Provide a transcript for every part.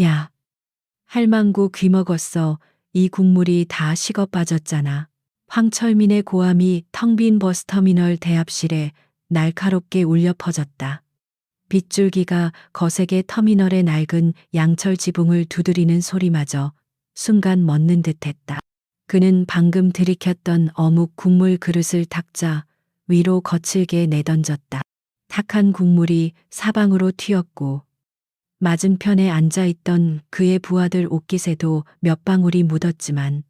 야, 할망구 귀먹었어. 이 국물이 다 식어 빠졌잖아. 황철민의 고함이 텅 빈 버스터미널 대합실에 날카롭게 울려 퍼졌다. 빗줄기가 거세게 터미널의 낡은 양철 지붕을 두드리는 소리마저 순간 멎는 듯했다. 그는 방금 들이켰던 어묵 국물 그릇을 탁자 위로 거칠게 내던졌다. 탁한 국물이 사방으로 튀었고 맞은편에 앉아있던 그의 부하들 옷깃에도 몇 방울이 묻었지만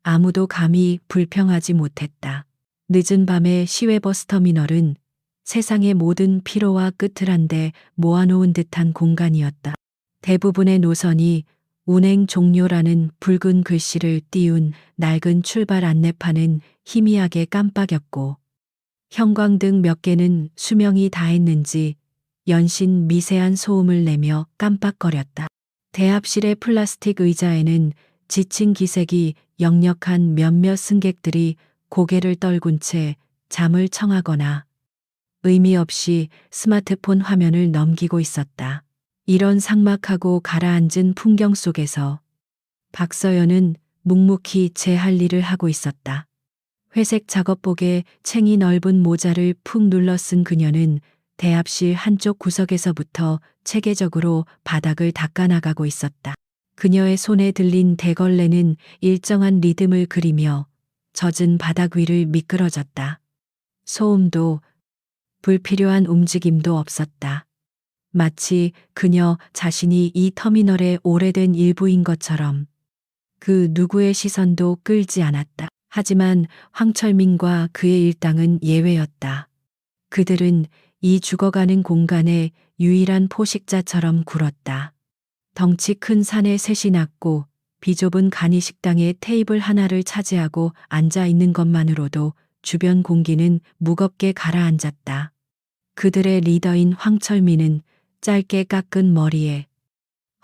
아무도 감히 불평하지 못했다. 늦은 밤의 시외버스터미널은 세상의 모든 피로와 끝을 한데 모아놓은 듯한 공간이었다. 대부분의 노선이 운행 종료라는 붉은 글씨를 띄운 낡은 출발 안내판은 희미하게 깜빡였고 형광등 몇 개는 수명이 다했는지 연신 미세한 소음을 내며 깜빡거렸다. 대합실의 플라스틱 의자에는 지친 기색이 역력한 몇몇 승객들이 고개를 떨군 채 잠을 청하거나 의미 없이 스마트폰 화면을 넘기고 있었다. 이런 삭막하고 가라앉은 풍경 속에서 박서연은 묵묵히 제 할 일을 하고 있었다. 회색 작업복에 챙이 넓은 모자를 푹 눌러 쓴 그녀는 대합실 한쪽 구석에서부터 체계적으로 바닥을 닦아나가고 있었다. 그녀의 손에 들린 대걸레는 일정한 리듬을 그리며 젖은 바닥 위를 미끄러졌다. 소음도 불필요한 움직임도 없었다. 마치 그녀 자신이 이 터미널의 오래된 일부인 것처럼 그 누구의 시선도 끌지 않았다. 하지만 황철민과 그의 일당은 예외였다. 그들은 이 죽어가는 공간의 유일한 포식자처럼 굴었다. 덩치 큰 산에 셋이 났고 비좁은 간이식당의 테이블 하나를 차지하고 앉아 있는 것만으로도 주변 공기는 무겁게 가라앉았다. 그들의 리더인 황철민은 짧게 깎은 머리에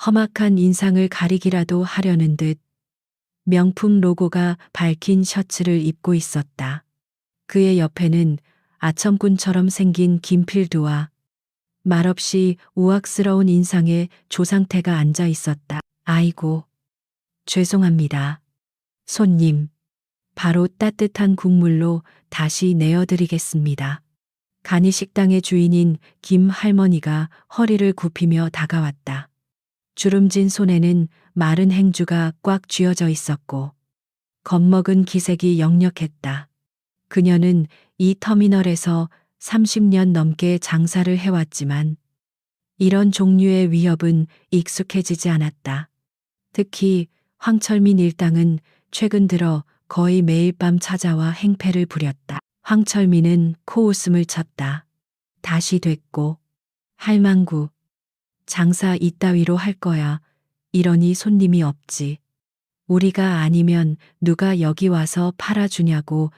험악한 인상을 가리기라도 하려는 듯 명품 로고가 밝힌 셔츠를 입고 있었다. 그의 옆에는 아첨꾼처럼 생긴 김필두와 말없이 우악스러운 인상의 조상태가 앉아 있었다. 아이고, 죄송합니다. 손님, 바로 따뜻한 국물로 다시 내어드리겠습니다. 간이식당의 주인인 김 할머니가 허리를 굽히며 다가왔다. 주름진 손에는 마른 행주가 꽉 쥐어져 있었고 겁먹은 기색이 역력했다. 그녀는 이 터미널에서 30년 넘게 장사를 해왔지만 이런 종류의 위협은 익숙해지지 않았다. 특히 황철민 일당은 최근 들어 거의 매일 밤 찾아와 행패를 부렸다. 황철민은 코웃음을 쳤다. 다시 됐고, 할망구, 장사 이따위로 할 거야. 이러니 손님이 없지. 우리가 아니면 누가 여기 와서 팔아주냐고.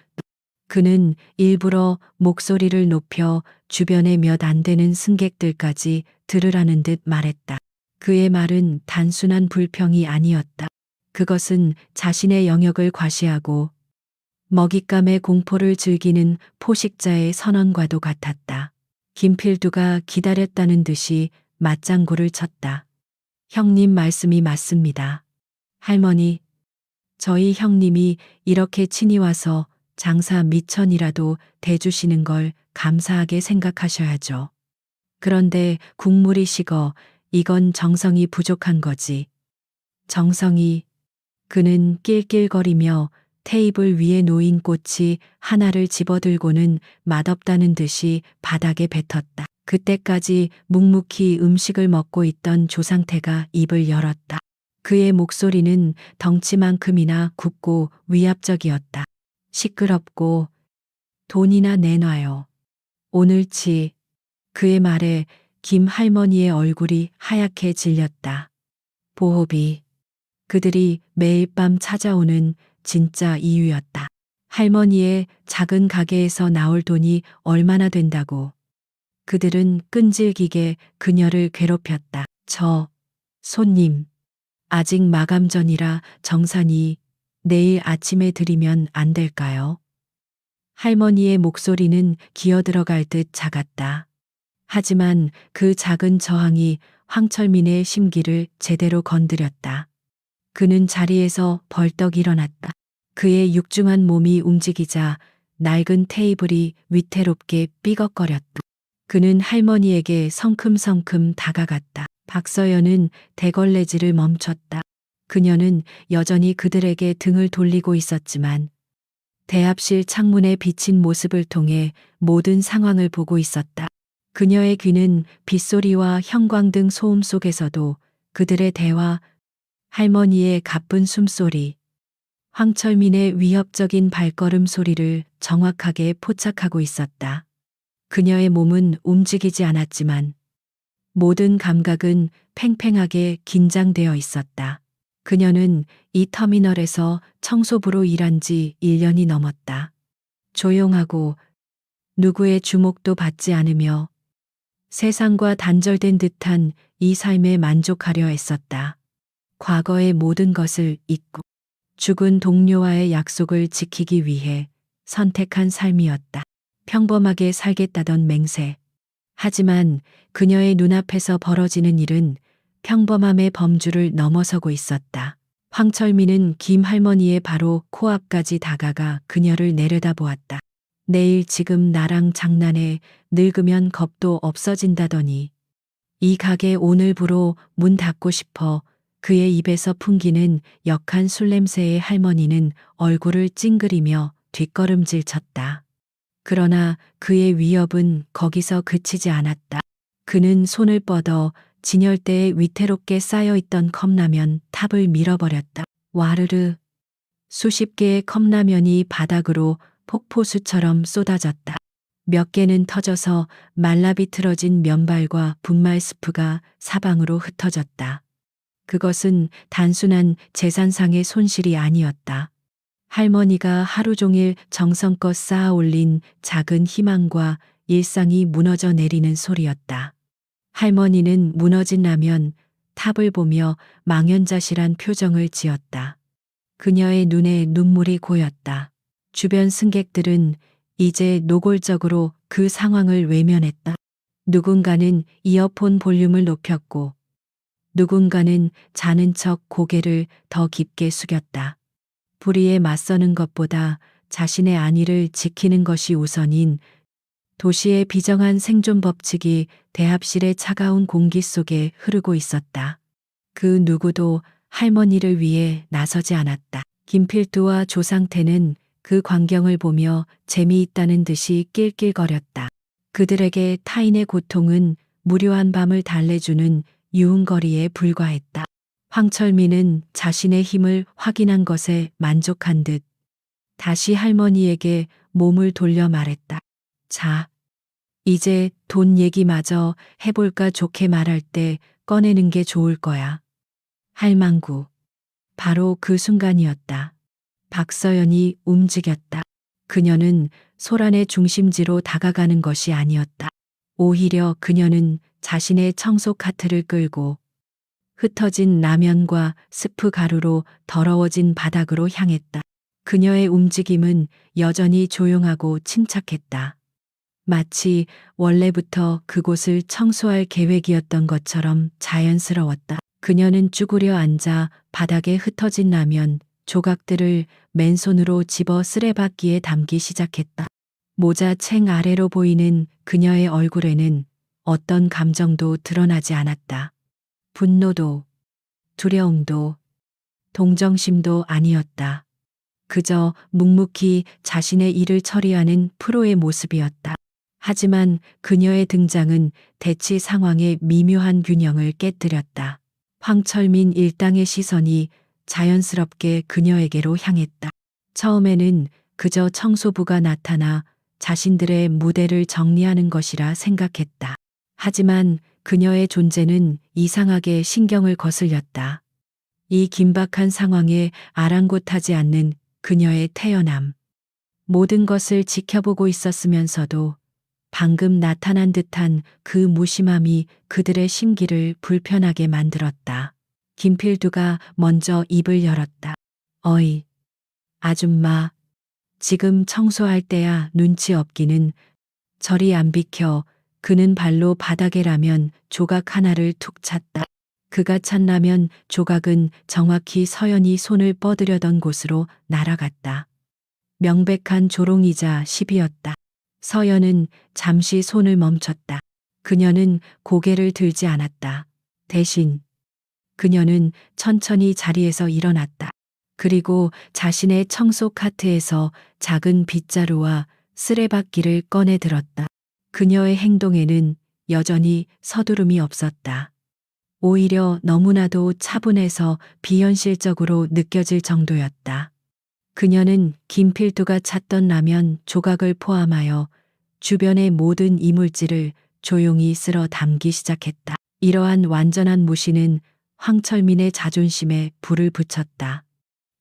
그는 일부러 목소리를 높여 주변에 몇 안 되는 승객들까지 들으라는 듯 말했다. 그의 말은 단순한 불평이 아니었다. 그것은 자신의 영역을 과시하고 먹잇감의 공포를 즐기는 포식자의 선언과도 같았다. 김필두가 기다렸다는 듯이 맞장구를 쳤다. 형님 말씀이 맞습니다. 할머니, 저희 형님이 이렇게 친히 와서 장사 미천이라도 대주시는 걸 감사하게 생각하셔야죠. 그런데 국물이 식어 이건 정성이 부족한 거지. 정성이. 그는 낄낄거리며 테이블 위에 놓인 꼬치 하나를 집어들고는 맛없다는 듯이 바닥에 뱉었다. 그때까지 묵묵히 음식을 먹고 있던 조상태가 입을 열었다. 그의 목소리는 덩치만큼이나 굵고 위압적이었다. 시끄럽고 돈이나 내놔요. 오늘치. 그의 말에 김 할머니의 얼굴이 하얗게 질렸다. 보호비. 그들이 매일 밤 찾아오는 진짜 이유였다. 할머니의 작은 가게에서 나올 돈이 얼마나 된다고. 그들은 끈질기게 그녀를 괴롭혔다. 손님. 아직 마감 전이라 정산이 내일 아침에 드리면 안 될까요? 할머니의 목소리는 기어들어갈 듯 작았다. 하지만 그 작은 저항이 황철민의 심기를 제대로 건드렸다. 그는 자리에서 벌떡 일어났다. 그의 육중한 몸이 움직이자 낡은 테이블이 위태롭게 삐걱거렸다. 그는 할머니에게 성큼성큼 다가갔다. 박서연은 대걸레질을 멈췄다. 그녀는 여전히 그들에게 등을 돌리고 있었지만 대합실 창문에 비친 모습을 통해 모든 상황을 보고 있었다. 그녀의 귀는 빗소리와 형광등 소음 속에서도 그들의 대화, 할머니의 가쁜 숨소리, 황철민의 위협적인 발걸음 소리를 정확하게 포착하고 있었다. 그녀의 몸은 움직이지 않았지만 모든 감각은 팽팽하게 긴장되어 있었다. 그녀는 이 터미널에서 청소부로 일한 지 1년이 넘었다. 조용하고 누구의 주목도 받지 않으며 세상과 단절된 듯한 이 삶에 만족하려 했었다. 과거의 모든 것을 잊고 죽은 동료와의 약속을 지키기 위해 선택한 삶이었다. 평범하게 살겠다던 맹세. 하지만 그녀의 눈앞에서 벌어지는 일은 평범함의 범주를 넘어서고 있었다. 황철민은 김 할머니의 바로 코앞까지 다가가 그녀를 내려다보았다. 내일 지금 나랑 장난해. 늙으면 겁도 없어진다더니. 이 가게 오늘부로 문 닫고 싶어. 그의 입에서 풍기는 역한 술 냄새의 할머니는 얼굴을 찡그리며 뒷걸음질 쳤다. 그러나 그의 위협은 거기서 그치지 않았다. 그는 손을 뻗어 진열대에 위태롭게 쌓여있던 컵라면 탑을 밀어버렸다. 와르르. 수십 개의 컵라면이 바닥으로 폭포수처럼 쏟아졌다. 몇 개는 터져서 말라비틀어진 면발과 분말 스프가 사방으로 흩어졌다. 그것은 단순한 재산상의 손실이 아니었다. 할머니가 하루 종일 정성껏 쌓아 올린 작은 희망과 일상이 무너져 내리는 소리였다. 할머니는 무너진 라면 탑을 보며 망연자실한 표정을 지었다. 그녀의 눈에 눈물이 고였다. 주변 승객들은 이제 노골적으로 그 상황을 외면했다. 누군가는 이어폰 볼륨을 높였고 누군가는 자는 척 고개를 더 깊게 숙였다. 불의에 맞서는 것보다 자신의 안위를 지키는 것이 우선인 도시의 비정한 생존 법칙이 대합실의 차가운 공기 속에 흐르고 있었다. 그 누구도 할머니를 위해 나서지 않았다. 김필두와 조상태는 그 광경을 보며 재미있다는 듯이 낄낄거렸다. 그들에게 타인의 고통은 무료한 밤을 달래주는 유흥거리에 불과했다. 황철민은 자신의 힘을 확인한 것에 만족한 듯 다시 할머니에게 몸을 돌려 말했다. 자, 이제 돈 얘기마저 해볼까. 좋게 말할 때 꺼내는 게 좋을 거야. 할망구. 바로 그 순간이었다. 박서연이 움직였다. 그녀는 소란의 중심지로 다가가는 것이 아니었다. 오히려 그녀는 자신의 청소 카트를 끌고 흩어진 라면과 스프 가루로 더러워진 바닥으로 향했다. 그녀의 움직임은 여전히 조용하고 침착했다. 마치 원래부터 그곳을 청소할 계획이었던 것처럼 자연스러웠다. 그녀는 쭈그려 앉아 바닥에 흩어진 라면 조각들을 맨손으로 집어 쓰레받기에 담기 시작했다. 모자 챙 아래로 보이는 그녀의 얼굴에는 어떤 감정도 드러나지 않았다. 분노도, 두려움도, 동정심도 아니었다. 그저 묵묵히 자신의 일을 처리하는 프로의 모습이었다. 하지만 그녀의 등장은 대치 상황의 미묘한 균형을 깨뜨렸다. 황철민 일당의 시선이 자연스럽게 그녀에게로 향했다. 처음에는 그저 청소부가 나타나 자신들의 무대를 정리하는 것이라 생각했다. 하지만 그녀의 존재는 이상하게 신경을 거슬렸다. 이 긴박한 상황에 아랑곳하지 않는 그녀의 태연함. 모든 것을 지켜보고 있었으면서도 방금 나타난 듯한 그 무심함이 그들의 심기를 불편하게 만들었다. 김필두가 먼저 입을 열었다. 어이, 아줌마, 지금 청소할 때야. 눈치 없기는. 저리 안 비켜. 그는 발로 바닥에 라면 조각 하나를 툭 찼다. 그가 찬 라면 조각은 정확히 서연이 손을 뻗으려던 곳으로 날아갔다. 명백한 조롱이자 시비였다. 서연은 잠시 손을 멈췄다. 그녀는 고개를 들지 않았다. 대신 그녀는 천천히 자리에서 일어났다. 그리고 자신의 청소 카트에서 작은 빗자루와 쓰레받기를 꺼내 들었다. 그녀의 행동에는 여전히 서두름이 없었다. 오히려 너무나도 차분해서 비현실적으로 느껴질 정도였다. 그녀는 김필두가 찾던 라면 조각을 포함하여 주변의 모든 이물질을 조용히 쓸어 담기 시작했다. 이러한 완전한 무시는 황철민의 자존심에 불을 붙였다.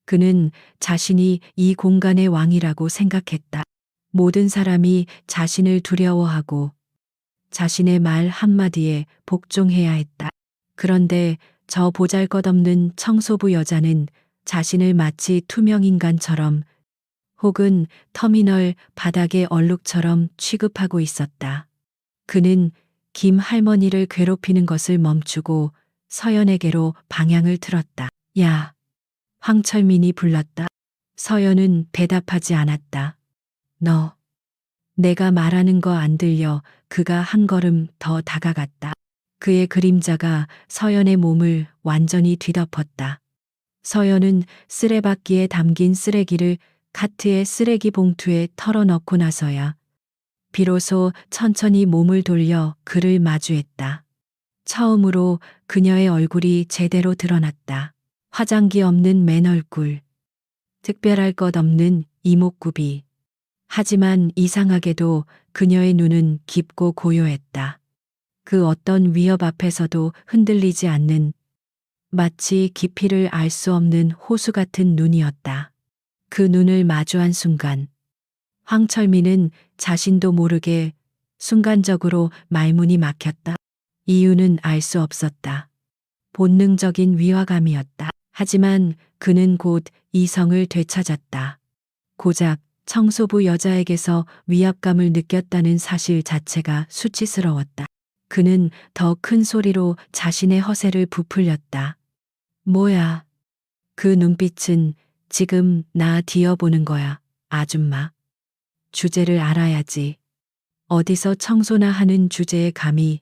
그는 자신이 이 공간의 왕이라고 생각했다. 모든 사람이 자신을 두려워하고 자신의 말 한마디에 복종해야 했다. 그런데 저 보잘것없는 청소부 여자는 자신을 마치 투명인간처럼 혹은 터미널 바닥의 얼룩처럼 취급하고 있었다. 그는 김 할머니를 괴롭히는 것을 멈추고 서연에게로 방향을 틀었다. 야! 황철민이 불렀다. 서연은 대답하지 않았다. 너, 내가 말하는 거 안 들려. 그가 한 걸음 더 다가갔다. 그의 그림자가 서연의 몸을 완전히 뒤덮었다. 서연은 쓰레받기에 담긴 쓰레기를 카트의 쓰레기 봉투에 털어넣고 나서야 비로소 천천히 몸을 돌려 그를 마주했다. 처음으로 그녀의 얼굴이 제대로 드러났다. 화장기 없는 맨얼굴, 특별할 것 없는 이목구비. 하지만 이상하게도 그녀의 눈은 깊고 고요했다. 그 어떤 위협 앞에서도 흔들리지 않는 마치 깊이를 알 수 없는 호수 같은 눈이었다. 그 눈을 마주한 순간 황철민은 자신도 모르게 순간적으로 말문이 막혔다. 이유는 알 수 없었다. 본능적인 위화감이었다. 하지만 그는 곧 이성을 되찾았다. 고작 청소부 여자에게서 위압감을 느꼈다는 사실 자체가 수치스러웠다. 그는 더 큰 소리로 자신의 허세를 부풀렸다. 뭐야? 그 눈빛은 지금 나 뒤어보는 거야, 아줌마. 주제를 알아야지. 어디서 청소나 하는 주제에 감히.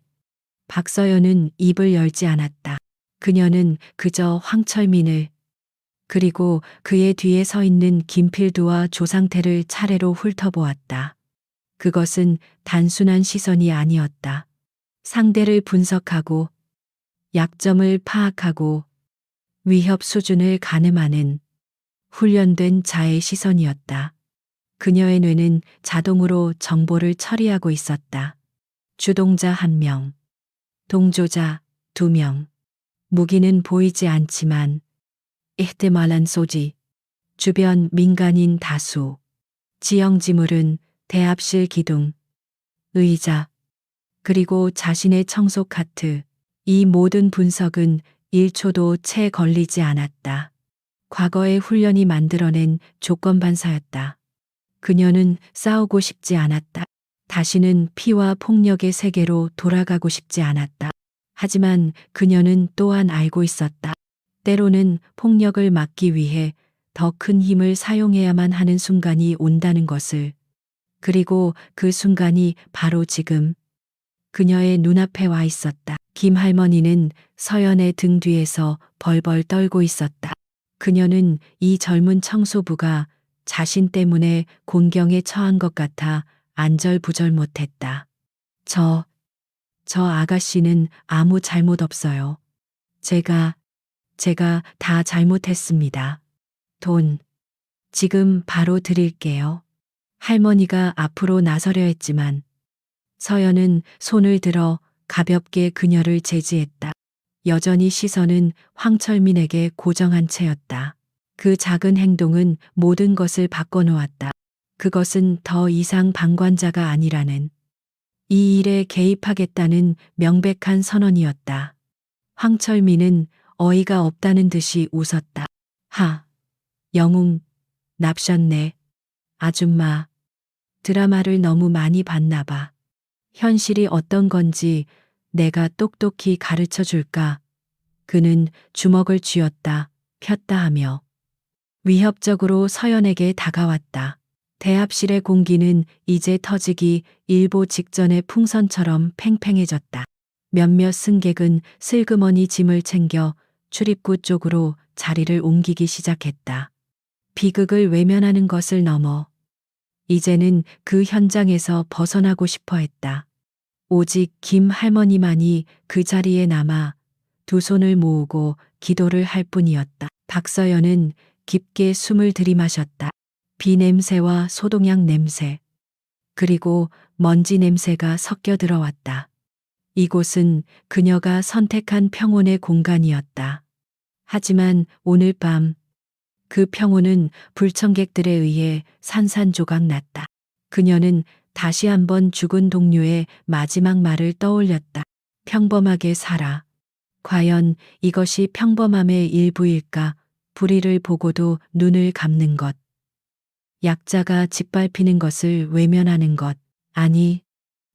박서연은 입을 열지 않았다. 그녀는 그저 황철민을 그리고 그의 뒤에 서 있는 김필두와 조상태를 차례로 훑어보았다. 그것은 단순한 시선이 아니었다. 상대를 분석하고 약점을 파악하고 위협 수준을 가늠하는 훈련된 자의 시선이었다. 그녀의 뇌는 자동으로 정보를 처리하고 있었다. 주동자 1명, 동조자 2명, 무기는 보이지 않지만 ihtimal한 소지, 주변 민간인 다수, 지형지물은 대합실 기둥, 의자, 그리고 자신의 청소 카트. 이 모든 분석은 1초도 채 걸리지 않았다. 과거의 훈련이 만들어낸 조건반사였다. 그녀는 싸우고 싶지 않았다. 다시는 피와 폭력의 세계로 돌아가고 싶지 않았다. 하지만 그녀는 또한 알고 있었다. 때로는 폭력을 막기 위해 더 큰 힘을 사용해야만 하는 순간이 온다는 것을. 그리고 그 순간이 바로 지금 그녀의 눈앞에 와 있었다. 김 할머니는 서연의 등 뒤에서 벌벌 떨고 있었다. 그녀는 이 젊은 청소부가 자신 때문에 곤경에 처한 것 같아 안절부절 못했다. 저 아가씨는 아무 잘못 없어요. 제가 다 잘못했습니다. 돈, 지금 바로 드릴게요. 할머니가 앞으로 나서려 했지만 서연은 손을 들어 가볍게 그녀를 제지했다. 여전히 시선은 황철민에게 고정한 채였다. 그 작은 행동은 모든 것을 바꿔놓았다. 그것은 더 이상 방관자가 아니라는, 이 일에 개입하겠다는 명백한 선언이었다. 황철민은 어이가 없다는 듯이 웃었다. 영웅, 납셨네. 아줌마, 드라마를 너무 많이 봤나 봐. 현실이 어떤 건지 내가 똑똑히 가르쳐 줄까? 그는 주먹을 쥐었다, 폈다 하며 위협적으로 서연에게 다가왔다. 대합실의 공기는 이제 터지기 일보 직전의 풍선처럼 팽팽해졌다. 몇몇 승객은 슬그머니 짐을 챙겨 출입구 쪽으로 자리를 옮기기 시작했다. 비극을 외면하는 것을 넘어 이제는 그 현장에서 벗어나고 싶어 했다. 오직 김 할머니만이 그 자리에 남아 두 손을 모으고 기도를 할 뿐이었다. 박서연은 깊게 숨을 들이마셨다. 비 냄새와 소독약 냄새, 그리고 먼지 냄새가 섞여 들어왔다. 이곳은 그녀가 선택한 평온의 공간이었다. 하지만 오늘 밤 그 평온은 불청객들에 의해 산산조각 났다. 그녀는 다시 한번 죽은 동료의 마지막 말을 떠올렸다. 평범하게 살아. 과연 이것이 평범함의 일부일까? 불의를 보고도 눈을 감는 것. 약자가 짓밟히는 것을 외면하는 것. 아니,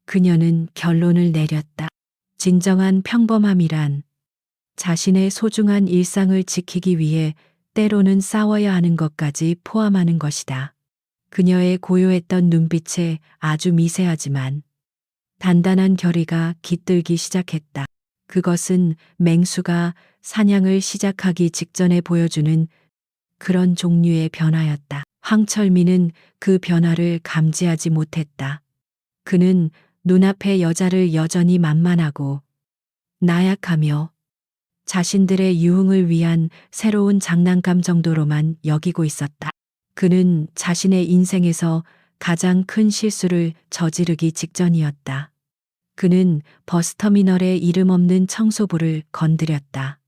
그녀는 결론을 내렸다. 진정한 평범함이란 자신의 소중한 일상을 지키기 위해 때로는 싸워야 하는 것까지 포함하는 것이다. 그녀의 고요했던 눈빛에 아주 미세하지만 단단한 결의가 깃들기 시작했다. 그것은 맹수가 사냥을 시작하기 직전에 보여주는 그런 종류의 변화였다. 황철민은 그 변화를 감지하지 못했다. 그는 눈앞의 여자를 여전히 만만하고 나약하며 자신들의 유흥을 위한 새로운 장난감 정도로만 여기고 있었다. 그는 자신의 인생에서 가장 큰 실수를 저지르기 직전이었다. 그는 버스터미널의 이름 없는 청소부를 건드렸다.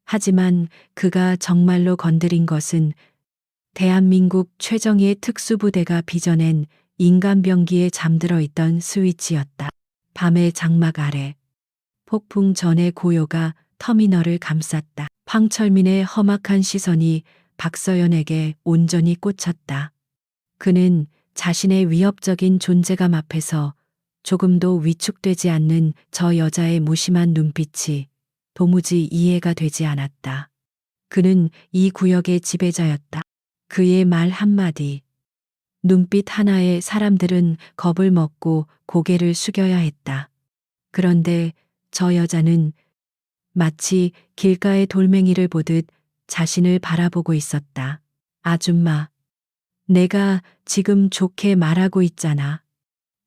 하지만 그가 정말로 건드린 것은 대한민국 최정예의 특수부대가 빚어낸 인간병기에 잠들어 있던 스위치였다. 밤의 장막 아래 폭풍 전의 고요가 터미널을 감쌌다. 황철민의 험악한 시선이 박서연에게 온전히 꽂혔다. 그는 자신의 위협적인 존재감 앞에서 조금도 위축되지 않는 저 여자의 무심한 눈빛이 도무지 이해가 되지 않았다. 그는 이 구역의 지배자였다. 그의 말 한마디, 눈빛 하나에 사람들은 겁을 먹고 고개를 숙여야 했다. 그런데 저 여자는 마치 길가의 돌멩이를 보듯 자신을 바라보고 있었다. 아줌마, 내가 지금 좋게 말하고 있잖아.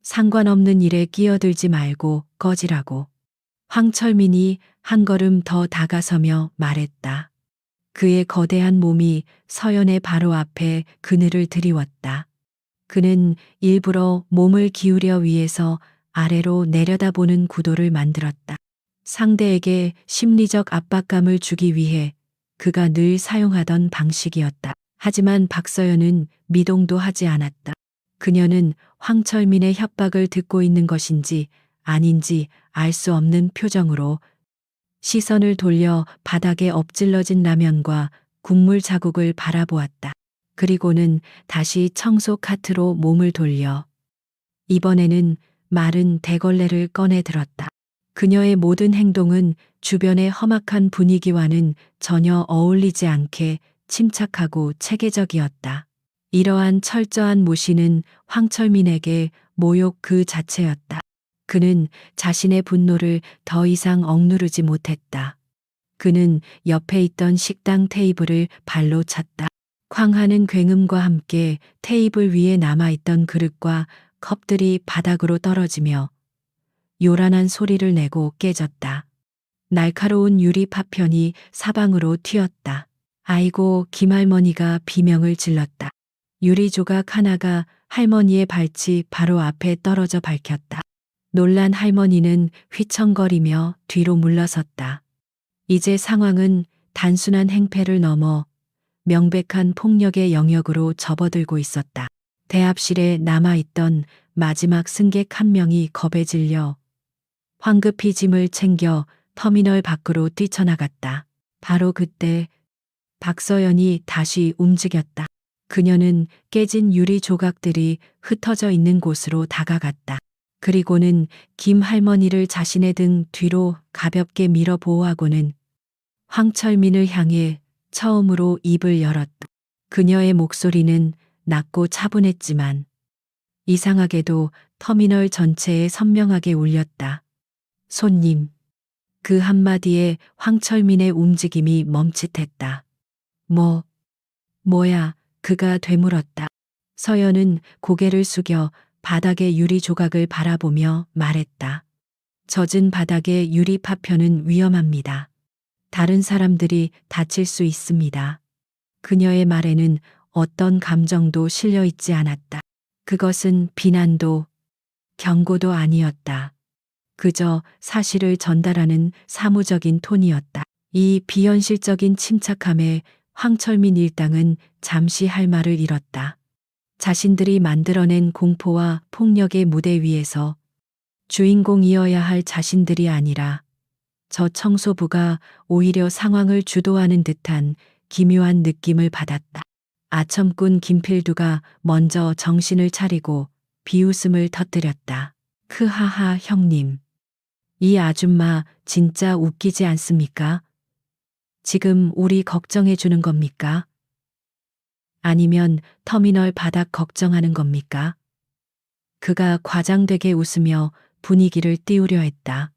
상관없는 일에 끼어들지 말고 꺼지라고. 황철민이 한 걸음 더 다가서며 말했다. 그의 거대한 몸이 서연의 바로 앞에 그늘을 들이웠다. 그는 일부러 몸을 기울여 위에서 아래로 내려다보는 구도를 만들었다. 상대에게 심리적 압박감을 주기 위해 그가 늘 사용하던 방식이었다. 하지만 박서연은 미동도 하지 않았다. 그녀는 황철민의 협박을 듣고 있는 것인지 아닌지 알 수 없는 표정으로 시선을 돌려 바닥에 엎질러진 라면과 국물 자국을 바라보았다. 그리고는 다시 청소 카트로 몸을 돌려 이번에는 마른 대걸레를 꺼내 들었다. 그녀의 모든 행동은 주변의 험악한 분위기와는 전혀 어울리지 않게 침착하고 체계적이었다. 이러한 철저한 모시는 황철민에게 모욕 그 자체였다. 그는 자신의 분노를 더 이상 억누르지 못했다. 그는 옆에 있던 식당 테이블을 발로 찼다. 쾅하는 굉음과 함께 테이블 위에 남아있던 그릇과 컵들이 바닥으로 떨어지며 요란한 소리를 내고 깨졌다. 날카로운 유리 파편이 사방으로 튀었다. 아이고, 김할머니가 비명을 질렀다. 유리 조각 하나가 할머니의 발치 바로 앞에 떨어져 밝혔다. 놀란 할머니는 휘청거리며 뒤로 물러섰다. 이제 상황은 단순한 행패를 넘어 명백한 폭력의 영역으로 접어들고 있었다. 대합실에 남아있던 마지막 승객 한 명이 겁에 질려 황급히 짐을 챙겨 터미널 밖으로 뛰쳐나갔다. 바로 그때 박서연이 다시 움직였다. 그녀는 깨진 유리 조각들이 흩어져 있는 곳으로 다가갔다. 그리고는 김 할머니를 자신의 등 뒤로 가볍게 밀어 보호하고는 황철민을 향해 처음으로 입을 열었다. 그녀의 목소리는 낮고 차분했지만 이상하게도 터미널 전체에 선명하게 울렸다. 손님. 그 한마디에 황철민의 움직임이 멈칫했다. 뭐야, 그가 되물었다. 서연은 고개를 숙여 바닥의 유리 조각을 바라보며 말했다. 젖은 바닥의 유리 파편은 위험합니다. 다른 사람들이 다칠 수 있습니다. 그녀의 말에는 어떤 감정도 실려 있지 않았다. 그것은 비난도 경고도 아니었다. 그저 사실을 전달하는 사무적인 톤이었다. 이 비현실적인 침착함에 황철민 일당은 잠시 할 말을 잃었다. 자신들이 만들어낸 공포와 폭력의 무대 위에서 주인공이어야 할 자신들이 아니라 저 청소부가 오히려 상황을 주도하는 듯한 기묘한 느낌을 받았다. 아첨꾼 김필두가 먼저 정신을 차리고 비웃음을 터뜨렸다. 크하하 형님. 이 아줌마 진짜 웃기지 않습니까? 지금 우리 걱정해 주는 겁니까? 아니면 터미널 바닥 걱정하는 겁니까? 그가 과장되게 웃으며 분위기를 띄우려 했다.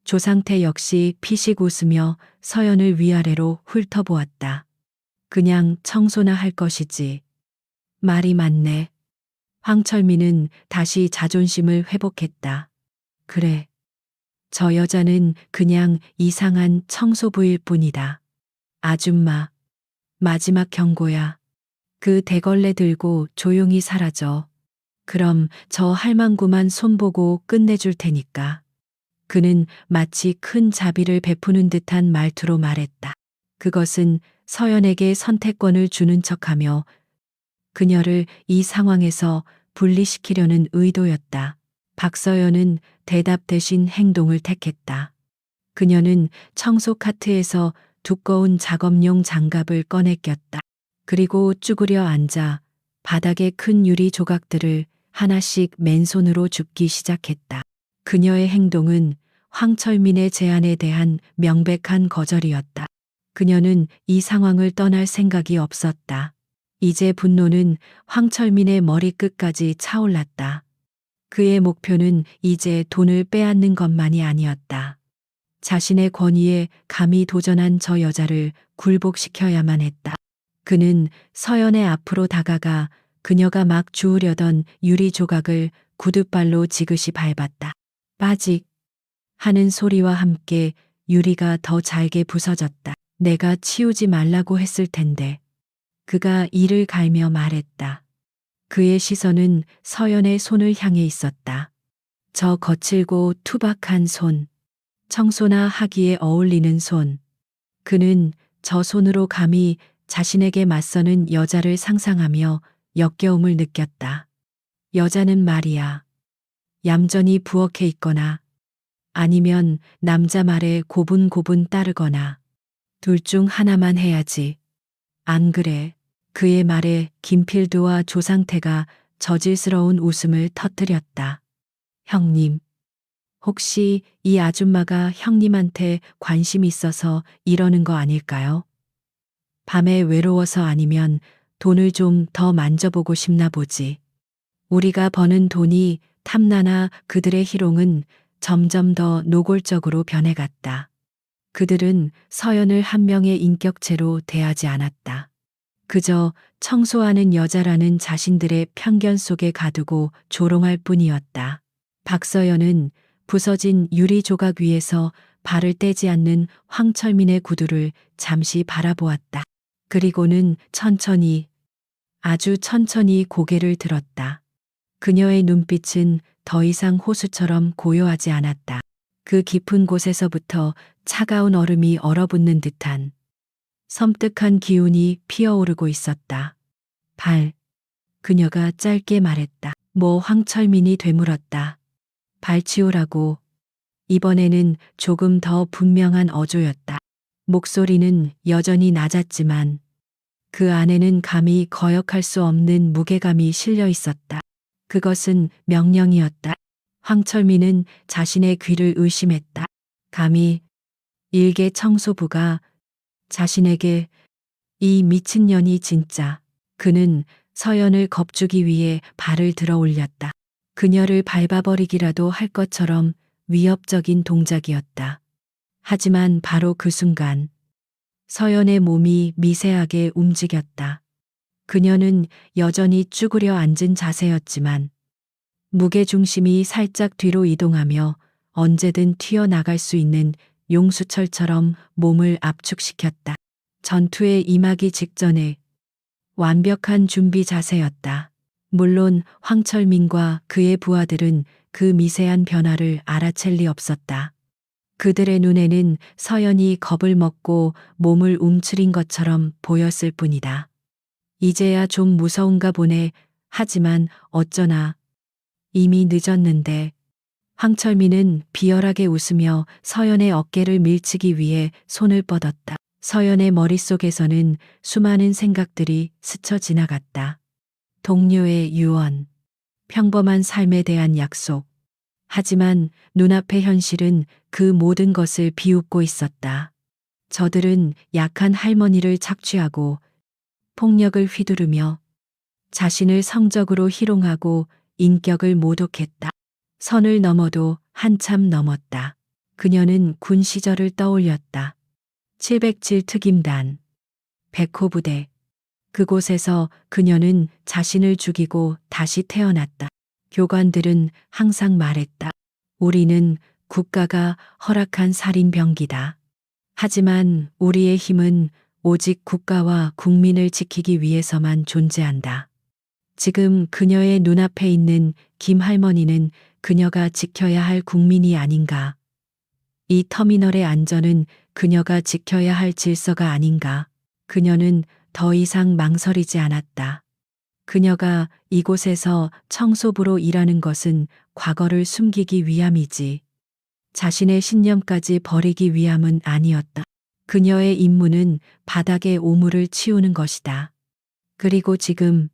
조상태 역시 피식 웃으며 서연을 위아래로 훑어보았다. 그냥 청소나 할 것이지. 말이 많네. 황철민은 다시 자존심을 회복했다. 그래. 저 여자는 그냥 이상한 청소부일 뿐이다. 아줌마. 마지막 경고야. 그 대걸레 들고 조용히 사라져. 그럼 저 할망구만 손보고 끝내줄 테니까. 그는 마치 큰 자비를 베푸는 듯한 말투로 말했다. 그것은 서연에게 선택권을 주는 척하며 그녀를 이 상황에서 분리시키려는 의도였다. 박서연은 대답 대신 행동을 택했다. 그녀는 청소 카트에서 두꺼운 작업용 장갑을 꺼내 꼈다. 그리고 쭈그려 앉아 바닥의 큰 유리 조각들을 하나씩 맨손으로 줍기 시작했다. 그녀의 행동은 황철민의 제안에 대한 명백한 거절이었다. 그녀는 이 상황을 떠날 생각이 없었다. 이제 분노는 황철민의 머리끝까지 차올랐다. 그의 목표는 이제 돈을 빼앗는 것만이 아니었다. 자신의 권위에 감히 도전한 저 여자를 굴복시켜야만 했다. 그는 서연의 앞으로 다가가 그녀가 막 주우려던 유리 조각을 구둣발로 지그시 밟았다. 빠직 하는 소리와 함께 유리가 더 잘게 부서졌다. 내가 치우지 말라고 했을 텐데. 그가 이를 갈며 말했다. 그의 시선은 서연의 손을 향해 있었다. 저 거칠고 투박한 손. 청소나 하기에 어울리는 손. 그는 저 손으로 감히 자신에게 맞서는 여자를 상상하며 역겨움을 느꼈다. 여자는 말이야. 얌전히 부엌에 있거나 아니면 남자 말에 고분고분 따르거나 둘 중 하나만 해야지. 안 그래? 그의 말에 김필두와 조상태가 저질스러운 웃음을 터뜨렸다. 형님. 혹시 이 아줌마가 형님한테 관심 있어서 이러는 거 아닐까요? 밤에 외로워서 아니면 돈을 좀 더 만져보고 싶나 보지. 우리가 버는 돈이 탐나나 그들의 희롱은 점점 더 노골적으로 변해갔다. 그들은 서연을 한 명의 인격체로 대하지 않았다. 그저 청소하는 여자라는 자신들의 편견 속에 가두고 조롱할 뿐이었다. 박서연은 부서진 유리 조각 위에서 발을 떼지 않는 황철민의 구두를 잠시 바라보았다. 그리고는 천천히, 아주 천천히 고개를 들었다. 그녀의 눈빛은 더 이상 호수처럼 고요하지 않았다. 그 깊은 곳에서부터 차가운 얼음이 얼어붙는 듯한 섬뜩한 기운이 피어오르고 있었다. 발. 그녀가 짧게 말했다. 황철민이 되물었다. 발 치우라고. 이번에는 조금 더 분명한 어조였다. 목소리는 여전히 낮았지만 그 안에는 감히 거역할 수 없는 무게감이 실려 있었다. 그것은 명령이었다. 황철민은 자신의 귀를 의심했다. 감히 일개 청소부가 자신에게 이 미친년이 진짜. 그는 서연을 겁주기 위해 발을 들어 올렸다. 그녀를 밟아버리기라도 할 것처럼 위협적인 동작이었다. 하지만 바로 그 순간 서연의 몸이 미세하게 움직였다. 그녀는 여전히 쭈그려 앉은 자세였지만 무게중심이 살짝 뒤로 이동하며 언제든 튀어나갈 수 있는 용수철처럼 몸을 압축시켰다. 전투에 임하기 직전에 완벽한 준비 자세였다. 물론 황철민과 그의 부하들은 그 미세한 변화를 알아챌 리 없었다. 그들의 눈에는 서연이 겁을 먹고 몸을 움츠린 것처럼 보였을 뿐이다. 이제야 좀 무서운가 보네. 하지만 어쩌나 이미 늦었는데. 황철민은 비열하게 웃으며 서연의 어깨를 밀치기 위해 손을 뻗었다. 서연의 머릿속에서는 수많은 생각들이 스쳐 지나갔다. 동료의 유언, 평범한 삶에 대한 약속. 하지만 눈앞의 현실은 그 모든 것을 비웃고 있었다. 저들은 약한 할머니를 착취하고 폭력을 휘두르며 자신을 성적으로 희롱하고 인격을 모독했다. 선을 넘어도 한참 넘었다. 그녀는 군 시절을 떠올렸다. 707 특임단, 백호부대. 그곳에서 그녀는 자신을 죽이고 다시 태어났다. 교관들은 항상 말했다. 우리는 국가가 허락한 살인병기다. 하지만 우리의 힘은 오직 국가와 국민을 지키기 위해서만 존재한다. 지금 그녀의 눈앞에 있는 김 할머니는 그녀가 지켜야 할 국민이 아닌가. 이 터미널의 안전은 그녀가 지켜야 할 질서가 아닌가. 그녀는 더 이상 망설이지 않았다. 그녀가 이곳에서 청소부로 일하는 것은 과거를 숨기기 위함이지 자신의 신념까지 버리기 위함은 아니었다. 그녀의 임무는 바닥의 오물을 치우는 것이다. 그리고 지금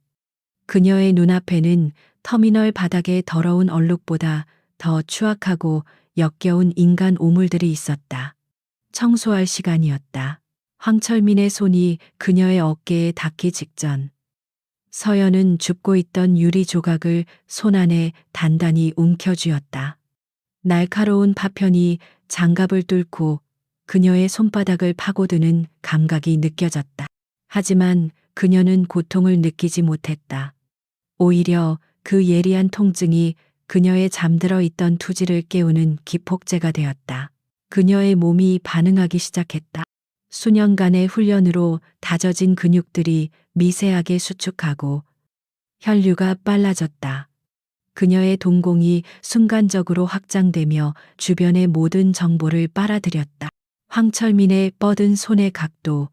그녀의 눈앞에는 터미널 바닥의 더러운 얼룩보다 더 추악하고 역겨운 인간 오물들이 있었다. 청소할 시간이었다. 황철민의 손이 그녀의 어깨에 닿기 직전 서연은 줍고 있던 유리 조각을 손 안에 단단히 움켜쥐었다. 날카로운 파편이 장갑을 뚫고 그녀의 손바닥을 파고드는 감각이 느껴졌다. 하지만 그녀는 고통을 느끼지 못했다. 오히려 그 예리한 통증이 그녀의 잠들어 있던 투지를 깨우는 기폭제가 되었다. 그녀의 몸이 반응하기 시작했다. 수년간의 훈련으로 다져진 근육들이 미세하게 수축하고 혈류가 빨라졌다. 그녀의 동공이 순간적으로 확장되며 주변의 모든 정보를 빨아들였다. 황철민의 뻗은 손의 각도,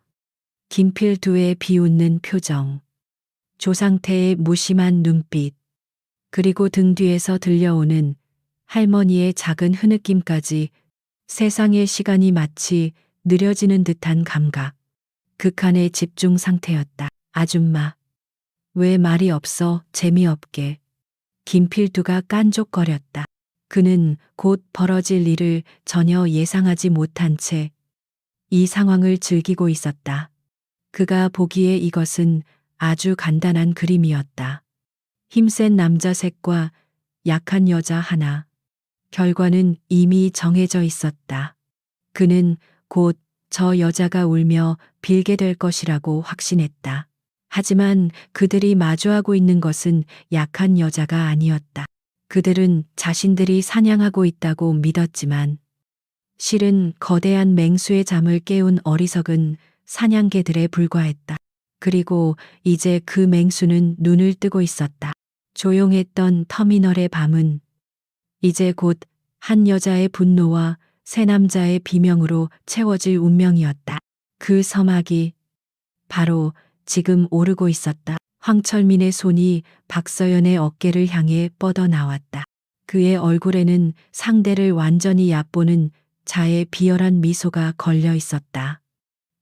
김필두의 비웃는 표정, 조상태의 무심한 눈빛, 그리고 등 뒤에서 들려오는 할머니의 작은 흐느낌까지 세상의 시간이 마치 느려지는 듯한 감각. 극한의 집중 상태였다. 아줌마, 왜 말이 없어? 재미없게. 김필두가 깐족거렸다. 그는 곧 벌어질 일을 전혀 예상하지 못한 채 이 상황을 즐기고 있었다. 그가 보기에 이것은 아주 간단한 그림이었다. 힘센 남자 셋과 약한 여자 하나. 결과는 이미 정해져 있었다. 그는 곧 저 여자가 울며 빌게 될 것이라고 확신했다. 하지만 그들이 마주하고 있는 것은 약한 여자가 아니었다. 그들은 자신들이 사냥하고 있다고 믿었지만 실은 거대한 맹수의 잠을 깨운 어리석은 사냥개들에 불과했다. 그리고 이제 그 맹수는 눈을 뜨고 있었다. 조용했던 터미널의 밤은 이제 곧 한 여자의 분노와 세 남자의 비명으로 채워질 운명이었다. 그 서막이 바로 지금 오르고 있었다. 황철민의 손이 박서연의 어깨를 향해 뻗어 나왔다. 그의 얼굴에는 상대를 완전히 얕보는 자의 비열한 미소가 걸려 있었다.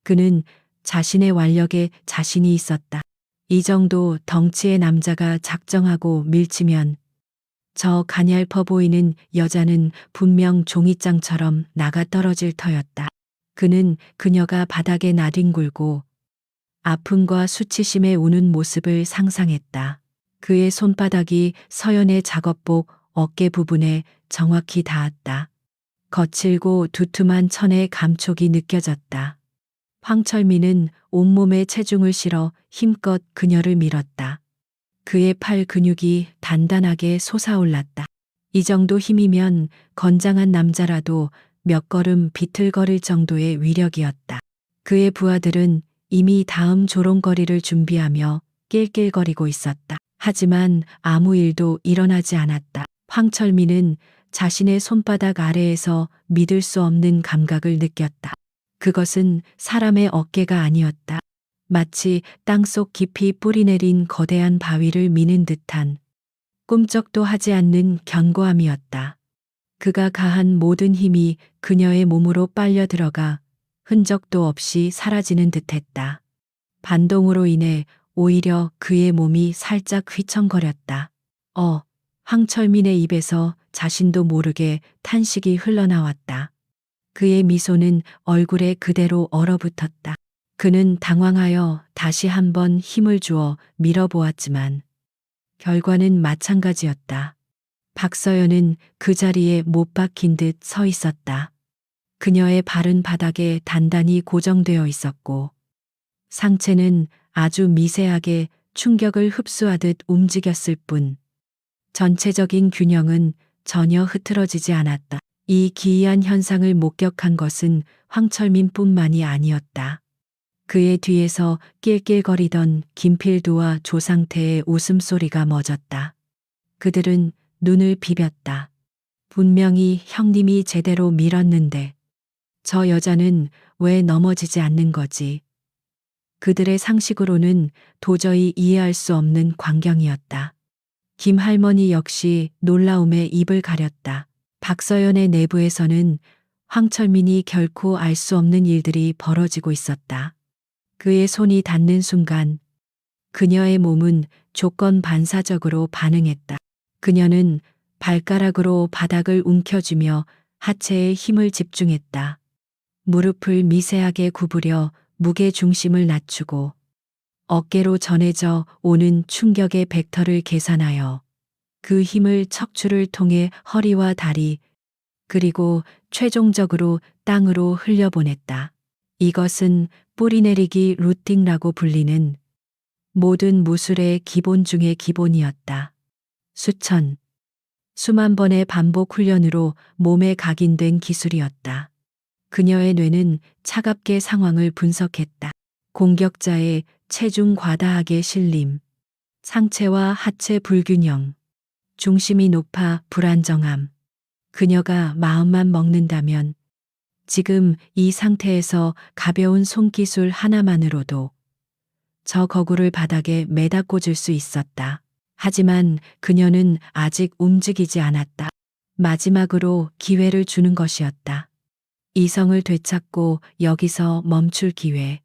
그는 자신의 완력에 자신이 있었다. 이 정도 덩치의 남자가 작정하고 밀치면 저 가냘퍼 보이는 여자는 분명 종이장처럼 나가 떨어질 터였다. 그는 그녀가 바닥에 나뒹굴고 아픔과 수치심에 우는 모습을 상상했다. 그의 손바닥이 서연의 작업복 어깨 부분에 정확히 닿았다. 거칠고 두툼한 천의 감촉이 느껴졌다. 황철민은 온몸에 체중을 실어 힘껏 그녀를 밀었다. 그의 팔 근육이 단단하게 솟아올랐다. 이 정도 힘이면 건장한 남자라도 몇 걸음 비틀거릴 정도의 위력이었다. 그의 부하들은 이미 다음 조롱거리를 준비하며 낄낄거리고 있었다. 하지만 아무 일도 일어나지 않았다. 황철민은 자신의 손바닥 아래에서 믿을 수 없는 감각을 느꼈다. 그것은 사람의 어깨가 아니었다. 마치 땅속 깊이 뿌리내린 거대한 바위를 미는 듯한 꿈쩍도 하지 않는 견고함이었다. 그가 가한 모든 힘이 그녀의 몸으로 빨려 들어가 흔적도 없이 사라지는 듯했다. 반동으로 인해 오히려 그의 몸이 살짝 휘청거렸다. 황철민의 입에서 자신도 모르게 탄식이 흘러나왔다. 그의 미소는 얼굴에 그대로 얼어붙었다. 그는 당황하여 다시 한번 힘을 주어 밀어보았지만 결과는 마찬가지였다. 박서연은 그 자리에 못 박힌 듯 서 있었다. 그녀의 발은 바닥에 단단히 고정되어 있었고 상체는 아주 미세하게 충격을 흡수하듯 움직였을 뿐 전체적인 균형은 전혀 흐트러지지 않았다. 이 기이한 현상을 목격한 것은 황철민뿐만이 아니었다. 그의 뒤에서 낄낄거리던 김필두와 조상태의 웃음소리가 멎었다. 그들은 눈을 비볐다. 분명히 형님이 제대로 밀었는데 저 여자는 왜 넘어지지 않는 거지? 그들의 상식으로는 도저히 이해할 수 없는 광경이었다. 김 할머니 역시 놀라움에 입을 가렸다. 박서연의 내부에서는 황철민이 결코 알 수 없는 일들이 벌어지고 있었다. 그의 손이 닿는 순간 그녀의 몸은 조건 반사적으로 반응했다. 그녀는 발가락으로 바닥을 움켜쥐며 하체에 힘을 집중했다. 무릎을 미세하게 구부려 무게 중심을 낮추고 어깨로 전해져 오는 충격의 벡터를 계산하여 그 힘을 척추를 통해 허리와 다리 그리고 최종적으로 땅으로 흘려보냈다. 이것은 뿌리내리기 루팅이라고 불리는 모든 무술의 기본 중의 기본이었다. 수만 번의 반복 훈련으로 몸에 각인된 기술이었다. 그녀의 뇌는 차갑게 상황을 분석했다. 공격자의 체중 과다하게 실림, 상체와 하체 불균형, 중심이 높아 불안정함. 그녀가 마음만 먹는다면 지금 이 상태에서 가벼운 손기술 하나만으로도 저 거구를 바닥에 매다 꽂을 수 있었다. 하지만 그녀는 아직 움직이지 않았다. 마지막으로 기회를 주는 것이었다. 이성을 되찾고 여기서 멈출 기회.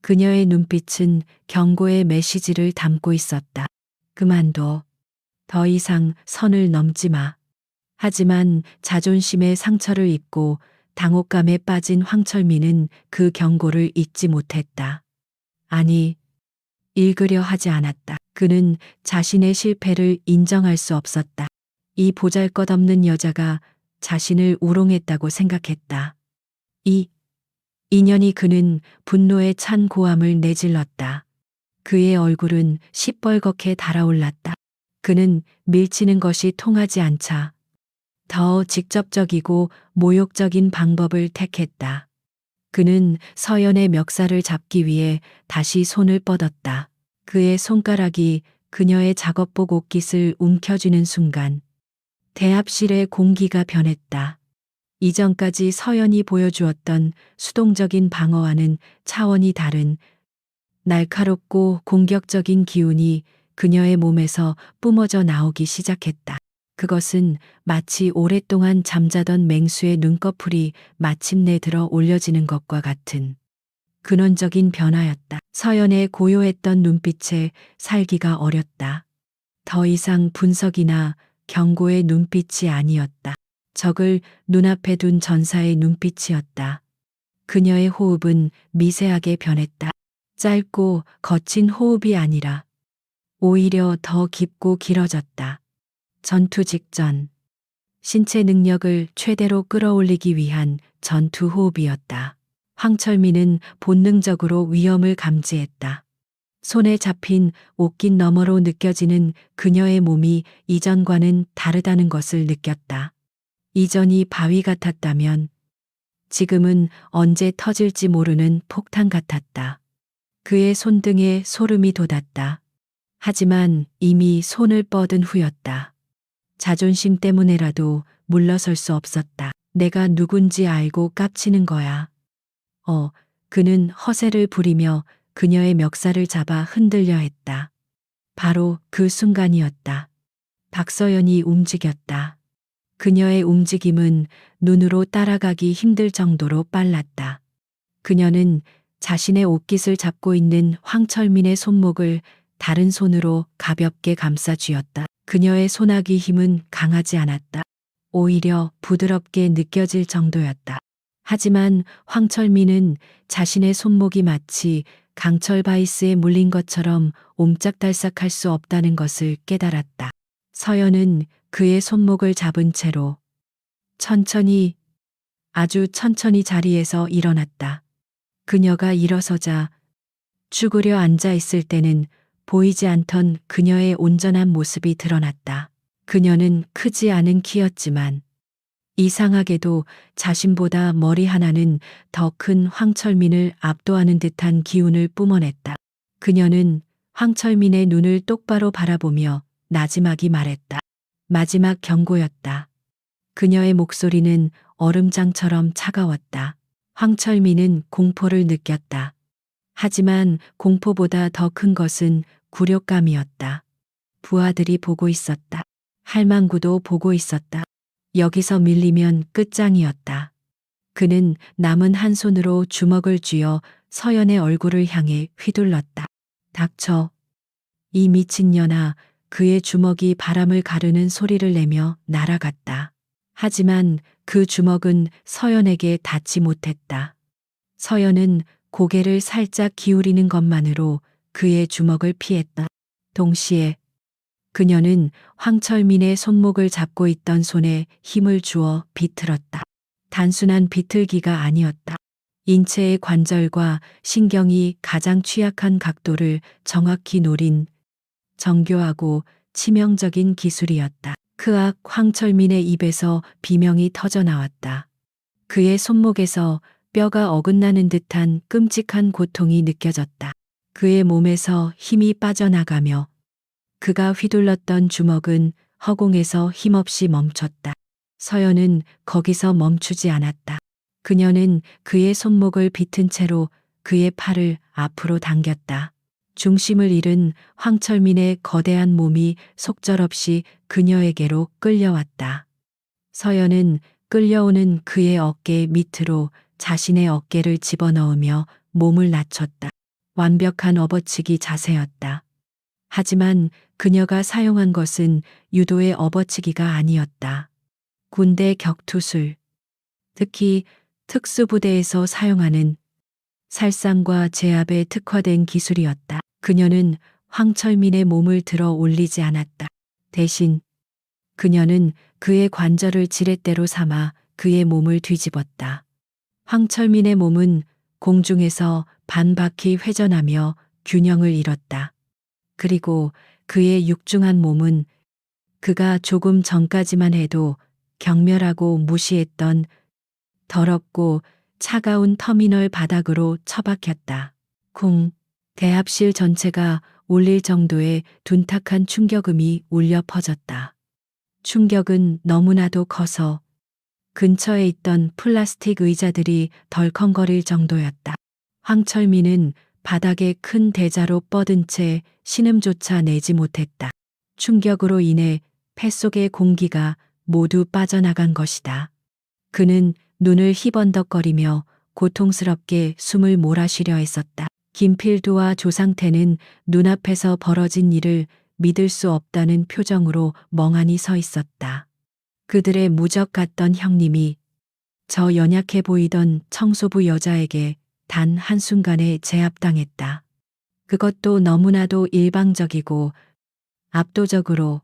그녀의 눈빛은 경고의 메시지를 담고 있었다. 그만둬. 더 이상 선을 넘지 마. 하지만 자존심의 상처를 입고 당혹감에 빠진 황철민은 그 경고를 잊지 못했다. 아니, 읽으려 하지 않았다. 그는 자신의 실패를 인정할 수 없었다. 이 보잘것없는 여자가 자신을 우롱했다고 생각했다. 인연이 그는 분노에 찬 고함을 내질렀다. 그의 얼굴은 시뻘겋게 달아올랐다. 그는 밀치는 것이 통하지 않자 더 직접적이고 모욕적인 방법을 택했다. 그는 서연의 멱살을 잡기 위해 다시 손을 뻗었다. 그의 손가락이 그녀의 작업복 옷깃을 움켜쥐는 순간 대합실의 공기가 변했다. 이전까지 서연이 보여주었던 수동적인 방어와는 차원이 다른 날카롭고 공격적인 기운이 그녀의 몸에서 뿜어져 나오기 시작했다. 그것은 마치 오랫동안 잠자던 맹수의 눈꺼풀이 마침내 들어 올려지는 것과 같은 근원적인 변화였다. 서연의 고요했던 눈빛에 살기가 어렸다. 더 이상 분석이나 경고의 눈빛이 아니었다. 적을 눈앞에 둔 전사의 눈빛이었다. 그녀의 호흡은 미세하게 변했다. 짧고 거친 호흡이 아니라 오히려 더 깊고 길어졌다. 전투 직전 신체 능력을 최대로 끌어올리기 위한 전투 호흡이었다. 황철민은 본능적으로 위험을 감지했다. 손에 잡힌 옷깃 너머로 느껴지는 그녀의 몸이 이전과는 다르다는 것을 느꼈다. 이전이 바위 같았다면 지금은 언제 터질지 모르는 폭탄 같았다. 그의 손등에 소름이 돋았다. 하지만 이미 손을 뻗은 후였다. 자존심 때문에라도 물러설 수 없었다. 내가 누군지 알고 깝치는 거야. 그는 허세를 부리며 그녀의 멱살을 잡아 흔들려 했다. 바로 그 순간이었다. 박서연이 움직였다. 그녀의 움직임은 눈으로 따라가기 힘들 정도로 빨랐다. 그녀는 자신의 옷깃을 잡고 있는 황철민의 손목을 다른 손으로 가볍게 감싸 쥐었다. 그녀의 손아귀 힘은 강하지 않았다. 오히려 부드럽게 느껴질 정도였다. 하지만 황철민은 자신의 손목이 마치 강철 바이스에 물린 것처럼 옴짝달싹할 수 없다는 것을 깨달았다. 서연은 그의 손목을 잡은 채로 천천히, 아주 천천히 자리에서 일어났다. 그녀가 일어서자 죽으려 앉아 있을 때는 보이지 않던 그녀의 온전한 모습이 드러났다. 그녀는 크지 않은 키였지만 이상하게도 자신보다 머리 하나는 더 큰 황철민을 압도하는 듯한 기운을 뿜어냈다. 그녀는 황철민의 눈을 똑바로 바라보며 나지막이 말했다. 마지막 경고였다. 그녀의 목소리는 얼음장처럼 차가웠다. 황철민은 공포를 느꼈다. 하지만 공포보다 더 큰 것은 굴욕감이었다. 부하들이 보고 있었다. 할망구도 보고 있었다. 여기서 밀리면 끝장이었다. 그는 남은 한 손으로 주먹을 쥐어 서연의 얼굴을 향해 휘둘렀다. 닥쳐. 이 미친년아. 그의 주먹이 바람을 가르는 소리를 내며 날아갔다. 하지만 그 주먹은 서연에게 닿지 못했다. 서연은 고개를 살짝 기울이는 것만으로 그의 주먹을 피했다. 동시에 그녀는 황철민의 손목을 잡고 있던 손에 힘을 주어 비틀었다. 단순한 비틀기가 아니었다. 인체의 관절과 신경이 가장 취약한 각도를 정확히 노린 정교하고 치명적인 기술이었다. 크악. 황철민의 입에서 비명이 터져 나왔다. 그의 손목에서 뼈가 어긋나는 듯한 끔찍한 고통이 느껴졌다. 그의 몸에서 힘이 빠져나가며 그가 휘둘렀던 주먹은 허공에서 힘없이 멈췄다. 서연은 거기서 멈추지 않았다. 그녀는 그의 손목을 비튼 채로 그의 팔을 앞으로 당겼다. 중심을 잃은 황철민의 거대한 몸이 속절없이 그녀에게로 끌려왔다. 서연은 끌려오는 그의 어깨 밑으로 자신의 어깨를 집어넣으며 몸을 낮췄다. 완벽한 업어치기 자세였다. 하지만 그녀가 사용한 것은 유도의 업어치기가 아니었다. 군대 격투술, 특히 특수부대에서 사용하는 살상과 제압에 특화된 기술이었다. 그녀는 황철민의 몸을 들어 올리지 않았다. 대신 그녀는 그의 관절을 지렛대로 삼아 그의 몸을 뒤집었다. 황철민의 몸은 공중에서 반바퀴 회전하며 균형을 잃었다. 그리고 그의 육중한 몸은 그가 조금 전까지만 해도 경멸하고 무시했던 더럽고 차가운 터미널 바닥으로 처박혔다. 쿵. 대합실 전체가 울릴 정도의 둔탁한 충격음이 울려 퍼졌다. 충격은 너무나도 커서 근처에 있던 플라스틱 의자들이 덜컹거릴 정도였다. 황철민은 바닥에 큰 대자로 뻗은 채 신음조차 내지 못했다. 충격으로 인해 폐속의 공기가 모두 빠져나간 것이다. 그는 눈을 희번덕거리며 고통스럽게 숨을 몰아쉬려 했었다. 김필두와 조상태는 눈앞에서 벌어진 일을 믿을 수 없다는 표정으로 멍하니 서 있었다. 그들의 무적 같던 형님이 저 연약해 보이던 청소부 여자에게 단 한순간에 제압당했다. 그것도 너무나도 일방적이고 압도적으로.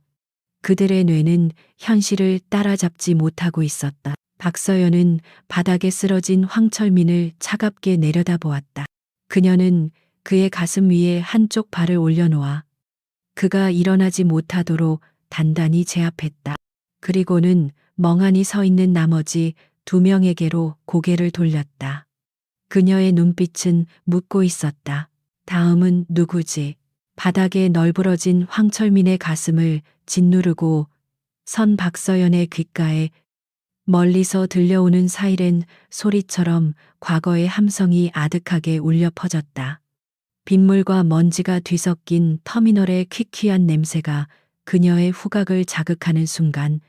그들의 뇌는 현실을 따라잡지 못하고 있었다. 박서연은 바닥에 쓰러진 황철민을 차갑게 내려다보았다. 그녀는 그의 가슴 위에 한쪽 발을 올려놓아 그가 일어나지 못하도록 단단히 제압했다. 그리고는 멍하니 서 있는 나머지 2명에게로 고개를 돌렸다. 그녀의 눈빛은 묻고 있었다. 다음은 누구지? 바닥에 널브러진 황철민의 가슴을 짓누르고 선 박서연의 귓가에 멀리서 들려오는 사이렌 소리처럼 과거의 함성이 아득하게 울려 퍼졌다. 빗물과 먼지가 뒤섞인 터미널의 퀴퀴한 냄새가 그녀의 후각을 자극하는 순간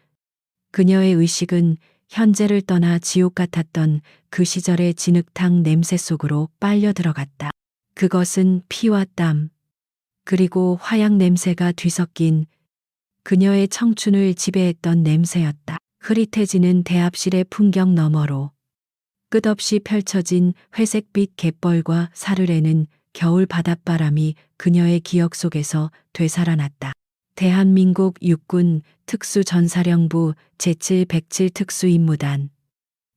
그녀의 의식은 현재를 떠나 지옥 같았던 그 시절의 진흙탕 냄새 속으로 빨려 들어갔다. 그것은 피와 땀, 그리고 화약 냄새가 뒤섞인 그녀의 청춘을 지배했던 냄새였다. 흐릿해지는 대합실의 풍경 너머로 끝없이 펼쳐진 회색빛 갯벌과 사르르는 겨울 바닷바람이 그녀의 기억 속에서 되살아났다. 대한민국 육군 특수전사령부 제7-107 특수임무단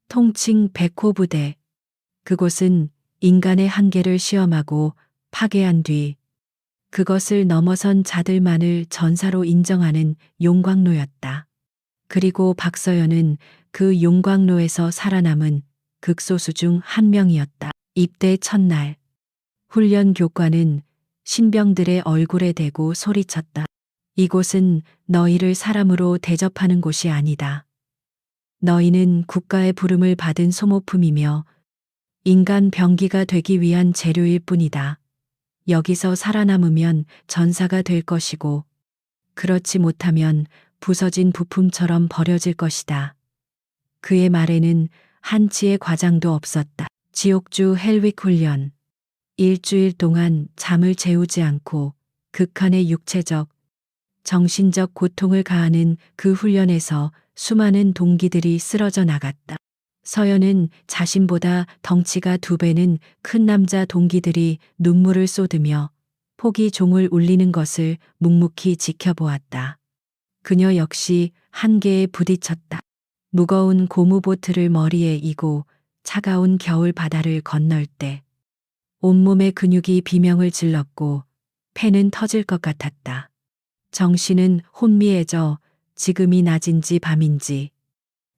통칭 100호 부대. 그곳은 인간의 한계를 시험하고 파괴한 뒤 그것을 넘어선 자들만을 전사로 인정하는 용광로였다. 그리고 박서연은 그 용광로에서 살아남은 극소수 중 한 명이었다. 입대 첫날 훈련 교관은 신병들의 얼굴에 대고 소리쳤다. 이곳은 너희를 사람으로 대접하는 곳이 아니다. 너희는 국가의 부름을 받은 소모품이며 인간 병기가 되기 위한 재료일 뿐이다. 여기서 살아남으면 전사가 될 것이고 그렇지 못하면 부서진 부품처럼 버려질 것이다. 그의 말에는 한치의 과장도 없었다. 지옥주 헬윅 훈련. 일주일 동안 잠을 재우지 않고 극한의 육체적, 정신적 고통을 가하는 그 훈련에서 수많은 동기들이 쓰러져 나갔다. 서연은 자신보다 덩치가 2배는 큰 남자 동기들이 눈물을 쏟으며 포기 종을 울리는 것을 묵묵히 지켜보았다. 그녀 역시 한계에 부딪혔다. 무거운 고무보트를 머리에 이고 차가운 겨울 바다를 건널 때 온몸의 근육이 비명을 질렀고 폐는 터질 것 같았다. 정신은 혼미해져 지금이 낮인지 밤인지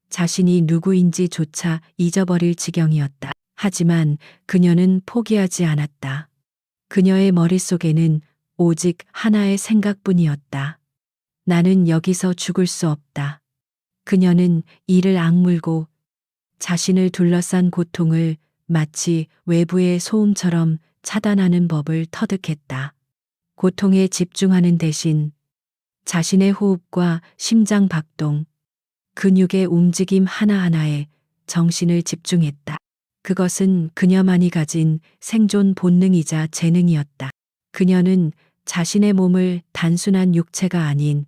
자신이 누구인지조차 잊어버릴 지경이었다. 하지만 그녀는 포기하지 않았다. 그녀의 머릿속에는 오직 하나의 생각뿐이었다. 나는 여기서 죽을 수 없다. 그녀는 이를 악물고 자신을 둘러싼 고통을 마치 외부의 소음처럼 차단하는 법을 터득했다. 고통에 집중하는 대신 자신의 호흡과 심장 박동, 근육의 움직임 하나하나에 정신을 집중했다. 그것은 그녀만이 가진 생존 본능이자 재능이었다. 그녀는 자신의 몸을 단순한 육체가 아닌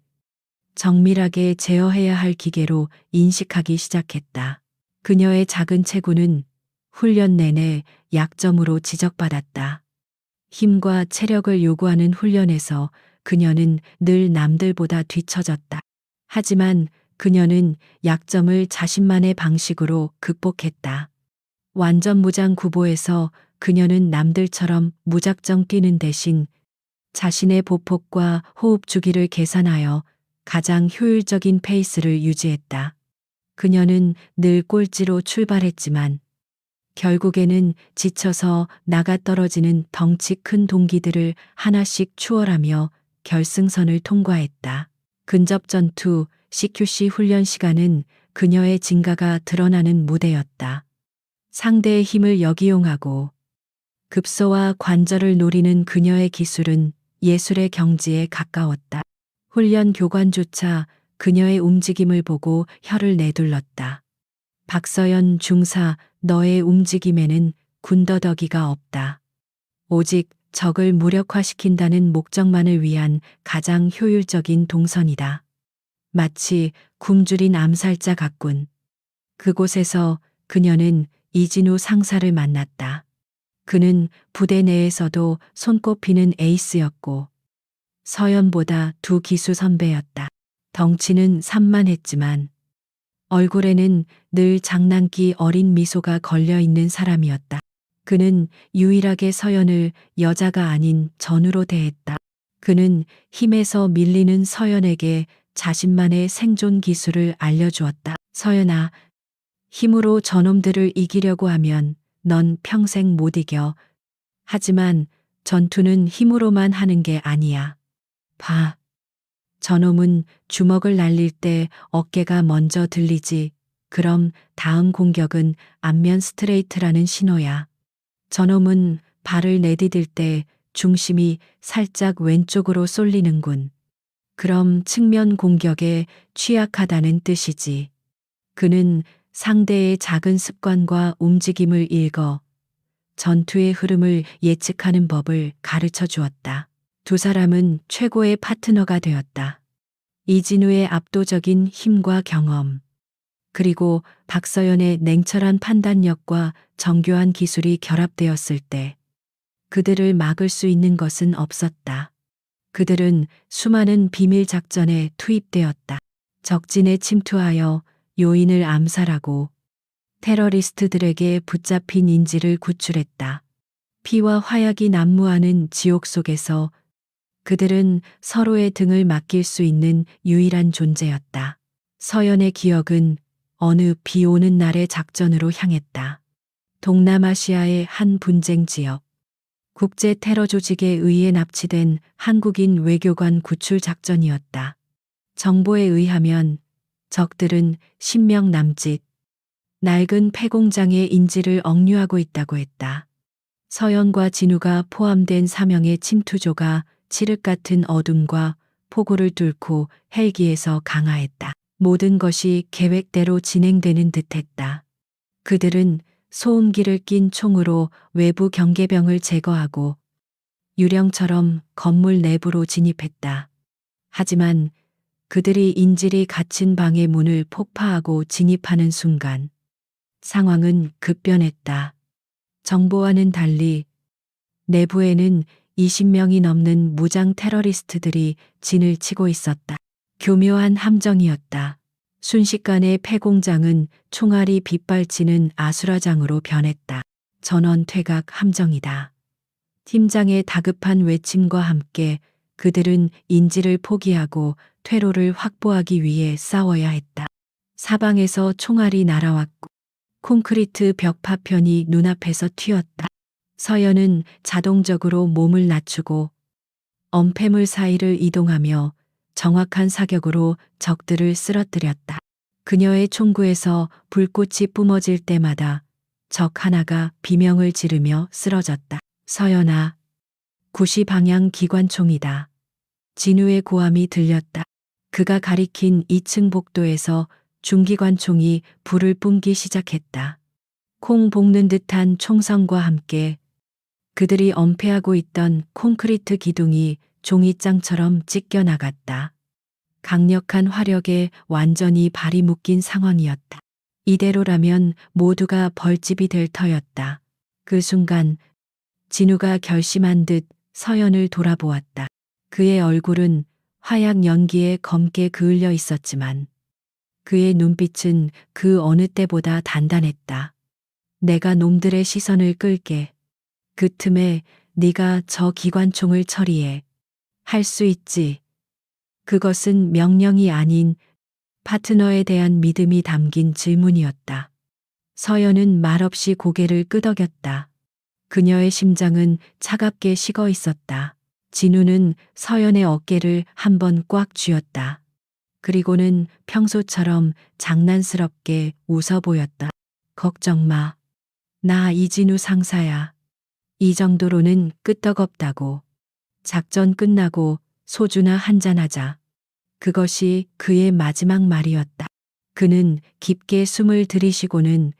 정밀하게 제어해야 할 기계로 인식하기 시작했다. 그녀의 작은 체구는 훈련 내내 약점으로 지적받았다. 힘과 체력을 요구하는 훈련에서 그녀는 늘 남들보다 뒤처졌다. 하지만 그녀는 약점을 자신만의 방식으로 극복했다. 완전 무장 구보에서 그녀는 남들처럼 무작정 뛰는 대신 자신의 보폭과 호흡 주기를 계산하여 가장 효율적인 페이스를 유지했다. 그녀는 늘 꼴찌로 출발했지만 결국에는 지쳐서 나가 떨어지는 덩치 큰 동기들을 하나씩 추월하며 결승선을 통과했다. 근접 전투 CQC 훈련 시간은 그녀의 진가가 드러나는 무대였다. 상대의 힘을 역이용하고 급소와 관절을 노리는 그녀의 기술은 예술의 경지에 가까웠다. 훈련 교관조차 그녀의 움직임을 보고 혀를 내둘렀다. 박서연 중사, 너의 움직임에는 군더더기가 없다. 오직 적을 무력화시킨다는 목적만을 위한 가장 효율적인 동선이다. 마치 굶주린 암살자 같군. 그곳에서 그녀는 이진우 상사를 만났다. 그는 부대 내에서도 손꼽히는 에이스였고 서연보다 두 기수 선배였다. 덩치는 산만했지만 얼굴에는 늘 장난기 어린 미소가 걸려 있는 사람이었다. 그는 유일하게 서연을 여자가 아닌 전우로 대했다. 그는 힘에서 밀리는 서연에게 자신만의 생존 기술을 알려주었다. 서연아, 힘으로 저놈들을 이기려고 하면 넌 평생 못 이겨. 하지만 전투는 힘으로만 하는 게 아니야. 봐. 저놈은 주먹을 날릴 때 어깨가 먼저 들리지. 그럼 다음 공격은 안면 스트레이트라는 신호야. 저놈은 발을 내디딜 때 중심이 살짝 왼쪽으로 쏠리는군. 그럼 측면 공격에 취약하다는 뜻이지. 그는 상대의 작은 습관과 움직임을 읽어 전투의 흐름을 예측하는 법을 가르쳐 주었다. 두 사람은 최고의 파트너가 되었다. 이진우의 압도적인 힘과 경험, 그리고 박서연의 냉철한 판단력과 정교한 기술이 결합되었을 때 그들을 막을 수 있는 것은 없었다. 그들은 수많은 비밀 작전에 투입되었다. 적진에 침투하여 요인을 암살하고 테러리스트들에게 붙잡힌 인지를 구출했다. 피와 화약이 난무하는 지옥 속에서 그들은 서로의 등을 맡길 수 있는 유일한 존재였다. 서연의 기억은 어느 비 오는 날의 작전으로 향했다. 동남아시아의 한 분쟁 지역. 국제 테러 조직에 의해 납치된 한국인 외교관 구출 작전이었다. 정보에 의하면 적들은 10명 남짓, 낡은 폐공장의 인지를 억류하고 있다고 했다. 서연과 진우가 포함된 4명의 침투조가 칠흑 같은 어둠과 폭우를 뚫고 헬기에서 강하했다. 모든 것이 계획대로 진행되는 듯했다. 그들은 소음기를 낀 총으로 외부 경계병을 제거하고 유령처럼 건물 내부로 진입했다. 하지만 그들이 인질이 갇힌 방의 문을 폭파하고 진입하는 순간 상황은 급변했다. 정보와는 달리 내부에는 20명이 넘는 무장 테러리스트들이 진을 치고 있었다. 교묘한 함정이었다. 순식간에 폐공장은 총알이 빗발치는 아수라장으로 변했다. 전원 퇴각 함정이다. 팀장의 다급한 외침과 함께 그들은 인지를 포기하고 퇴로를 확보하기 위해 싸워야 했다. 사방에서 총알이 날아왔고 콘크리트 벽 파편이 눈앞에서 튀었다. 서연은 자동적으로 몸을 낮추고 엄폐물 사이를 이동하며 정확한 사격으로 적들을 쓰러뜨렸다. 그녀의 총구에서 불꽃이 뿜어질 때마다 적 하나가 비명을 지르며 쓰러졌다. 서연아, 구시 방향 기관총이다. 진우의 고함이 들렸다. 그가 가리킨 2층 복도에서 중기관총이 불을 뿜기 시작했다. 콩 볶는 듯한 총성과 함께 그들이 엄폐하고 있던 콘크리트 기둥이 종이장처럼 찢겨나갔다. 강력한 화력에 완전히 발이 묶인 상황이었다. 이대로라면 모두가 벌집이 될 터였다. 그 순간 진우가 결심한 듯 서연을 돌아보았다. 그의 얼굴은 화약 연기에 검게 그을려 있었지만 그의 눈빛은 그 어느 때보다 단단했다. 내가 놈들의 시선을 끌게. 그 틈에 네가 저 기관총을 처리해. 할 수 있지. 그것은 명령이 아닌 파트너에 대한 믿음이 담긴 질문이었다. 서연은 말없이 고개를 끄덕였다. 그녀의 심장은 차갑게 식어 있었다. 진우는 서연의 어깨를 한번 꽉 쥐었다. 그리고는 평소처럼 장난스럽게 웃어 보였다. 걱정 마. 나 이진우 상사야. 이 정도로는 끄떡없다고. 작전 끝나고 소주나 한잔하자. 그것이 그의 마지막 말이었다. 그는 깊게 숨을 들이쉬고는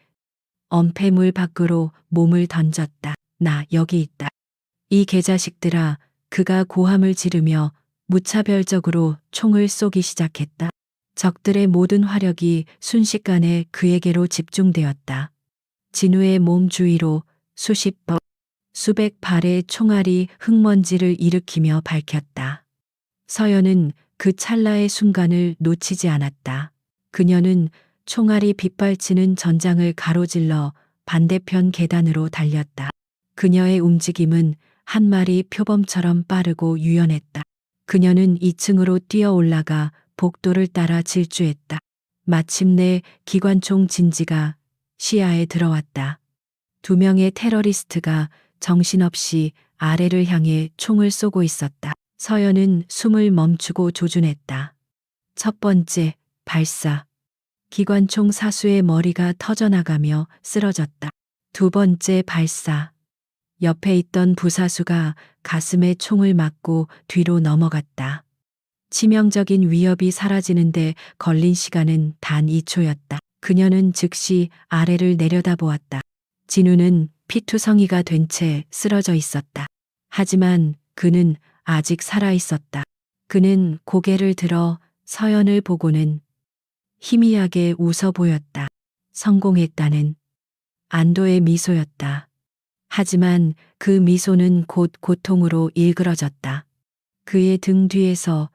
엄폐물 밖으로 몸을 던졌다. 나 여기 있다. 이 개자식들아, 그가 고함을 지르며 무차별적으로 총을 쏘기 시작했다. 적들의 모든 화력이 순식간에 그에게로 집중되었다. 진우의 몸 주위로 수십 번, 수백 발의 총알이 흙먼지를 일으키며 밝혔다. 서연은 그 찰나의 순간을 놓치지 않았다. 그녀는 총알이 빗발치는 전장을 가로질러 반대편 계단으로 달렸다. 그녀의 움직임은 한 마리 표범처럼 빠르고 유연했다. 그녀는 2층으로 뛰어 올라가 복도를 따라 질주했다. 마침내 기관총 진지가 시야에 들어왔다. 2명의 테러리스트가 정신없이 아래를 향해 총을 쏘고 있었다. 서연은 숨을 멈추고 조준했다. 첫 번째, 발사. 기관총 사수의 머리가 터져나가며 쓰러졌다. 두 번째 발사. 옆에 있던 부사수가 가슴에 총을 맞고 뒤로 넘어갔다. 치명적인 위협이 사라지는데 걸린 시간은 단 2초였다. 그녀는 즉시 아래를 내려다보았다. 진우는 피투성이가 된 채 쓰러져 있었다. 하지만 그는 아직 살아 있었다. 그는 고개를 들어 서연을 보고는 희미하게 웃어 보였다. 성공했다는 안도의 미소였다. 하지만 그 미소는 곧 고통으로 일그러졌다. 그의 등 뒤에서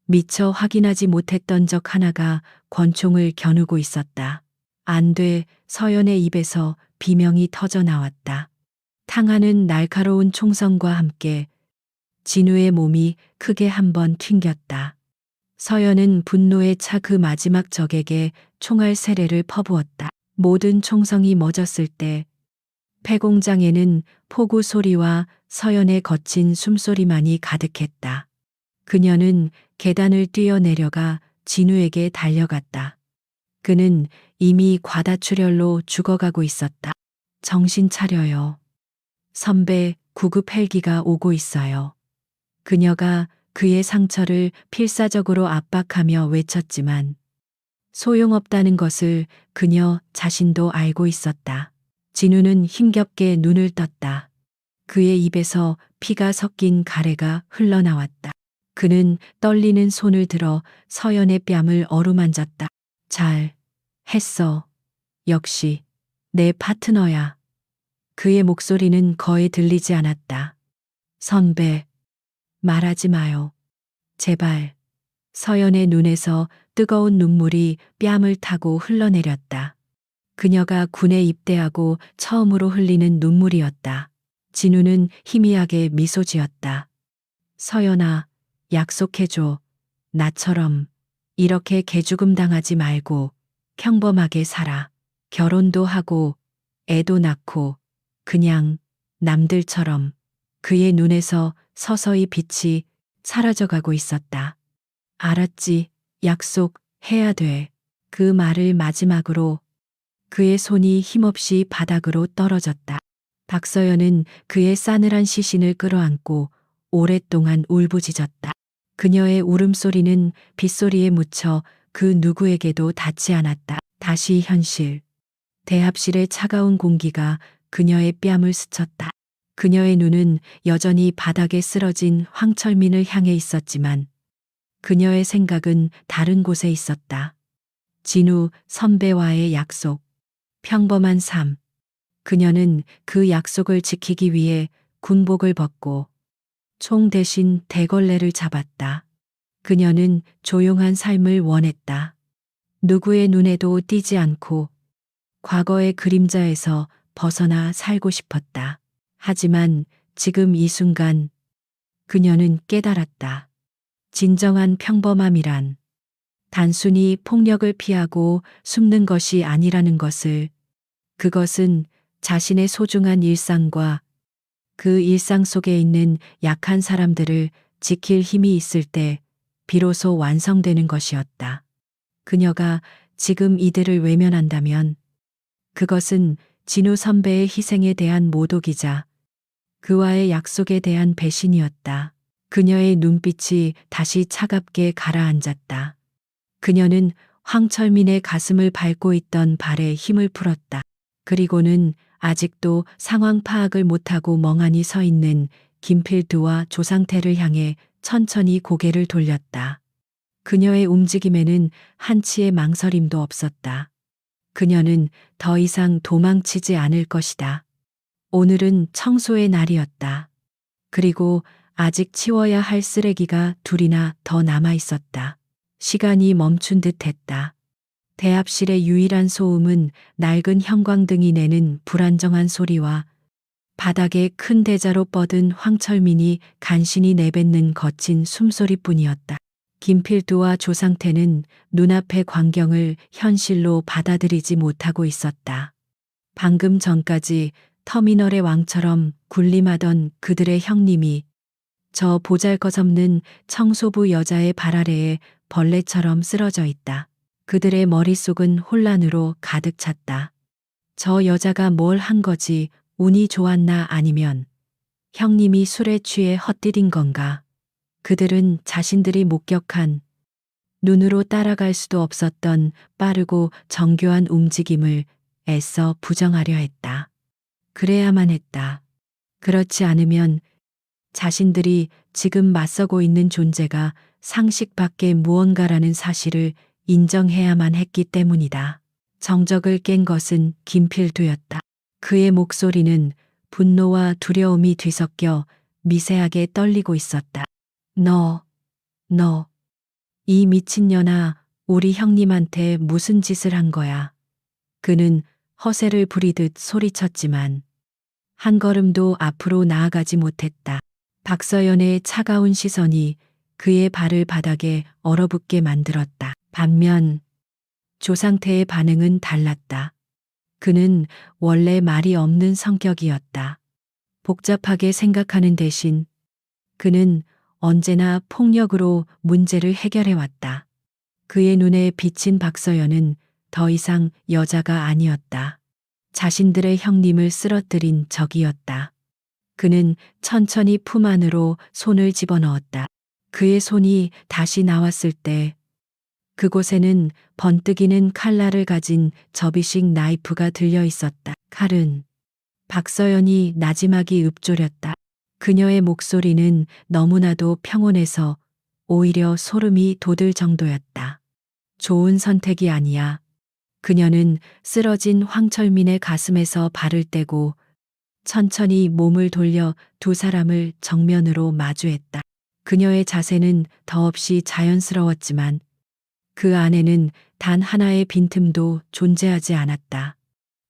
미처 확인하지 못했던 적 하나가 권총을 겨누고 있었다. 안 돼, 서연의 입에서 비명이 터져 나왔다. 탕하는 날카로운 총성과 함께 진우의 몸이 크게 한번 튕겼다. 서연은 분노에 차 그 마지막 적에게 총알 세례를 퍼부었다. 모든 총성이 멎었을 때 폐공장에는 포구 소리와 서연의 거친 숨소리만이 가득했다. 그녀는 계단을 뛰어내려가 진우에게 달려갔다. 그는 이미 과다출혈로 죽어가고 있었다. 정신 차려요. 선배, 구급 헬기가 오고 있어요. 그녀가 그의 상처를 필사적으로 압박하며 외쳤지만 소용없다는 것을 그녀 자신도 알고 있었다. 진우는 힘겹게 눈을 떴다. 그의 입에서 피가 섞인 가래가 흘러나왔다. 그는 떨리는 손을 들어 서연의 뺨을 어루만졌다. 잘 했어. 역시 내 파트너야. 그의 목소리는 거의 들리지 않았다. 선배, 말하지 마요. 제발. 서연의 눈에서 뜨거운 눈물이 뺨을 타고 흘러내렸다. 그녀가 군에 입대하고 처음으로 흘리는 눈물이었다. 진우는 희미하게 미소 지었다. 서연아, 약속해줘. 나처럼 이렇게 개죽음 당하지 말고 평범하게 살아. 결혼도 하고 애도 낳고 그냥 남들처럼. 그의 눈에서 서서히 빛이 사라져가고 있었다. 알았지, 약속해야 돼. 그 말을 마지막으로 그의 손이 힘없이 바닥으로 떨어졌다. 박서연은 그의 싸늘한 시신을 끌어안고 오랫동안 울부짖었다. 그녀의 울음소리는 빗소리에 묻혀 그 누구에게도 닿지 않았다. 다시 현실. 대합실의 차가운 공기가 그녀의 뺨을 스쳤다. 그녀의 눈은 여전히 바닥에 쓰러진 황철민을 향해 있었지만 그녀의 생각은 다른 곳에 있었다. 진우 선배와의 약속. 평범한 삶. 그녀는 그 약속을 지키기 위해 군복을 벗고 총 대신 대걸레를 잡았다. 그녀는 조용한 삶을 원했다. 누구의 눈에도 띄지 않고 과거의 그림자에서 벗어나 살고 싶었다. 하지만 지금 이 순간 그녀는 깨달았다. 진정한 평범함이란 단순히 폭력을 피하고 숨는 것이 아니라는 것을. 그것은 자신의 소중한 일상과 그 일상 속에 있는 약한 사람들을 지킬 힘이 있을 때 비로소 완성되는 것이었다. 그녀가 지금 이들을 외면한다면 그것은 진우 선배의 희생에 대한 모독이자 그와의 약속에 대한 배신이었다. 그녀의 눈빛이 다시 차갑게 가라앉았다. 그녀는 황철민의 가슴을 밟고 있던 발에 힘을 풀었다. 그리고는 아직도 상황 파악을 못하고 멍하니 서 있는 김필두와 조상태를 향해 천천히 고개를 돌렸다. 그녀의 움직임에는 한치의 망설임도 없었다. 그녀는 더 이상 도망치지 않을 것이다. 오늘은 청소의 날이었다. 그리고 아직 치워야 할 쓰레기가 둘이나 더 남아 있었다. 시간이 멈춘 듯 했다. 대합실의 유일한 소음은 낡은 형광등이 내는 불안정한 소리와 바닥에 큰 대자로 뻗은 황철민이 간신히 내뱉는 거친 숨소리뿐이었다. 김필두와 조상태는 눈앞의 광경을 현실로 받아들이지 못하고 있었다. 방금 전까지 터미널의 왕처럼 군림하던 그들의 형님이 저 보잘것없는 청소부 여자의 발 아래에 벌레처럼 쓰러져 있다. 그들의 머릿속은 혼란으로 가득 찼다. 저 여자가 뭘 한 거지? 운이 좋았나 아니면 형님이 술에 취해 헛디딘 건가? 그들은 자신들이 목격한 눈으로 따라갈 수도 없었던 빠르고 정교한 움직임을 애써 부정하려 했다. 그래야만 했다. 그렇지 않으면 자신들이 지금 맞서고 있는 존재가 상식 밖의 무언가라는 사실을 인정해야만 했기 때문이다. 정적을 깬 것은 김필두였다. 그의 목소리는 분노와 두려움이 뒤섞여 미세하게 떨리고 있었다. 너, 이 미친년아, 우리 형님한테 무슨 짓을 한 거야? 그는 허세를 부리듯 소리쳤지만 한 걸음도 앞으로 나아가지 못했다. 박서연의 차가운 시선이 그의 발을 바닥에 얼어붙게 만들었다. 반면 조상태의 반응은 달랐다. 그는 원래 말이 없는 성격이었다. 복잡하게 생각하는 대신 그는 언제나 폭력으로 문제를 해결해왔다. 그의 눈에 비친 박서연은 더 이상 여자가 아니었다. 자신들의 형님을 쓰러뜨린 적이었다. 그는 천천히 품 안으로 손을 집어넣었다. 그의 손이 다시 나왔을 때 그곳에는 번뜩이는 칼날을 가진 접이식 나이프가 들려 있었다. 칼은 박서연이 나지막이 읊조렸다. 그녀의 목소리는 너무나도 평온해서 오히려 소름이 돋을 정도였다. 좋은 선택이 아니야. 그녀는 쓰러진 황철민의 가슴에서 발을 떼고 천천히 몸을 돌려 두 사람을 정면으로 마주했다. 그녀의 자세는 더없이 자연스러웠지만 그 안에는 단 하나의 빈틈도 존재하지 않았다.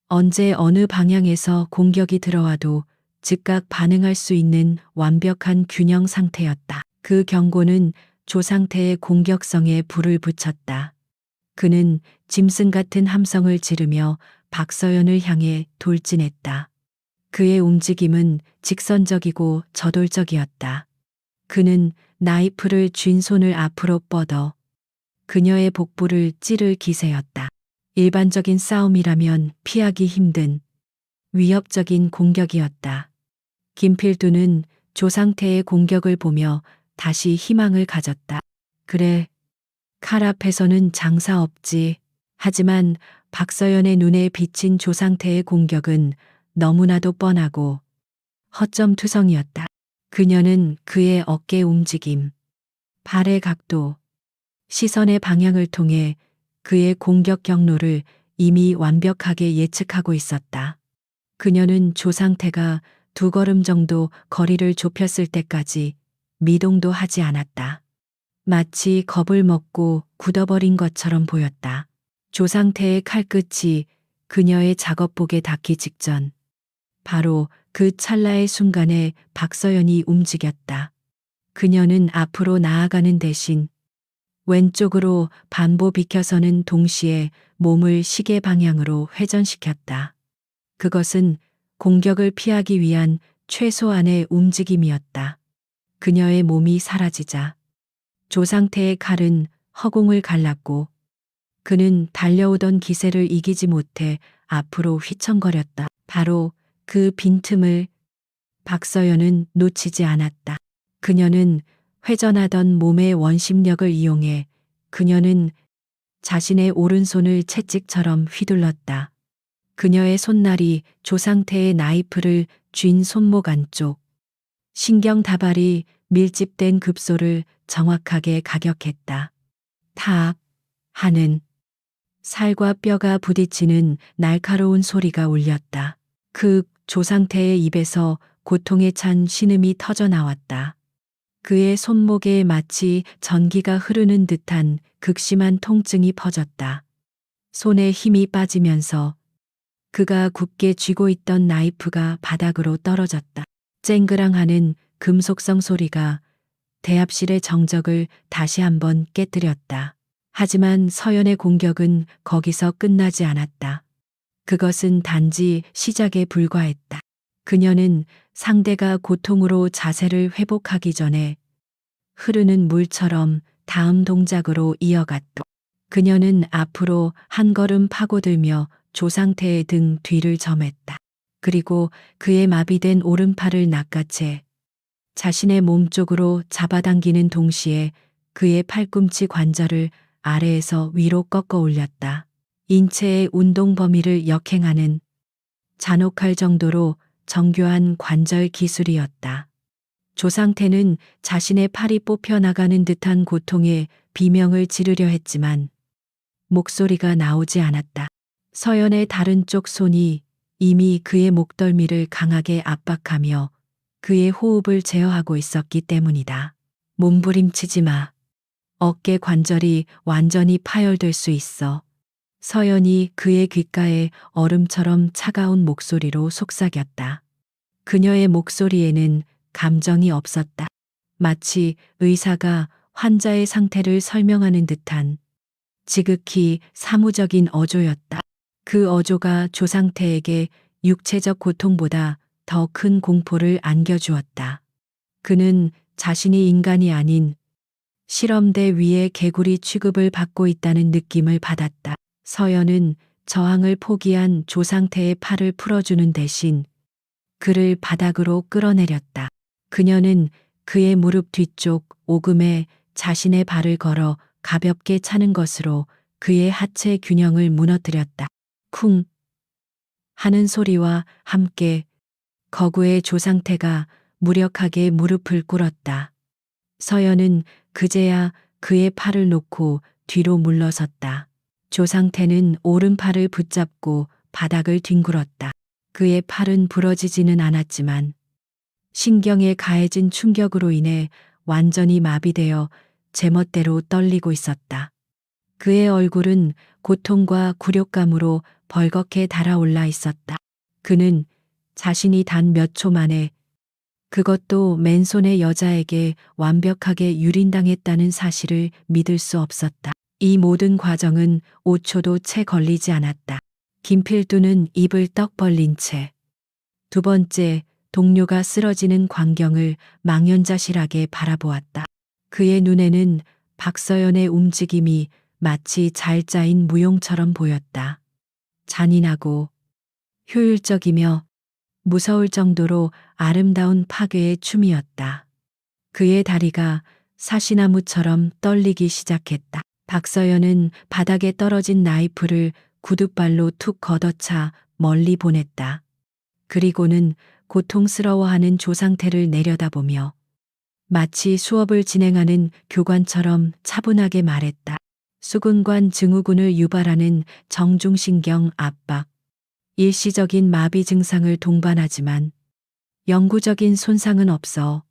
언제 어느 방향에서 공격이 들어와도 즉각 반응할 수 있는 완벽한 균형 상태였다. 그 경고는 조상태의 공격성에 불을 붙였다. 그는 짐승 같은 함성을 지르며 박서연을 향해 돌진했다. 그의 움직임은 직선적이고 저돌적이었다. 그는 나이프를 쥔 손을 앞으로 뻗어 그녀의 복부를 찌를 기세였다. 일반적인 싸움이라면 피하기 힘든 위협적인 공격이었다. 김필두는 조상태의 공격을 보며 다시 희망을 가졌다. 그래, 칼 앞에서는 장사 없지. 하지만 박서연의 눈에 비친 조상태의 공격은 너무나도 뻔하고 허점투성이었다. 그녀는 그의 어깨 움직임, 발의 각도, 시선의 방향을 통해 그의 공격 경로를 이미 완벽하게 예측하고 있었다. 그녀는 조상태가 두 걸음 정도 거리를 좁혔을 때까지 미동도 하지 않았다. 마치 겁을 먹고 굳어버린 것처럼 보였다. 조상태의 칼끝이 그녀의 작업복에 닿기 직전 바로 그 찰나의 순간에 박서연이 움직였다. 그녀는 앞으로 나아가는 대신 왼쪽으로 반보 비켜서는 동시에 몸을 시계 방향으로 회전시켰다. 그것은 공격을 피하기 위한 최소한의 움직임이었다. 그녀의 몸이 사라지자 조상태의 칼은 허공을 갈랐고 그는 달려오던 기세를 이기지 못해 앞으로 휘청거렸다. 바로 그 빈틈을 박서연은 놓치지 않았다. 그녀는 회전하던 몸의 원심력을 이용해 그녀는 자신의 오른손을 채찍처럼 휘둘렀다. 그녀의 손날이 조상태의 나이프를 쥔 손목 안쪽, 신경 다발이 밀집된 급소를 정확하게 가격했다. 탁 하는 살과 뼈가 부딪히는 날카로운 소리가 울렸다. 그 조상태의 입에서 고통에 찬 신음이 터져 나왔다. 그의 손목에 마치 전기가 흐르는 듯한 극심한 통증이 퍼졌다. 손에 힘이 빠지면서 그가 굳게 쥐고 있던 나이프가 바닥으로 떨어졌다. 쨍그랑하는 금속성 소리가 대합실의 정적을 다시 한번 깨뜨렸다. 하지만 서연의 공격은 거기서 끝나지 않았다. 그것은 단지 시작에 불과했다. 그녀는 상대가 고통으로 자세를 회복하기 전에 흐르는 물처럼 다음 동작으로 이어갔다. 그녀는 앞으로 한 걸음 파고들며 조상태의 등 뒤를 점했다. 그리고 그의 마비된 오른팔을 낚아채 자신의 몸 쪽으로 잡아당기는 동시에 그의 팔꿈치 관절을 아래에서 위로 꺾어 올렸다. 인체의 운동 범위를 역행하는 잔혹할 정도로 정교한 관절 기술이었다. 조상태는 자신의 팔이 뽑혀 나가는 듯한 고통에 비명을 지르려 했지만 목소리가 나오지 않았다. 서연의 다른 쪽 손이 이미 그의 목덜미를 강하게 압박하며 그의 호흡을 제어하고 있었기 때문이다. 몸부림치지 마. 어깨 관절이 완전히 파열될 수 있어. 서연이 그의 귓가에 얼음처럼 차가운 목소리로 속삭였다. 그녀의 목소리에는 감정이 없었다. 마치 의사가 환자의 상태를 설명하는 듯한 지극히 사무적인 어조였다. 그 어조가 조상태에게 육체적 고통보다 더 큰 공포를 안겨주었다. 그는 자신이 인간이 아닌 실험대 위의 개구리 취급을 받고 있다는 느낌을 받았다. 서연은 저항을 포기한 조상태의 팔을 풀어주는 대신 그를 바닥으로 끌어내렸다. 그녀는 그의 무릎 뒤쪽 오금에 자신의 발을 걸어 가볍게 차는 것으로 그의 하체 균형을 무너뜨렸다. 쿵 하는 소리와 함께 거구의 조상태가 무력하게 무릎을 꿇었다. 서연은 그제야 그의 팔을 놓고 뒤로 물러섰다. 조상태는 오른팔을 붙잡고 바닥을 뒹굴었다. 그의 팔은 부러지지는 않았지만 신경에 가해진 충격으로 인해 완전히 마비되어 제멋대로 떨리고 있었다. 그의 얼굴은 고통과 굴욕감으로 벌겋게 달아올라 있었다. 그는 자신이 단 몇 초 만에 그것도 맨손의 여자에게 완벽하게 유린당했다는 사실을 믿을 수 없었다. 이 모든 과정은 5초도 채 걸리지 않았다. 김필두는 입을 떡 벌린 채 두 번째 동료가 쓰러지는 광경을 망연자실하게 바라보았다. 그의 눈에는 박서연의 움직임이 마치 잘 짜인 무용처럼 보였다. 잔인하고 효율적이며 무서울 정도로 아름다운 파괴의 춤이었다. 그의 다리가 사시나무처럼 떨리기 시작했다. 박서연은 바닥에 떨어진 나이프를 구둣발로 툭 걷어차 멀리 보냈다. 그리고는 고통스러워하는 조상태를 내려다보며 마치 수업을 진행하는 교관처럼 차분하게 말했다. 수근관 증후군을 유발하는 정중신경 압박. 일시적인 마비 증상을 동반하지만 영구적인 손상은 없어.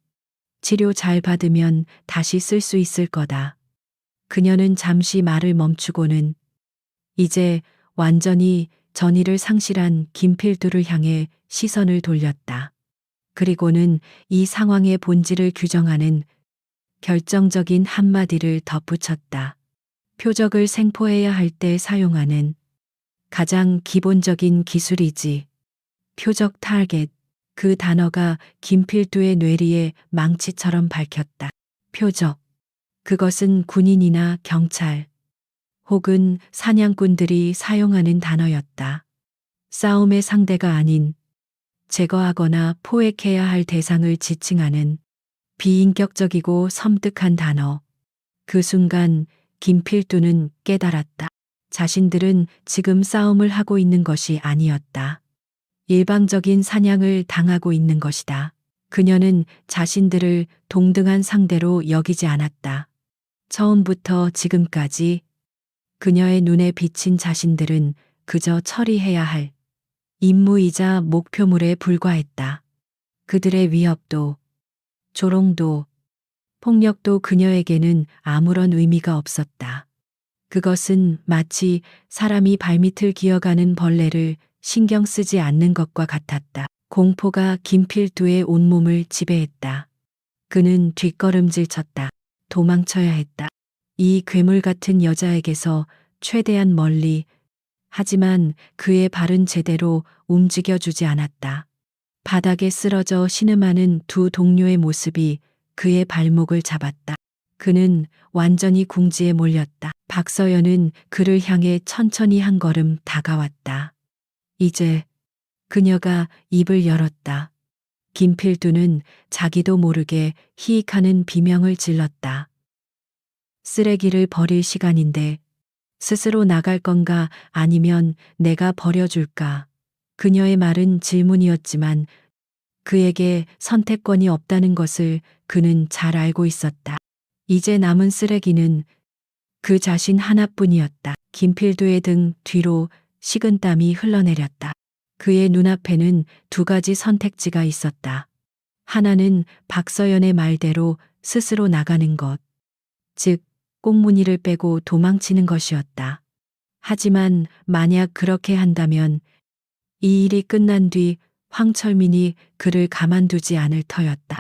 치료 잘 받으면 다시 쓸 수 있을 거다. 그녀는 잠시 말을 멈추고는 이제 완전히 전의를 상실한 김필두를 향해 시선을 돌렸다. 그리고는 이 상황의 본질을 규정하는 결정적인 한마디를 덧붙였다. 표적을 생포해야 할 때 사용하는 가장 기본적인 기술이지. 표적 타겟. 그 단어가 김필두의 뇌리에 망치처럼 밝혔다. 표적. 그것은 군인이나 경찰 혹은 사냥꾼들이 사용하는 단어였다. 싸움의 상대가 아닌 제거하거나 포획해야 할 대상을 지칭하는 비인격적이고 섬뜩한 단어. 그 순간 김필두는 깨달았다. 자신들은 지금 싸움을 하고 있는 것이 아니었다. 일방적인 사냥을 당하고 있는 것이다. 그녀는 자신들을 동등한 상대로 여기지 않았다. 처음부터 지금까지 그녀의 눈에 비친 자신들은 그저 처리해야 할 임무이자 목표물에 불과했다. 그들의 위협도, 조롱도, 폭력도 그녀에게는 아무런 의미가 없었다. 그것은 마치 사람이 발밑을 기어가는 벌레를 신경 쓰지 않는 것과 같았다. 공포가 김필두의 온몸을 지배했다. 그는 뒷걸음질 쳤다. 도망쳐야 했다. 이 괴물 같은 여자에게서 최대한 멀리. 하지만 그의 발은 제대로 움직여주지 않았다. 바닥에 쓰러져 신음하는 두 동료의 모습이 그의 발목을 잡았다. 그는 완전히 궁지에 몰렸다. 박서연은 그를 향해 천천히 한 걸음 다가왔다. 이제 그녀가 입을 열었다. 김필두는 자기도 모르게 히익하는 비명을 질렀다. 쓰레기를 버릴 시간인데 스스로 나갈 건가 아니면 내가 버려줄까? 그녀의 말은 질문이었지만 그에게 선택권이 없다는 것을 그는 잘 알고 있었다. 이제 남은 쓰레기는 그 자신 하나뿐이었다. 김필두의 등 뒤로 식은땀이 흘러내렸다. 그의 눈앞에는 두 가지 선택지가 있었다. 하나는 박서연의 말대로 스스로 나가는 것, 즉 꽁무니를 빼고 도망치는 것이었다. 하지만 만약 그렇게 한다면 이 일이 끝난 뒤 황철민이 그를 가만두지 않을 터였다.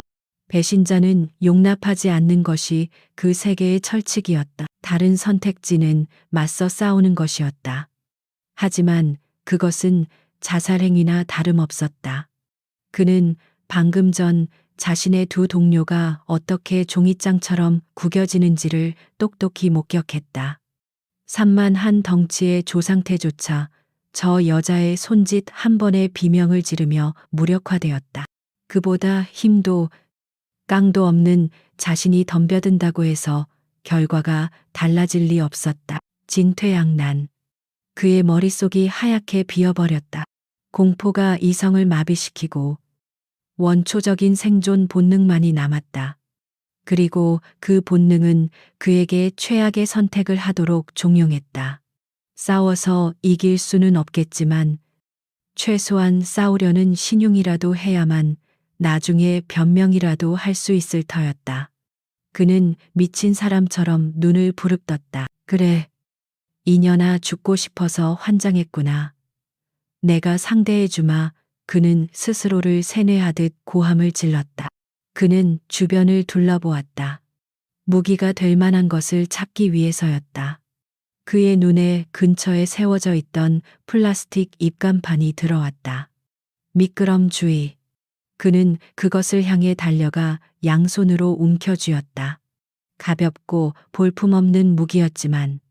배신자는 용납하지 않는 것이 그 세계의 철칙이었다. 다른 선택지는 맞서 싸우는 것이었다. 하지만 그것은 자살행위나 다름없었다. 그는 방금 전 자신의 두 동료가 어떻게 종이장처럼 구겨지는지를 똑똑히 목격했다. 산만한 덩치의 조상태조차 저 여자의 손짓 한 번에 비명을 지르며 무력화되었다. 그보다 힘도 깡도 없는 자신이 덤벼든다고 해서 결과가 달라질 리 없었다. 진퇴양난. 그의 머릿속이 하얗게 비어버렸다. 공포가 이성을 마비시키고 원초적인 생존 본능만이 남았다. 그리고 그 본능은 그에게 최악의 선택을 하도록 종용했다. 싸워서 이길 수는 없겠지만 최소한 싸우려는 신용이라도 해야만 나중에 변명이라도 할 수 있을 터였다. 그는 미친 사람처럼 눈을 부릅떴다. 그래, 이년아 죽고 싶어서 환장했구나. 내가 상대해주마. 그는 스스로를 세뇌하듯 고함을 질렀다. 그는 주변을 둘러보았다. 무기가 될 만한 것을 찾기 위해서였다. 그의 눈에 근처에 세워져 있던 플라스틱 입간판이 들어왔다. 미끄럼 주의. 그는 그것을 향해 달려가 양손으로 움켜쥐었다. 가볍고 볼품없는 무기였지만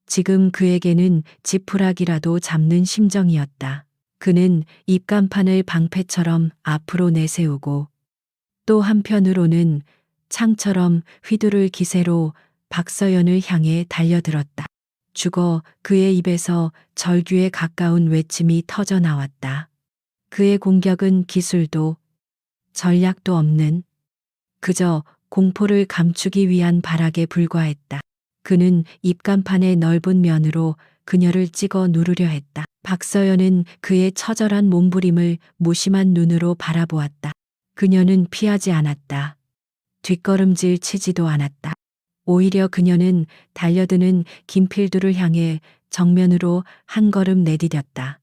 지금 그에게는 지푸라기라도 잡는 심정이었다. 그는 입간판을 방패처럼 앞으로 내세우고 또 한편으로는 창처럼 휘두를 기세로 박서연을 향해 달려들었다. 죽어. 그의 입에서 절규에 가까운 외침이 터져 나왔다. 그의 공격은 기술도 전략도 없는 그저 공포를 감추기 위한 발악에 불과했다. 그는 입간판의 넓은 면으로 그녀를 찍어 누르려 했다. 박서연은 그의 처절한 몸부림을 무심한 눈으로 바라보았다. 그녀는 피하지 않았다. 뒷걸음질 치지도 않았다. 오히려 그녀는 달려드는 김필두를 향해 정면으로 한 걸음 내디뎠다.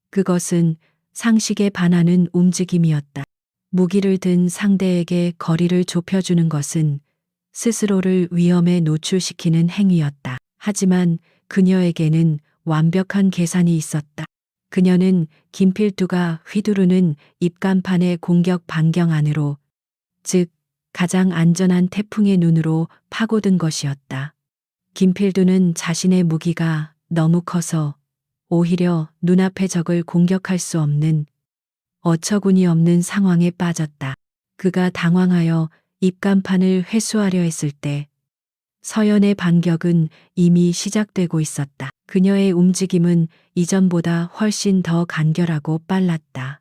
그것은 상식에 반하는 움직임이었다. 무기를 든 상대에게 거리를 좁혀주는 것은 스스로를 위험에 노출시키는 행위였다. 하지만 그녀에게는 완벽한 계산이 있었다. 그녀는 김필두가 휘두르는 입간판의 공격 반경 안으로, 즉 가장 안전한 태풍의 눈으로 파고든 것이었다. 김필두는 자신의 무기가 너무 커서 오히려 눈앞의 적을 공격할 수 없는 어처구니 없는 상황에 빠졌다. 그가 당황하여 입간판을 회수하려 했을 때 서연의 반격은 이미 시작되고 있었다. 그녀의 움직임은 이전보다 훨씬 더 간결하고 빨랐다.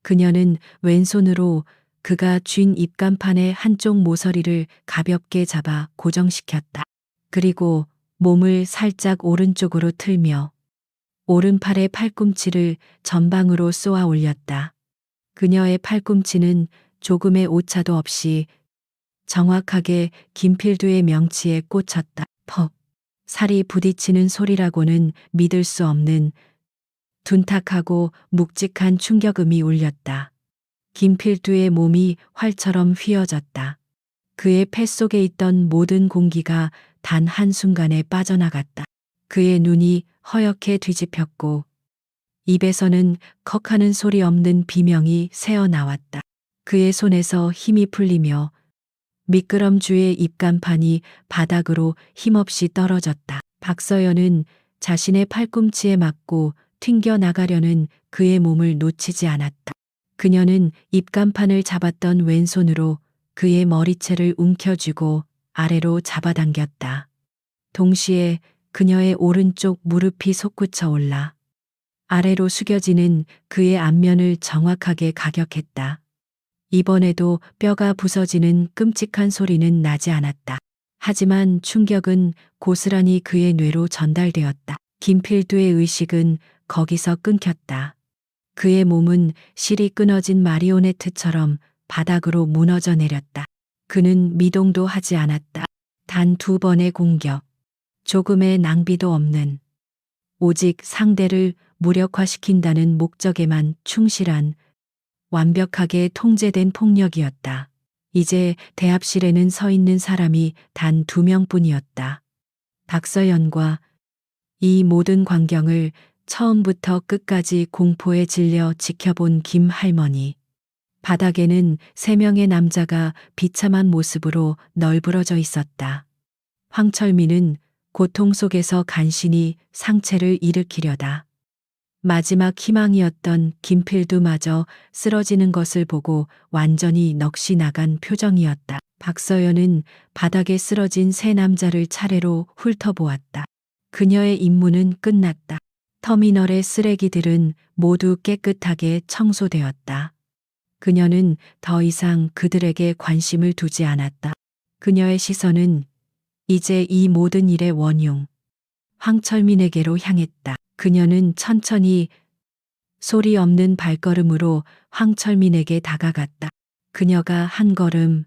그녀는 왼손으로 그가 쥔 입간판의 한쪽 모서리를 가볍게 잡아 고정시켰다. 그리고 몸을 살짝 오른쪽으로 틀며 오른팔의 팔꿈치를 전방으로 쏘아 올렸다. 그녀의 팔꿈치는 조금의 오차도 없이 정확하게 김필두의 명치에 꽂혔다. 퍽. 살이 부딪히는 소리라고는 믿을 수 없는 둔탁하고 묵직한 충격음이 울렸다. 김필두의 몸이 활처럼 휘어졌다. 그의 폐 속에 있던 모든 공기가 단 한순간에 빠져나갔다. 그의 눈이 허옇게 뒤집혔고 입에서는 컥하는 소리 없는 비명이 새어나왔다. 그의 손에서 힘이 풀리며 미끄럼주의 입간판이 바닥으로 힘없이 떨어졌다. 박서연은 자신의 팔꿈치에 맞고 튕겨 나가려는 그의 몸을 놓치지 않았다. 그녀는 입간판을 잡았던 왼손으로 그의 머리채를 움켜쥐고 아래로 잡아당겼다. 동시에 그녀의 오른쪽 무릎이 솟구쳐 올라 아래로 숙여지는 그의 안면을 정확하게 가격했다. 이번에도 뼈가 부서지는 끔찍한 소리는 나지 않았다. 하지만 충격은 고스란히 그의 뇌로 전달되었다. 김필두의 의식은 거기서 끊겼다. 그의 몸은 실이 끊어진 마리오네트처럼 바닥으로 무너져 내렸다. 그는 미동도 하지 않았다. 단 2번의 공격. 조금의 낭비도 없는. 오직 상대를 무력화시킨다는 목적에만 충실한 완벽하게 통제된 폭력이었다. 이제 대합실에는 서 있는 사람이 단 2명뿐이었다. 박서연과 이 모든 광경을 처음부터 끝까지 공포에 질려 지켜본 김 할머니. 바닥에는 3명의 남자가 비참한 모습으로 널브러져 있었다. 황철민은 고통 속에서 간신히 상체를 일으키려다 마지막 희망이었던 김필두마저 쓰러지는 것을 보고 완전히 넋이 나간 표정이었다. 박서연은 바닥에 쓰러진 3 남자를 차례로 훑어보았다. 그녀의 임무는 끝났다. 터미널의 쓰레기들은 모두 깨끗하게 청소되었다. 그녀는 더 이상 그들에게 관심을 두지 않았다. 그녀의 시선은 이제 이 모든 일의 원흉, 황철민에게로 향했다. 그녀는 천천히 소리 없는 발걸음으로 황철민에게 다가갔다. 그녀가 한 걸음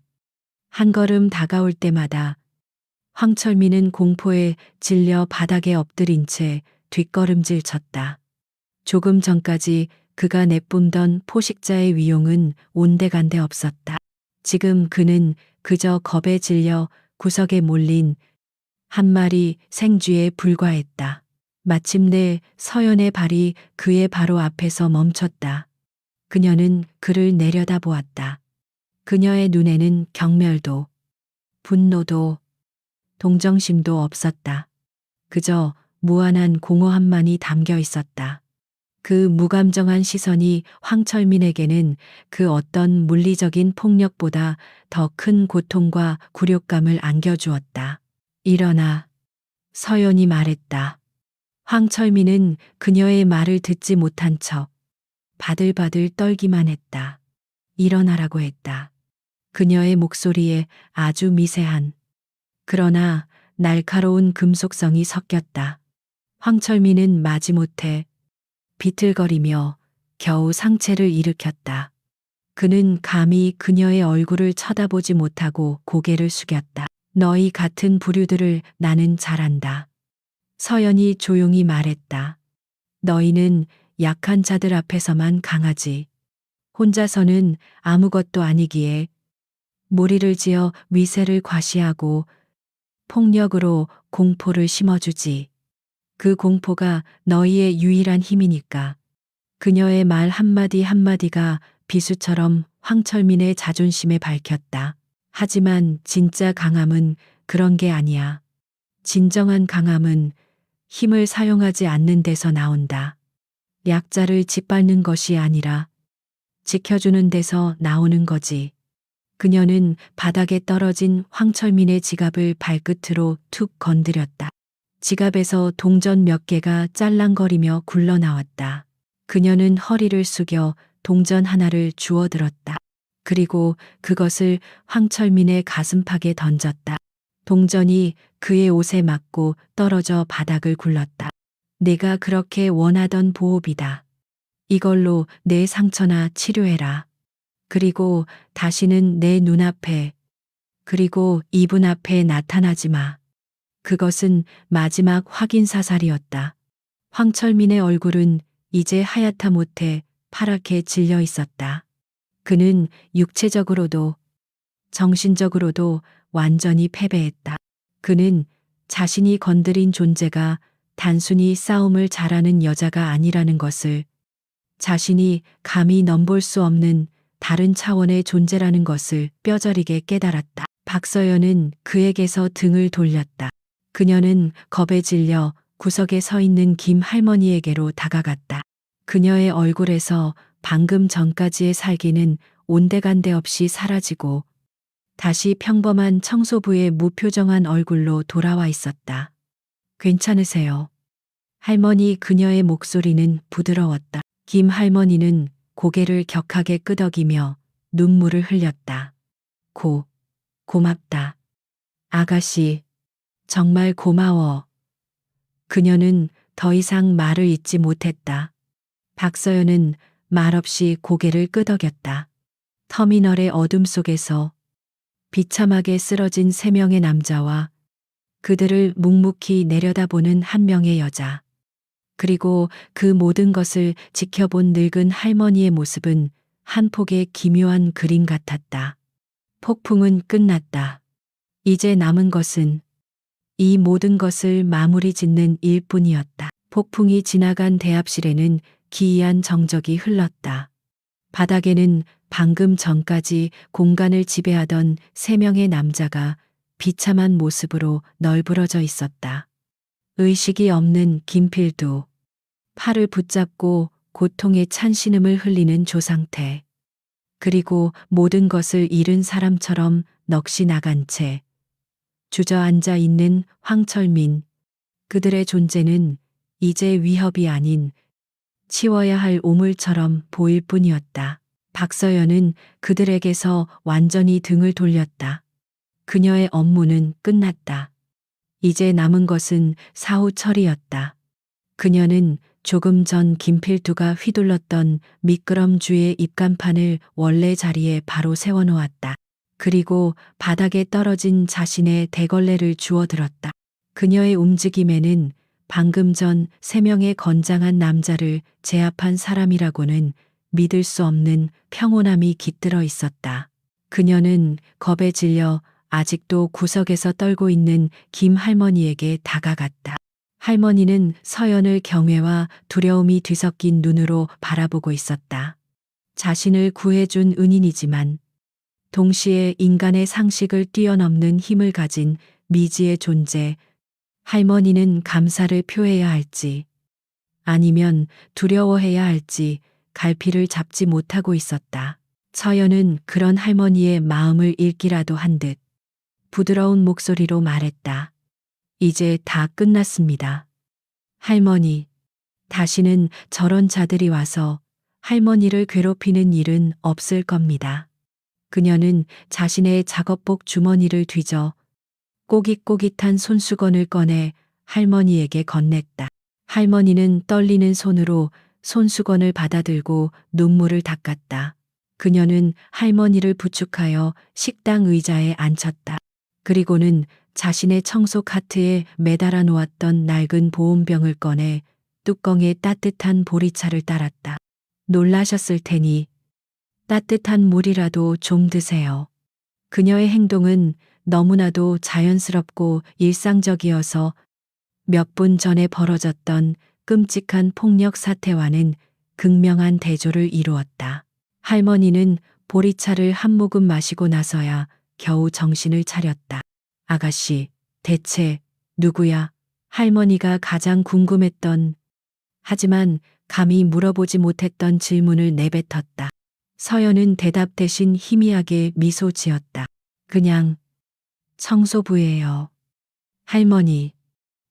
다가올 때마다 황철민은 공포에 질려 바닥에 엎드린 채 뒷걸음질 쳤다. 조금 전까지 그가 내뿜던 포식자의 위용은 온데간데 없었다. 지금 그는 그저 겁에 질려 구석에 몰린 한 마리 생쥐에 불과했다. 마침내 서연의 발이 그의 바로 앞에서 멈췄다. 그녀는 그를 내려다보았다. 그녀의 눈에는 경멸도, 분노도, 동정심도 없었다. 그저 무한한 공허함만이 담겨 있었다. 그 무감정한 시선이 황철민에게는 그 어떤 물리적인 폭력보다 더 큰 고통과 굴욕감을 안겨주었다. 일어나, 서연이 말했다. 황철민은 그녀의 말을 듣지 못한 척 바들바들 떨기만 했다. 일어나라고 했다. 그녀의 목소리에 아주 미세한 그러나 날카로운 금속성이 섞였다. 황철민은 마지못해 비틀거리며 겨우 상체를 일으켰다. 그는 감히 그녀의 얼굴을 쳐다보지 못하고 고개를 숙였다. 너희 같은 부류들을 나는 잘 안다. 서연이 조용히 말했다. 너희는 약한 자들 앞에서만 강하지. 혼자서는 아무것도 아니기에 무리를 지어 위세를 과시하고 폭력으로 공포를 심어주지. 그 공포가 너희의 유일한 힘이니까. 그녀의 말 한마디 한마디가 비수처럼 황철민의 자존심에 밝혔다. 하지만 진짜 강함은 그런 게 아니야. 진정한 강함은 힘을 사용하지 않는 데서 나온다. 약자를 짓밟는 것이 아니라 지켜주는 데서 나오는 거지. 그녀는 바닥에 떨어진 황철민의 지갑을 발끝으로 툭 건드렸다. 지갑에서 동전 몇 개가 짤랑거리며 굴러나왔다. 그녀는 허리를 숙여 동전 하나를 주워들었다. 그리고 그것을 황철민의 가슴팍에 던졌다. 동전이 그의 옷에 맞고 떨어져 바닥을 굴렀다. 내가 그렇게 원하던 보호비다. 이걸로 내 상처나 치료해라. 그리고 다시는 내 눈앞에, 그리고 이분 앞에 나타나지 마. 그것은 마지막 확인 사살이었다. 황철민의 얼굴은 이제 하얗다 못해 파랗게 질려 있었다. 그는 육체적으로도 정신적으로도 완전히 패배했다. 그는 자신이 건드린 존재가 단순히 싸움을 잘하는 여자가 아니라는 것을, 자신이 감히 넘볼 수 없는 다른 차원의 존재라는 것을 뼈저리게 깨달았다. 박서연은 그에게서 등을 돌렸다. 그녀는 겁에 질려 구석에 서 있는 김 할머니에게로 다가갔다. 그녀의 얼굴에서 방금 전까지의 살기는 온데간데 없이 사라지고 다시 평범한 청소부의 무표정한 얼굴로 돌아와 있었다. 괜찮으세요? 할머니 그녀의 목소리는 부드러웠다. 김 할머니는 고개를 격하게 끄덕이며 눈물을 흘렸다. 고맙다. 아가씨, 정말 고마워. 그녀는 더 이상 말을 잇지 못했다. 박서연은 말없이 고개를 끄덕였다. 터미널의 어둠 속에서 비참하게 쓰러진 세 명의 남자와 그들을 묵묵히 내려다보는 한 명의 여자. 그리고 그 모든 것을 지켜본 늙은 할머니의 모습은 한 폭의 기묘한 그림 같았다. 폭풍은 끝났다. 이제 남은 것은 이 모든 것을 마무리 짓는 일뿐이었다. 폭풍이 지나간 대합실에는 기이한 정적이 흘렀다. 바닥에는 방금 전까지 공간을 지배하던 세 명의 남자가 비참한 모습으로 널브러져 있었다. 의식이 없는 김필두, 팔을 붙잡고 고통에 찬 신음을 흘리는 조상태, 그리고 모든 것을 잃은 사람처럼 넋이 나간 채 주저앉아 있는 황철민. 그들의 존재는 이제 위협이 아닌 치워야 할 오물처럼 보일 뿐이었다. 박서연은 그들에게서 완전히 등을 돌렸다. 그녀의 업무는 끝났다. 이제 남은 것은 사후 처리였다. 그녀는 조금 전 김필두가 휘둘렀던 미끄럼주의 입간판을 원래 자리에 바로 세워놓았다. 그리고 바닥에 떨어진 자신의 대걸레를 주워들었다. 그녀의 움직임에는 방금 전 세 명의 건장한 남자를 제압한 사람이라고는 믿을 수 없는 평온함이 깃들어 있었다. 그녀는 겁에 질려 아직도 구석에서 떨고 있는 김 할머니에게 다가갔다. 할머니는 서연을 경외와 두려움이 뒤섞인 눈으로 바라보고 있었다. 자신을 구해준 은인이지만 동시에 인간의 상식을 뛰어넘는 힘을 가진 미지의 존재. 할머니는 감사를 표해야 할지 아니면 두려워해야 할지 갈피를 잡지 못하고 있었다. 서연은 그런 할머니의 마음을 읽기라도 한 듯 부드러운 목소리로 말했다. 이제 다 끝났습니다. 할머니, 다시는 저런 자들이 와서 할머니를 괴롭히는 일은 없을 겁니다. 그녀는 자신의 작업복 주머니를 뒤져 꼬깃꼬깃한 손수건을 꺼내 할머니에게 건넸다. 할머니는 떨리는 손으로 손수건을 받아들고 눈물을 닦았다. 그녀는 할머니를 부축하여 식당 의자에 앉혔다. 그리고는 자신의 청소 카트에 매달아 놓았던 낡은 보온병을 꺼내 뚜껑에 따뜻한 보리차를 따랐다. 놀라셨을 테니 따뜻한 물이라도 좀 드세요. 그녀의 행동은 너무나도 자연스럽고 일상적이어서 몇 분 전에 벌어졌던 끔찍한 폭력 사태와는 극명한 대조를 이루었다. 할머니는 보리차를 한 모금 마시고 나서야 겨우 정신을 차렸다. 아가씨, 대체 누구야? 할머니가 가장 궁금했던, 하지만 감히 물어보지 못했던 질문을 내뱉었다. 서연은 대답 대신 희미하게 미소 지었다. 그냥 청소부예요. 할머니.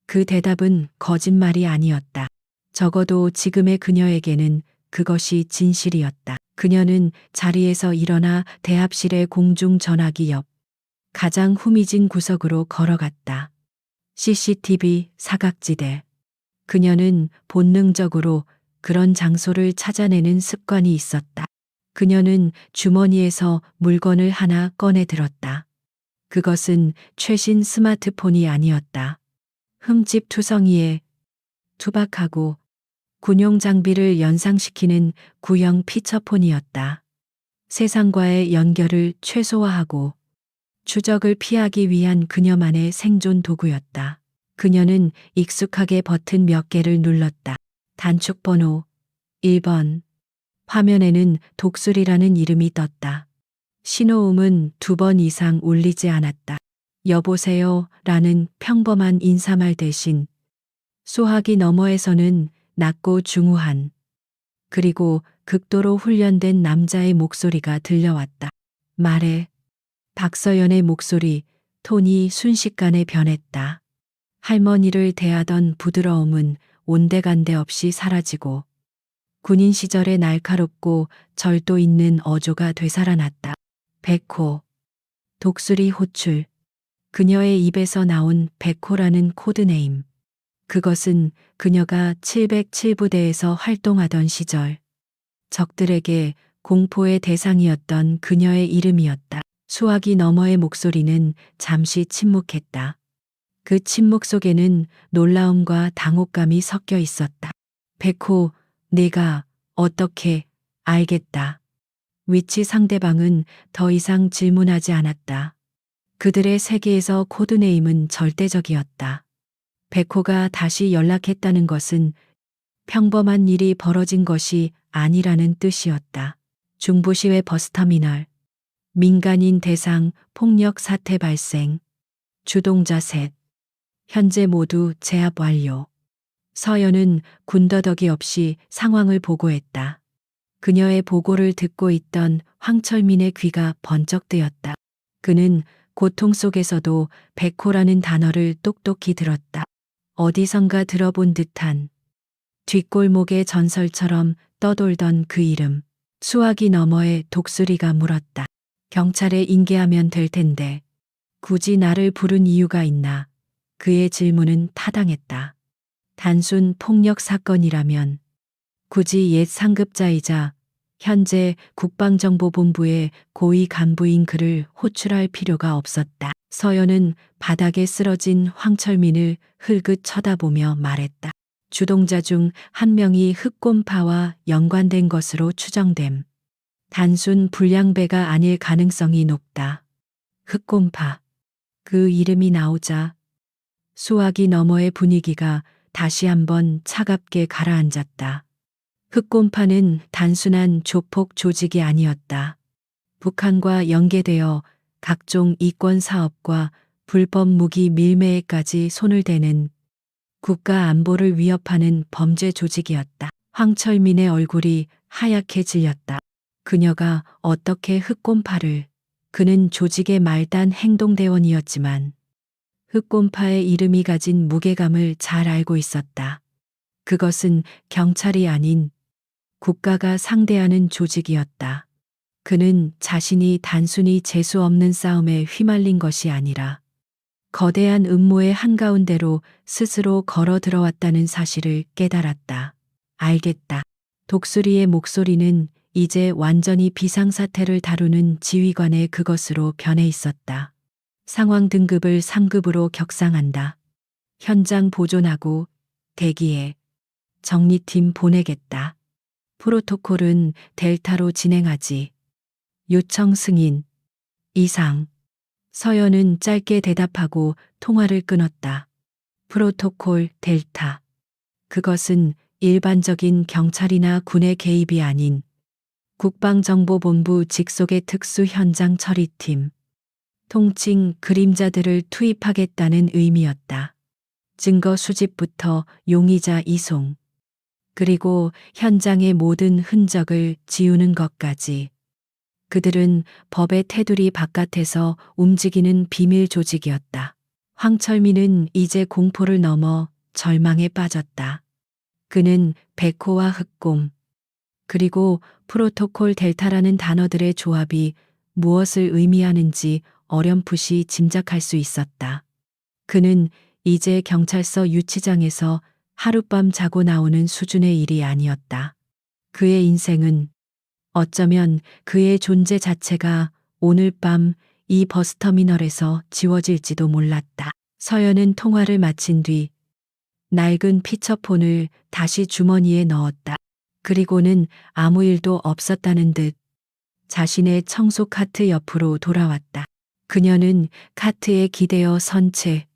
그 대답은 거짓말이 아니었다. 적어도 지금의 그녀에게는 그것이 진실이었다. 그녀는 자리에서 일어나 대합실의 공중전화기 옆 가장 후미진 구석으로 걸어갔다. CCTV 사각지대. 그녀는 본능적으로 그런 장소를 찾아내는 습관이 있었다. 그녀는 주머니에서 물건을 하나 꺼내 들었다. 그것은 최신 스마트폰이 아니었다. 흠집 투성이에 투박하고 군용 장비를 연상시키는 구형 피처폰이었다. 세상과의 연결을 최소화하고 추적을 피하기 위한 그녀만의 생존 도구였다. 그녀는 익숙하게 버튼 몇 개를 눌렀다. 단축 번호 1번. 화면에는 독수리라는 이름이 떴다. 신호음은 2번 이상 울리지 않았다. 여보세요 라는 평범한 인사말 대신 소화기 너머에서는 낮고 중후한 그리고 극도로 훈련된 남자의 목소리가 들려왔다. 말해. 박서연의 목소리, 톤이 순식간에 변했다. 할머니를 대하던 부드러움은 온데간데 없이 사라지고 군인 시절의 날카롭고 절도 있는 어조가 되살아났다. 백호. 독수리 호출. 그녀의 입에서 나온 백호라는 코드네임. 그것은 그녀가 707부대에서 활동하던 시절 적들에게 공포의 대상이었던 그녀의 이름이었다. 수화기 너머의 목소리는 잠시 침묵했다. 그 침묵 속에는 놀라움과 당혹감이 섞여 있었다. 백호, 내가 어떻게 알겠다. 위치 상대방은 더 이상 질문하지 않았다. 그들의 세계에서 코드네임은 절대적이었다. 백호가 다시 연락했다는 것은 평범한 일이 벌어진 것이 아니라는 뜻이었다. 중부시외 버스터미널. 민간인 대상 폭력 사태 발생. 주동자 셋. 현재 모두 제압 완료. 서연은 군더더기 없이 상황을 보고했다. 그녀의 보고를 듣고 있던 황철민의 귀가 번쩍 뜨였다. 그는 고통 속에서도 백호라는 단어를 똑똑히 들었다. 어디선가 들어본 듯한 뒷골목의 전설처럼 떠돌던 그 이름. 수화기 너머의 독수리가 물었다. 경찰에 인계하면 될 텐데 굳이 나를 부른 이유가 있나? 그의 질문은 타당했다. 단순 폭력 사건이라면 굳이 옛 상급자이자 현재 국방정보본부의 고위 간부인 그를 호출할 필요가 없었다. 서연은 바닥에 쓰러진 황철민을 흘긋 쳐다보며 말했다. 주동자 중 한 명이 흑곰파와 연관된 것으로 추정됨. 단순 불량배가 아닐 가능성이 높다. 흑곰파. 그 이름이 나오자 수화기 너머의 분위기가 다시 한번 차갑게 가라앉았다. 흑곰파는 단순한 조폭 조직이 아니었다. 북한과 연계되어 각종 이권 사업과 불법 무기 밀매에까지 손을 대는 국가 안보를 위협하는 범죄 조직이었다. 황철민의 얼굴이 하얗게 질렸다. 그녀가 어떻게 흑곰파를, 그는 조직의 말단 행동대원이었지만 흑곰파의 이름이 가진 무게감을 잘 알고 있었다. 그것은 경찰이 아닌 국가가 상대하는 조직이었다. 그는 자신이 단순히 재수 없는 싸움에 휘말린 것이 아니라 거대한 음모의 한가운데로 스스로 걸어 들어왔다는 사실을 깨달았다. 알겠다. 독수리의 목소리는 이제 완전히 비상사태를 다루는 지휘관의 그것으로 변해 있었다. 상황 등급을 3급으로 격상한다. 현장 보존하고 대기해. 정리팀 보내겠다. 프로토콜은 델타로 진행하지. 요청 승인. 이상. 서연은 짧게 대답하고 통화를 끊었다. 프로토콜 델타. 그것은 일반적인 경찰이나 군의 개입이 아닌 국방정보본부 직속의 특수 현장 처리팀. 통칭 그림자들을 투입하겠다는 의미였다. 증거 수집부터 용의자 이송. 그리고 현장의 모든 흔적을 지우는 것까지. 그들은 법의 테두리 바깥에서 움직이는 비밀 조직이었다. 황철민은 이제 공포를 넘어 절망에 빠졌다. 그는 백호와 흑곰, 그리고 프로토콜 델타라는 단어들의 조합이 무엇을 의미하는지 어렴풋이 짐작할 수 있었다. 그는 이제 경찰서 유치장에서 하룻밤 자고 나오는 수준의 일이 아니었다. 그의 인생은 어쩌면 그의 존재 자체가 오늘 밤 이 버스터미널에서 지워질지도 몰랐다. 서연은 통화를 마친 뒤 낡은 피처폰을 다시 주머니에 넣었다. 그리고는 아무 일도 없었다는 듯 자신의 청소 카트 옆으로 돌아왔다. 그녀는 카트에 기대어 선 채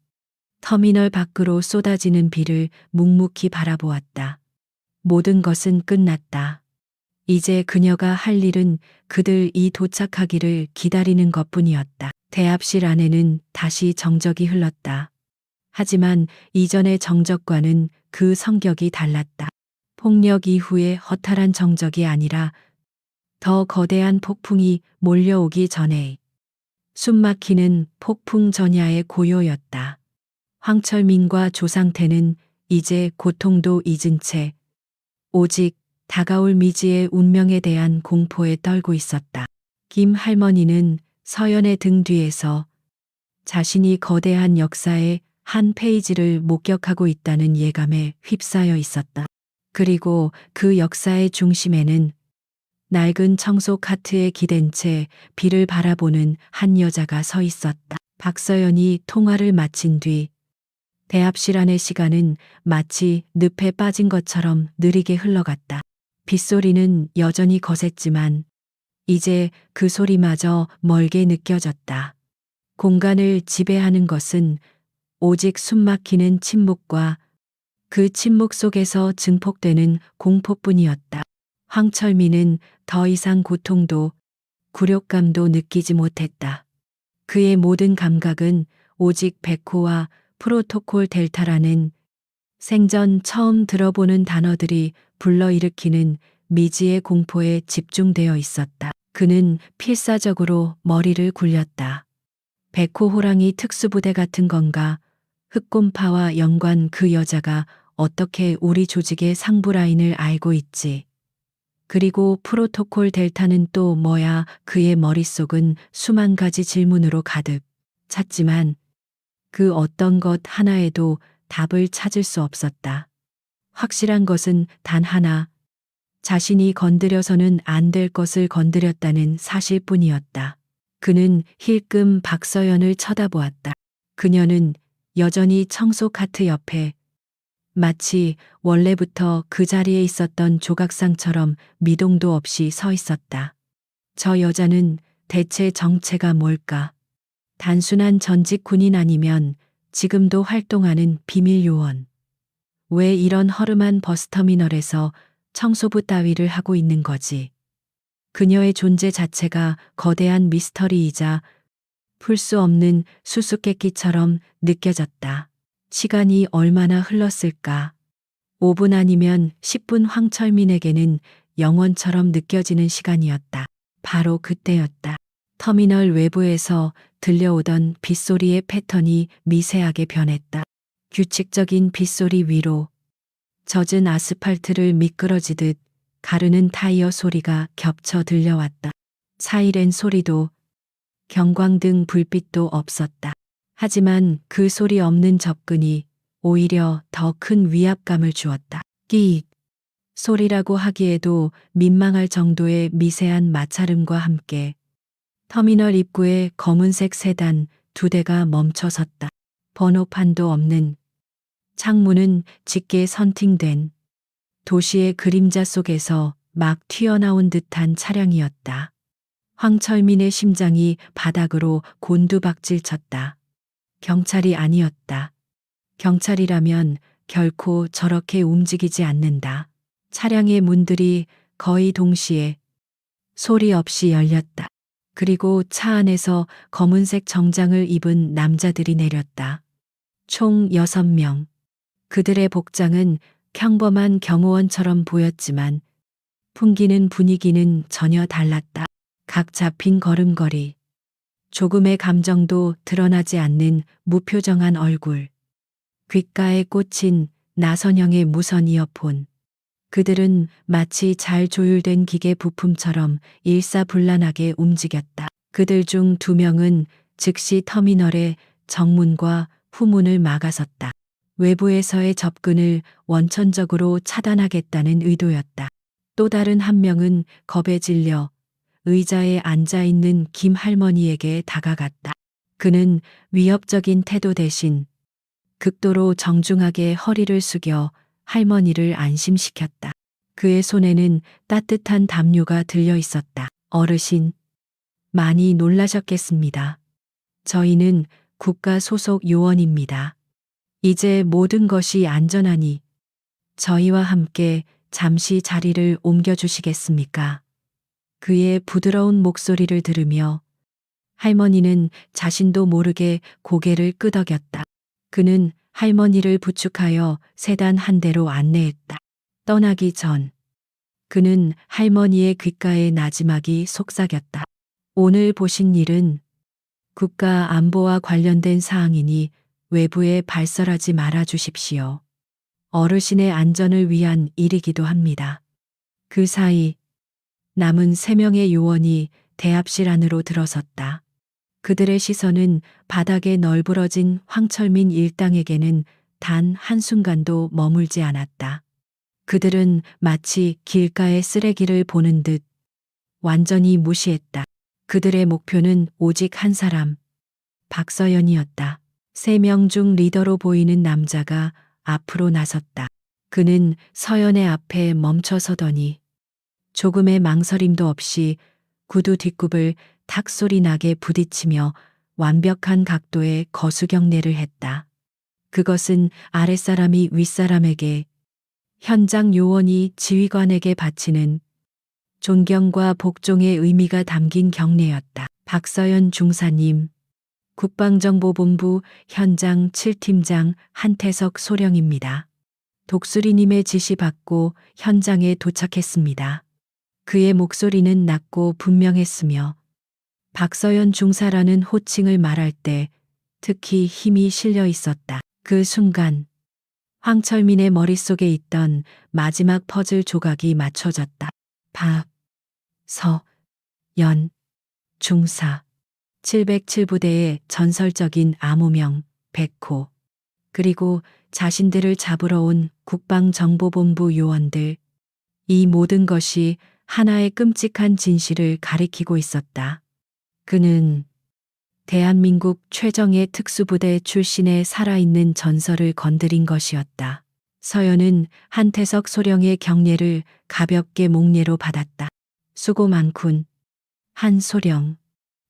터미널 밖으로 쏟아지는 비를 묵묵히 바라보았다. 모든 것은 끝났다. 이제 그녀가 할 일은 그들이 도착하기를 기다리는 것뿐이었다. 대합실 안에는 다시 정적이 흘렀다. 하지만 이전의 정적과는 그 성격이 달랐다. 폭력 이후의 허탈한 정적이 아니라 더 거대한 폭풍이 몰려오기 전에 숨막히는 폭풍 전야의 고요였다. 황철민과 조상태는 이제 고통도 잊은 채 오직 다가올 미지의 운명에 대한 공포에 떨고 있었다. 김 할머니는 서연의 등 뒤에서 자신이 거대한 역사의 한 페이지를 목격하고 있다는 예감에 휩싸여 있었다. 그리고 그 역사의 중심에는 낡은 청소 카트에 기댄 채 비를 바라보는 한 여자가 서 있었다. 박서연이 통화를 마친 뒤 대합실 안의 시간은 마치 늪에 빠진 것처럼 느리게 흘러갔다. 빗소리는 여전히 거셌지만 이제 그 소리마저 멀게 느껴졌다. 공간을 지배하는 것은 오직 숨막히는 침묵과 그 침묵 속에서 증폭되는 공포뿐이었다. 황철민은 더 이상 고통도 굴욕감도 느끼지 못했다. 그의 모든 감각은 오직 백호와 프로토콜 델타라는 생전 처음 들어보는 단어들이 불러일으키는 미지의 공포에 집중되어 있었다. 그는 필사적으로 머리를 굴렸다. 백호 호랑이 특수부대 같은 건가? 흑곰파와 연관 그 여자가 어떻게 우리 조직의 상부 라인을 알고 있지? 그리고 프로토콜 델타는 또 뭐야? 그의 머릿속은 수만 가지 질문으로 가득 찼지만 그 어떤 것 하나에도 답을 찾을 수 없었다. 확실한 것은 단 하나, 자신이 건드려서는 안 될 것을 건드렸다는 사실뿐이었다. 그는 힐끔 박서연을 쳐다보았다. 그녀는 여전히 청소 카트 옆에 마치 원래부터 그 자리에 있었던 조각상처럼 미동도 없이 서 있었다. 저 여자는 대체 정체가 뭘까? 단순한 전직 군인 아니면 지금도 활동하는 비밀 요원. 왜 이런 허름한 버스터미널에서 청소부 따위를 하고 있는 거지? 그녀의 존재 자체가 거대한 미스터리이자 풀 수 없는 수수께끼처럼 느껴졌다. 시간이 얼마나 흘렀을까? 5분 아니면 10분 황철민에게는 영원처럼 느껴지는 시간이었다. 바로 그때였다. 터미널 외부에서 들려오던 빗소리의 패턴이 미세하게 변했다. 규칙적인 빗소리 위로 젖은 아스팔트를 미끄러지듯 가르는 타이어 소리가 겹쳐 들려왔다. 사이렌 소리도 경광등 불빛도 없었다. 하지만 그 소리 없는 접근이 오히려 더 큰 위압감을 주었다. 끼익 소리라고 하기에도 민망할 정도의 미세한 마찰음과 함께 터미널 입구에 검은색 세단 2대가 멈춰 섰다. 번호판도 없는 창문은 짙게 선팅된 도시의 그림자 속에서 막 튀어나온 듯한 차량이었다. 황철민의 심장이 바닥으로 곤두박질 쳤다. 경찰이 아니었다. 경찰이라면 결코 저렇게 움직이지 않는다. 차량의 문들이 거의 동시에 소리 없이 열렸다. 그리고 차 안에서 검은색 정장을 입은 남자들이 내렸다. 총 6명. 그들의 복장은 평범한 경호원처럼 보였지만 풍기는 분위기는 전혀 달랐다. 각 잡힌 걸음걸이, 조금의 감정도 드러나지 않는 무표정한 얼굴, 귓가에 꽂힌 나선형의 무선 이어폰. 그들은 마치 잘 조율된 기계 부품처럼 일사불란하게 움직였다. 그들 중 2명은 즉시 터미널의 정문과 후문을 막아섰다. 외부에서의 접근을 원천적으로 차단하겠다는 의도였다. 또 다른 1명은 겁에 질려 의자에 앉아 있는 김 할머니에게 다가갔다. 그는 위협적인 태도 대신 극도로 정중하게 허리를 숙여 할머니를 안심시켰다. 그의 손에는 따뜻한 담요가 들려 있었다. 어르신, 많이 놀라셨겠습니다. 저희는 국가 소속 요원입니다. 이제 모든 것이 안전하니 저희와 함께 잠시 자리를 옮겨주시겠습니까? 그의 부드러운 목소리를 들으며 할머니는 자신도 모르게 고개를 끄덕였다. 그는 할머니를 부축하여 세단 한 대로 안내했다. 떠나기 전 그는 할머니의 귓가에 나지막이 속삭였다. 오늘 보신 일은 국가 안보와 관련된 사항이니 외부에 발설하지 말아 주십시오. 어르신의 안전을 위한 일이기도 합니다. 그 사이 남은 3명의 요원이 대합실 안으로 들어섰다. 그들의 시선은 바닥에 널브러진 황철민 일당에게는 단 한순간도 머물지 않았다. 그들은 마치 길가의 쓰레기를 보는 듯 완전히 무시했다. 그들의 목표는 오직 한 사람, 박서연이었다. 3명 중 리더로 보이는 남자가 앞으로 나섰다. 그는 서연의 앞에 멈춰 서더니 조금의 망설임도 없이 구두 뒷굽을 탁 소리 나게 부딪히며 완벽한 각도의 거수경례를 했다. 그것은 아랫사람이 윗사람에게, 현장 요원이 지휘관에게 바치는 존경과 복종의 의미가 담긴 경례였다. 박서연 중사님, 국방정보본부 현장 7팀장 한태석 소령입니다. 독수리님의 지시 받고 현장에 도착했습니다. 그의 목소리는 낮고 분명했으며 박서연 중사라는 호칭을 말할 때 특히 힘이 실려 있었다. 그 순간 황철민의 머릿속에 있던 마지막 퍼즐 조각이 맞춰졌다. 박, 서, 연, 중사. 707부대의 전설적인 암호명, 백호. 그리고 자신들을 잡으러 온 국방정보본부 요원들. 이 모든 것이 하나의 끔찍한 진실을 가리키고 있었다. 그는 대한민국 최정예 특수부대 출신의 살아있는 전설을 건드린 것이었다. 서연은 한태석 소령의 경례를 가볍게 목례로 받았다. 수고 많군, 한 소령.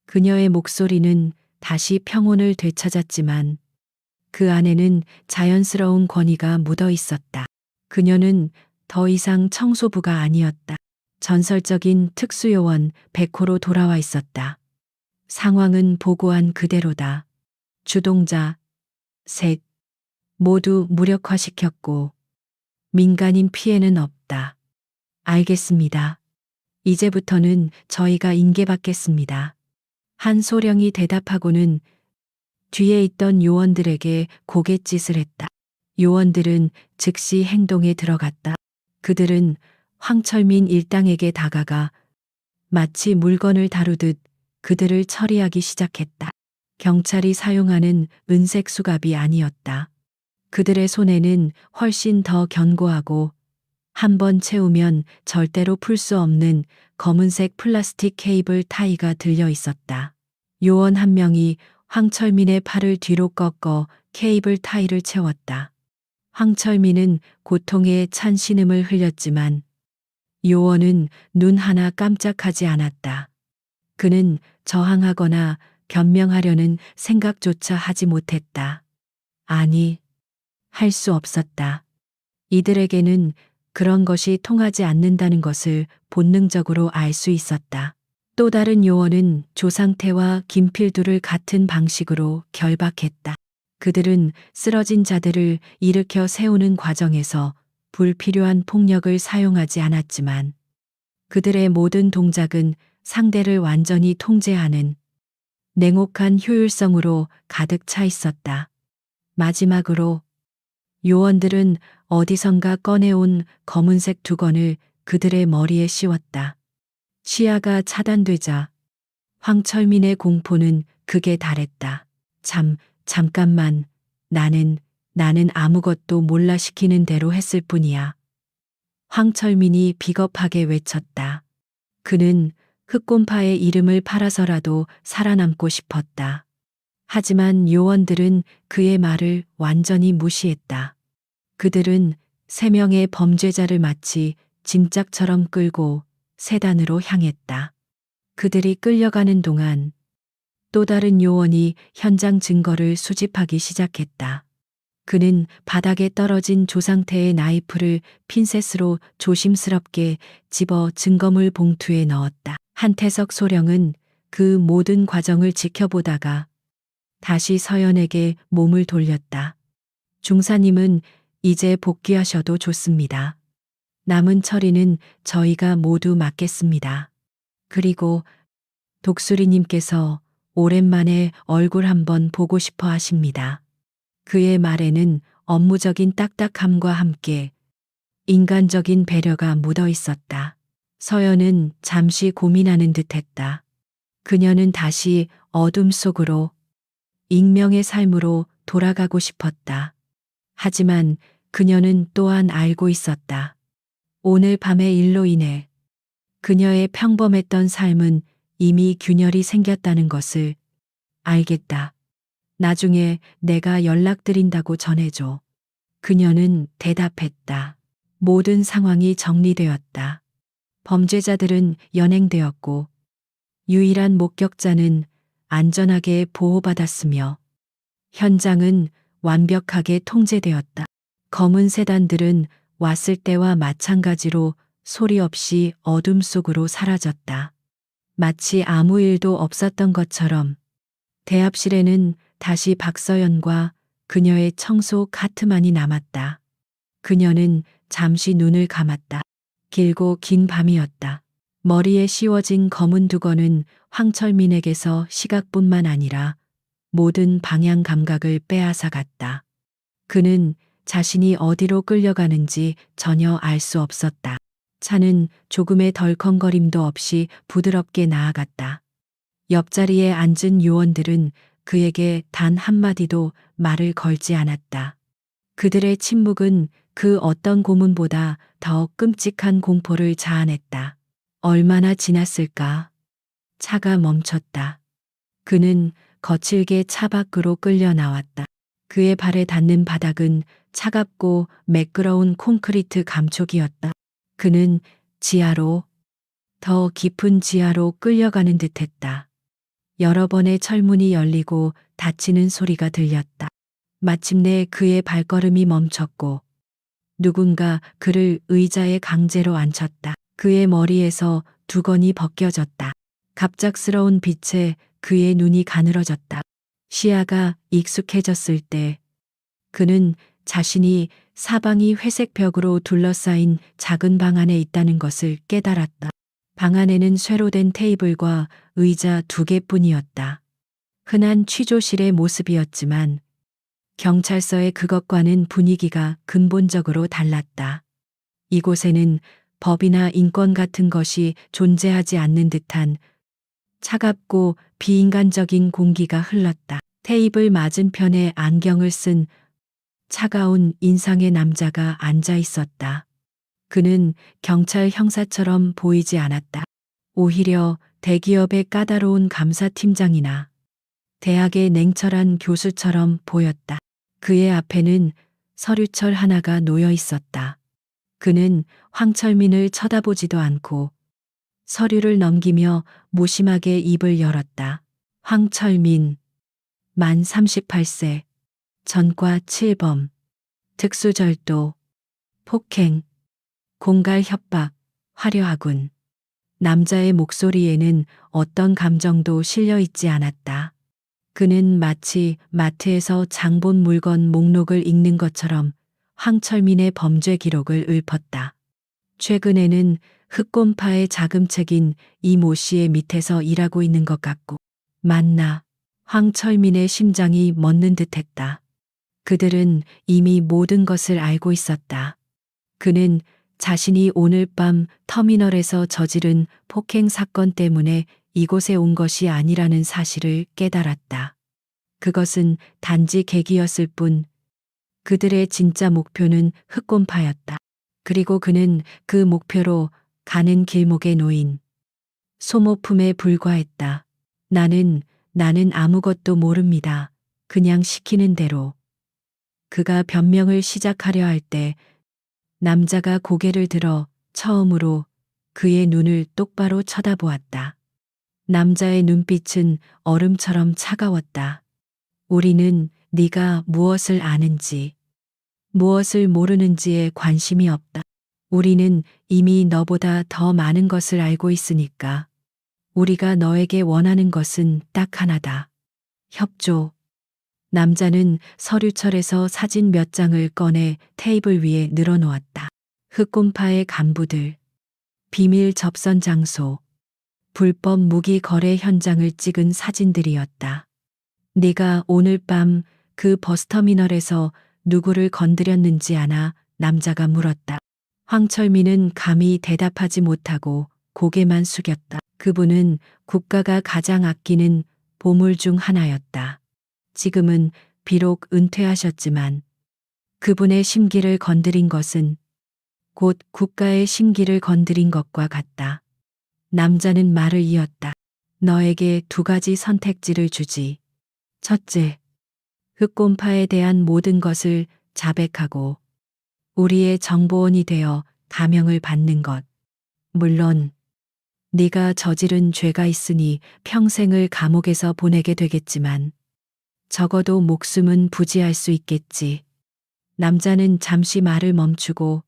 그녀의 목소리는 다시 평온을 되찾았지만 그 안에는 자연스러운 권위가 묻어 있었다. 그녀는 더 이상 청소부가 아니었다. 전설적인 특수요원 백호로 돌아와 있었다. 상황은 보고한 그대로다. 주동자, 셋, 모두 무력화시켰고 민간인 피해는 없다. 알겠습니다. 이제부터는 저희가 인계받겠습니다. 한 소령이 대답하고는 뒤에 있던 요원들에게 고갯짓을 했다. 요원들은 즉시 행동에 들어갔다. 그들은 황철민 일당에게 다가가 마치 물건을 다루듯 그들을 처리하기 시작했다. 경찰이 사용하는 은색 수갑이 아니었다. 그들의 손에는 훨씬 더 견고하고 한 번 채우면 절대로 풀 수 없는 검은색 플라스틱 케이블 타이가 들려 있었다. 요원 1명이 황철민의 팔을 뒤로 꺾어 케이블 타이를 채웠다. 황철민은 고통에 찬 신음을 흘렸지만 요원은 눈 하나 깜짝하지 않았다. 그는 저항하거나 변명하려는 생각조차 하지 못했다. 아니, 할 수 없었다. 이들에게는 그런 것이 통하지 않는다는 것을 본능적으로 알 수 있었다. 또 다른 요원은 조상태와 김필두를 같은 방식으로 결박했다. 그들은 쓰러진 자들을 일으켜 세우는 과정에서 불필요한 폭력을 사용하지 않았지만 그들의 모든 동작은 상대를 완전히 통제하는 냉혹한 효율성으로 가득 차 있었다. 마지막으로 요원들은 어디선가 꺼내온 검은색 두건을 그들의 머리에 씌웠다. 시야가 차단되자 황철민의 공포는 극에 달했다. 잠깐만. 나는 아무것도 몰라 시키는 대로 했을 뿐이야. 황철민이 비겁하게 외쳤다. 그는 흑곰파의 이름을 팔아서라도 살아남고 싶었다. 하지만 요원들은 그의 말을 완전히 무시했다. 그들은 3명의 범죄자를 마치 짐짝처럼 끌고 세단으로 향했다. 그들이 끌려가는 동안 또 다른 요원이 현장 증거를 수집하기 시작했다. 그는 바닥에 떨어진 조상태의 나이프를 핀셋으로 조심스럽게 집어 증거물 봉투에 넣었다. 한태석 소령은 그 모든 과정을 지켜보다가 다시 서연에게 몸을 돌렸다. 중사님은 이제 복귀하셔도 좋습니다. 남은 처리는 저희가 모두 맡겠습니다. 그리고 독수리님께서 오랜만에 얼굴 한번 보고 싶어 하십니다. 그의 말에는 업무적인 딱딱함과 함께 인간적인 배려가 묻어 있었다. 서연은 잠시 고민하는 듯 했다. 그녀는 다시 어둠 속으로 익명의 삶으로 돌아가고 싶었다. 하지만 그녀는 또한 알고 있었다. 오늘 밤의 일로 인해 그녀의 평범했던 삶은 이미 균열이 생겼다는 것을 알겠다. 나중에 내가 연락드린다고 전해줘. 그녀는 대답했다. 모든 상황이 정리되었다. 범죄자들은 연행되었고 유일한 목격자는 안전하게 보호받았으며 현장은 완벽하게 통제되었다. 검은 세단들은 왔을 때와 마찬가지로 소리 없이 어둠 속으로 사라졌다. 마치 아무 일도 없었던 것처럼 대합실에는 다시 박서연과 그녀의 청소 카트만이 남았다. 그녀는 잠시 눈을 감았다. 길고 긴 밤이었다. 머리에 씌워진 검은 두건은 황철민에게서 시각뿐만 아니라 모든 방향 감각을 빼앗아 갔다. 그는 자신이 어디로 끌려가는지 전혀 알 수 없었다. 차는 조금의 덜컹거림도 없이 부드럽게 나아갔다. 옆자리에 앉은 요원들은 그에게 단 한마디도 말을 걸지 않았다. 그들의 침묵은 그 어떤 고문보다 더 끔찍한 공포를 자아냈다. 얼마나 지났을까? 차가 멈췄다. 그는 거칠게 차 밖으로 끌려 나왔다. 그의 발에 닿는 바닥은 차갑고 매끄러운 콘크리트 감촉이었다. 그는 지하로, 더 깊은 지하로 끌려가는 듯했다. 여러 번의 철문이 열리고 닫히는 소리가 들렸다. 마침내 그의 발걸음이 멈췄고 누군가 그를 의자에 강제로 앉혔다. 그의 머리에서 두건이 벗겨졌다. 갑작스러운 빛에 그의 눈이 가늘어졌다. 시야가 익숙해졌을 때 그는 자신이 사방이 회색 벽으로 둘러싸인 작은 방 안에 있다는 것을 깨달았다. 방 안에는 쇠로 된 테이블과 의자 2개뿐이었다. 흔한 취조실의 모습이었지만 경찰서의 그것과는 분위기가 근본적으로 달랐다. 이곳에는 법이나 인권 같은 것이 존재하지 않는 듯한 차갑고 비인간적인 공기가 흘렀다. 테이블 맞은편에 안경을 쓴 차가운 인상의 남자가 앉아 있었다. 그는 경찰 형사처럼 보이지 않았다. 오히려 대기업의 까다로운 감사팀장이나 대학의 냉철한 교수처럼 보였다. 그의 앞에는 서류철 하나가 놓여 있었다. 그는 황철민을 쳐다보지도 않고 서류를 넘기며 무심하게 입을 열었다. 황철민, 만 38세, 전과 7범, 특수절도, 폭행, 공갈 협박, 화려하군. 남자의 목소리에는 어떤 감정도 실려 있지 않았다. 그는 마치 마트에서 장본 물건 목록을 읽는 것처럼 황철민의 범죄 기록을 읊었다. 최근에는 흑곰파의 자금책인 이 모 씨의 밑에서 일하고 있는 것 같고. 맞나? 황철민의 심장이 멎는 듯했다. 그들은 이미 모든 것을 알고 있었다. 그는 자신이 오늘 밤 터미널에서 저지른 폭행 사건 때문에 이곳에 온 것이 아니라는 사실을 깨달았다. 그것은 단지 계기였을 뿐 그들의 진짜 목표는 흑곰파였다. 그리고 그는 그 목표로 가는 길목에 놓인 소모품에 불과했다. 나는 아무것도 모릅니다. 그냥 시키는 대로. 그가 변명을 시작하려 할 때 남자가 고개를 들어 처음으로 그의 눈을 똑바로 쳐다보았다. 남자의 눈빛은 얼음처럼 차가웠다. 우리는 네가 무엇을 아는지, 무엇을 모르는지에 관심이 없다. 우리는 이미 너보다 더 많은 것을 알고 있으니까. 우리가 너에게 원하는 것은 딱 하나다. 협조. 남자는 서류철에서 사진 몇 장을 꺼내 테이블 위에 늘어놓았다. 흑곰파의 간부들, 비밀 접선 장소, 불법 무기 거래 현장을 찍은 사진들이었다. 네가 오늘 밤 그 버스터미널에서 누구를 건드렸는지 아나? 남자가 물었다. 황철민은 감히 대답하지 못하고 고개만 숙였다. 그분은 국가가 가장 아끼는 보물 중 하나였다. 지금은 비록 은퇴하셨지만 그분의 심기를 건드린 것은 곧 국가의 심기를 건드린 것과 같다. 남자는 말을 이었다. 너에게 두 가지 선택지를 주지. 첫째, 흑곰파에 대한 모든 것을 자백하고 우리의 정보원이 되어 감형을 받는 것. 물론 네가 저지른 죄가 있으니 평생을 감옥에서 보내게 되겠지만 적어도 목숨은 부지할 수 있겠지. 남자는 잠시 말을 멈추고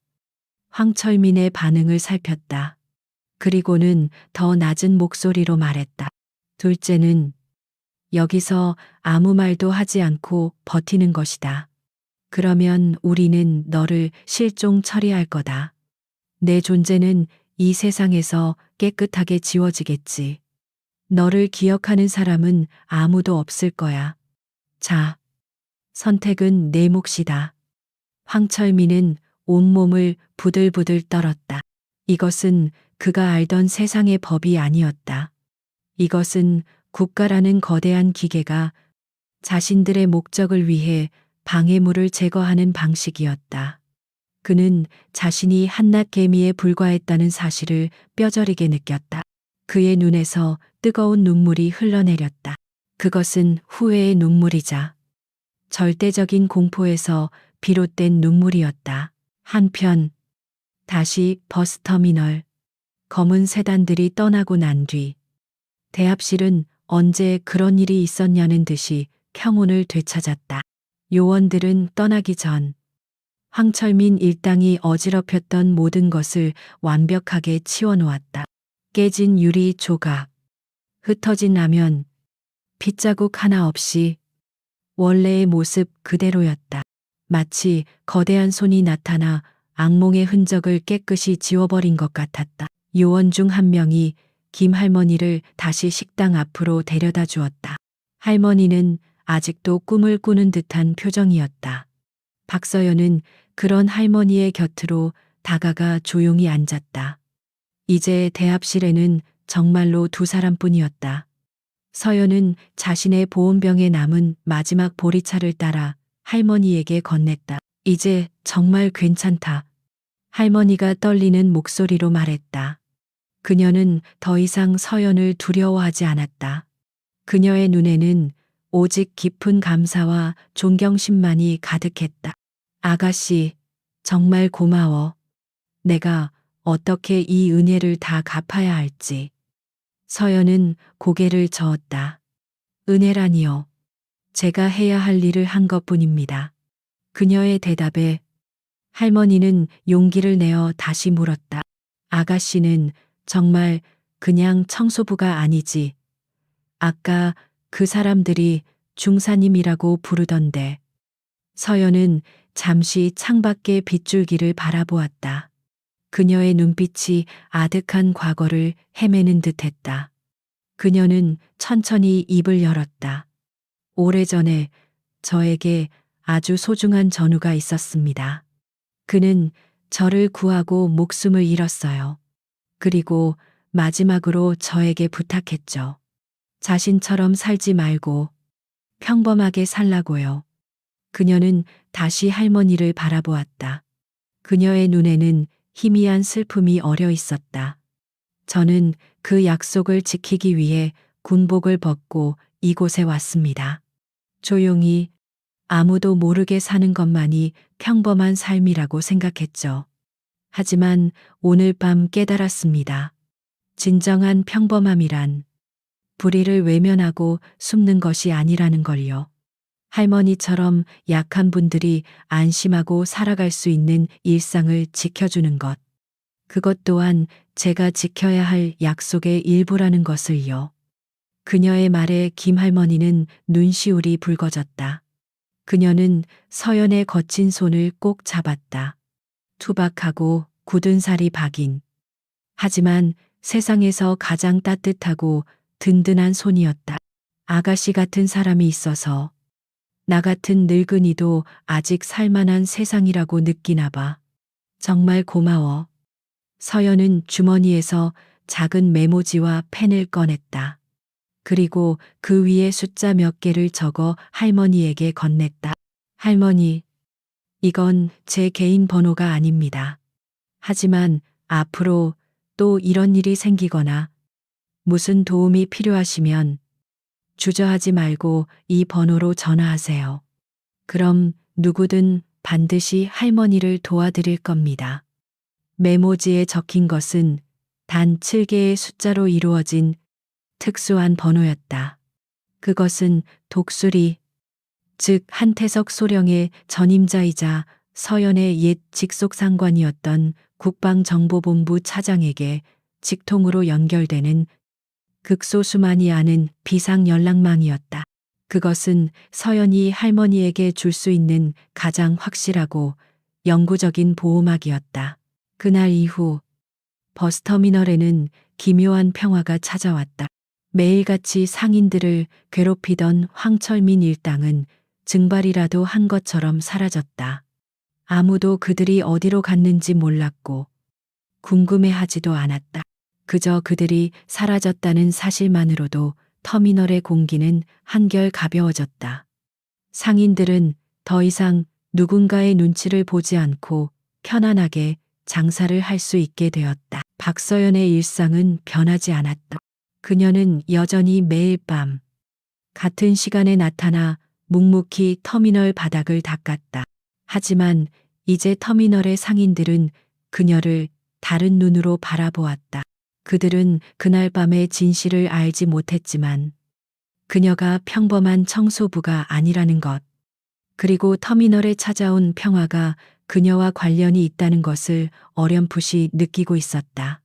황철민의 반응을 살폈다. 그리고는 더 낮은 목소리로 말했다. 둘째는 여기서 아무 말도 하지 않고 버티는 것이다. 그러면 우리는 너를 실종 처리할 거다. 내 존재는 이 세상에서 깨끗하게 지워지겠지. 너를 기억하는 사람은 아무도 없을 거야. 자, 선택은 내 몫이다. 황철민은 온몸을 부들부들 떨었다. 이것은 그가 알던 세상의 법이 아니었다. 이것은 국가라는 거대한 기계가 자신들의 목적을 위해 방해물을 제거하는 방식이었다. 그는 자신이 한낱 개미에 불과했다는 사실을 뼈저리게 느꼈다. 그의 눈에서 뜨거운 눈물이 흘러내렸다. 그것은 후회의 눈물이자 절대적인 공포에서 비롯된 눈물이었다. 한편 다시 버스터미널, 검은 세단들이 떠나고 난 뒤 대합실은 언제 그런 일이 있었냐는 듯이 평온을 되찾았다. 요원들은 떠나기 전 황철민 일당이 어지럽혔던 모든 것을 완벽하게 치워놓았다. 깨진 유리 조각, 흩어진 라면, 핏자국 하나 없이 원래의 모습 그대로였다. 마치 거대한 손이 나타나 악몽의 흔적을 깨끗이 지워버린 것 같았다. 요원 중 한 명이 김 할머니를 다시 식당 앞으로 데려다 주었다. 할머니는 아직도 꿈을 꾸는 듯한 표정이었다. 박서연은 그런 할머니의 곁으로 다가가 조용히 앉았다. 이제 대합실에는 정말로 두 사람뿐이었다. 서연은 자신의 보온병에 남은 마지막 보리차를 따라 할머니에게 건넸다. 이제 정말 괜찮다. 할머니가 떨리는 목소리로 말했다. 그녀는 더 이상 서연을 두려워하지 않았다. 그녀의 눈에는 오직 깊은 감사와 존경심만이 가득했다. 아가씨, 정말 고마워. 내가 어떻게 이 은혜를 다 갚아야 할지. 서연은 고개를 저었다. 은혜라니요. 제가 해야 할 일을 한 것뿐입니다. 그녀의 대답에 할머니는 용기를 내어 다시 물었다. 아가씨는 정말 그냥 청소부가 아니지. 아까 그 사람들이 중사님이라고 부르던데. 서연은 잠시 창밖의 빗줄기를 바라보았다. 그녀의 눈빛이 아득한 과거를 헤매는 듯했다. 그녀는 천천히 입을 열었다. 오래전에 저에게 아주 소중한 전우가 있었습니다. 그는 저를 구하고 목숨을 잃었어요. 그리고 마지막으로 저에게 부탁했죠. 자신처럼 살지 말고 평범하게 살라고요. 그녀는 다시 할머니를 바라보았다. 그녀의 눈에는 희미한 슬픔이 어려 있었다. 저는 그 약속을 지키기 위해 군복을 벗고 이곳에 왔습니다. 조용히 아무도 모르게 사는 것만이 평범한 삶이라고 생각했죠. 하지만 오늘 밤 깨달았습니다. 진정한 평범함이란 불의를 외면하고 숨는 것이 아니라는 걸요. 할머니처럼 약한 분들이 안심하고 살아갈 수 있는 일상을 지켜주는 것. 그것 또한 제가 지켜야 할 약속의 일부라는 것을요. 그녀의 말에 김할머니는 눈시울이 붉어졌다. 그녀는 서연의 거친 손을 꼭 잡았다. 투박하고 굳은 살이 박인. 하지만 세상에서 가장 따뜻하고 든든한 손이었다. 아가씨 같은 사람이 있어서 나 같은 늙은이도 아직 살만한 세상이라고 느끼나 봐. 정말 고마워. 서연은 주머니에서 작은 메모지와 펜을 꺼냈다. 그리고 그 위에 숫자 몇 개를 적어 할머니에게 건넸다. 할머니, 이건 제 개인 번호가 아닙니다. 하지만 앞으로 또 이런 일이 생기거나 무슨 도움이 필요하시면 주저하지 말고 이 번호로 전화하세요. 그럼 누구든 반드시 할머니를 도와드릴 겁니다. 메모지에 적힌 것은 단 7개의 숫자로 이루어진 특수한 번호였다. 그것은 독수리, 즉 한태석 소령의 전임자이자 서연의 옛 직속상관이었던 국방정보본부 차장에게 직통으로 연결되는 극소수만이 아는 비상연락망이었다. 그것은 서연이 할머니에게 줄 수 있는 가장 확실하고 영구적인 보호막이었다. 그날 이후 버스터미널에는 기묘한 평화가 찾아왔다. 매일같이 상인들을 괴롭히던 황철민 일당은 증발이라도 한 것처럼 사라졌다. 아무도 그들이 어디로 갔는지 몰랐고 궁금해하지도 않았다. 그저 그들이 사라졌다는 사실만으로도 터미널의 공기는 한결 가벼워졌다. 상인들은 더 이상 누군가의 눈치를 보지 않고 편안하게 장사를 할 수 있게 되었다. 박서연의 일상은 변하지 않았다. 그녀는 여전히 매일 밤 같은 시간에 나타나 묵묵히 터미널 바닥을 닦았다. 하지만 이제 터미널의 상인들은 그녀를 다른 눈으로 바라보았다. 그들은 그날 밤의 진실을 알지 못했지만 그녀가 평범한 청소부가 아니라는 것, 그리고 터미널에 찾아온 평화가 그녀와 관련이 있다는 것을 어렴풋이 느끼고 있었다.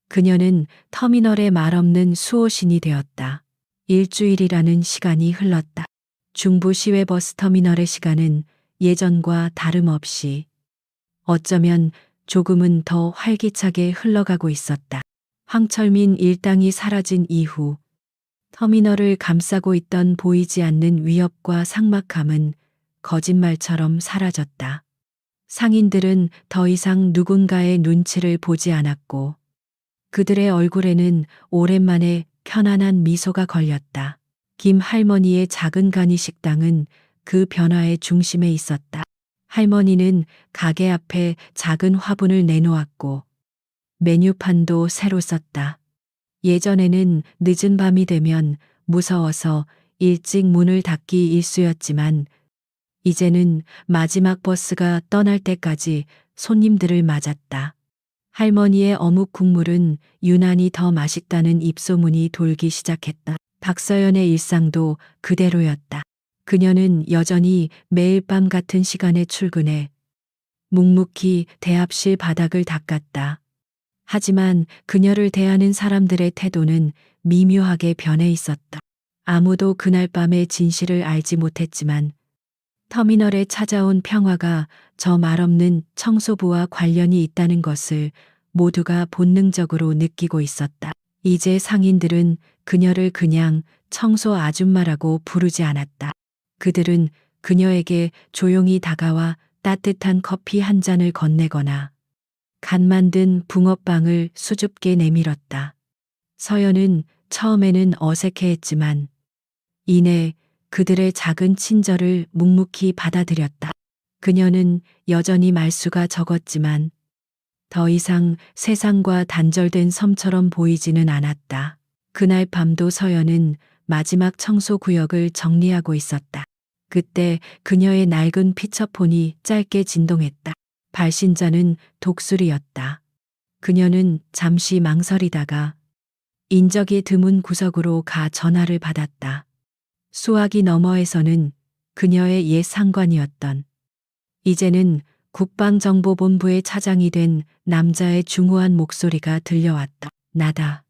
그녀는 터미널의 말없는 수호신이 되었다. 일주일이라는 시간이 흘렀다. 중부 시외버스 터미널의 시간은 예전과 다름없이 어쩌면 조금은 더 활기차게 흘러가고 있었다. 황철민 일당이 사라진 이후 터미널을 감싸고 있던 보이지 않는 위협과 삭막함은 거짓말처럼 사라졌다. 상인들은 더 이상 누군가의 눈치를 보지 않았고 그들의 얼굴에는 오랜만에 편안한 미소가 걸렸다. 김 할머니의 작은 간이 식당은 그 변화의 중심에 있었다. 할머니는 가게 앞에 작은 화분을 내놓았고 메뉴판도 새로 썼다. 예전에는 늦은 밤이 되면 무서워서 일찍 문을 닫기 일쑤였지만 이제는 마지막 버스가 떠날 때까지 손님들을 맞았다. 할머니의 어묵 국물은 유난히 더 맛있다는 입소문이 돌기 시작했다. 박서연의 일상도 그대로였다. 그녀는 여전히 매일 밤 같은 시간에 출근해 묵묵히 대합실 바닥을 닦았다. 하지만 그녀를 대하는 사람들의 태도는 미묘하게 변해 있었다. 아무도 그날 밤의 진실을 알지 못했지만 터미널에 찾아온 평화가 저 말없는 청소부와 관련이 있다는 것을 모두가 본능적으로 느끼고 있었다. 이제 상인들은 그녀를 그냥 청소 아줌마라고 부르지 않았다. 그들은 그녀에게 조용히 다가와 따뜻한 커피 한 잔을 건네거나 간 만든 붕어빵을 수줍게 내밀었다. 서연은 처음에는 어색해했지만 이내 그들의 작은 친절을 묵묵히 받아들였다. 그녀는 여전히 말수가 적었지만 더 이상 세상과 단절된 섬처럼 보이지는 않았다. 그날 밤도 서연은 마지막 청소 구역을 정리하고 있었다. 그때 그녀의 낡은 피처폰이 짧게 진동했다. 발신자는 독수리였다. 그녀는 잠시 망설이다가 인적이 드문 구석으로 가 전화를 받았다. 수화기 너머에서는 그녀의 옛 상관이었던 이제는 국방정보본부의 차장이 된 남자의 중후한 목소리가 들려왔다. 나다.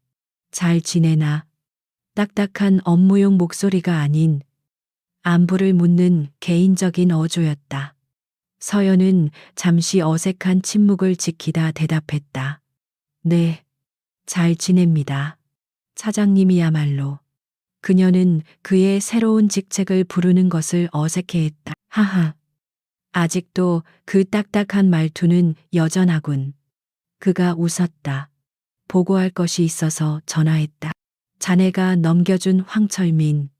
잘 지내나? 딱딱한 업무용 목소리가 아닌 안부를 묻는 개인적인 어조였다. 서연은 잠시 어색한 침묵을 지키다 대답했다. 네, 잘 지냅니다. 차장님이야말로. 그녀는 그의 새로운 직책을 부르는 것을 어색해했다. 하하. 아직도 그 딱딱한 말투는 여전하군. 그가 웃었다. 보고할 것이 있어서 전화했다. 자네가 넘겨준 황철민.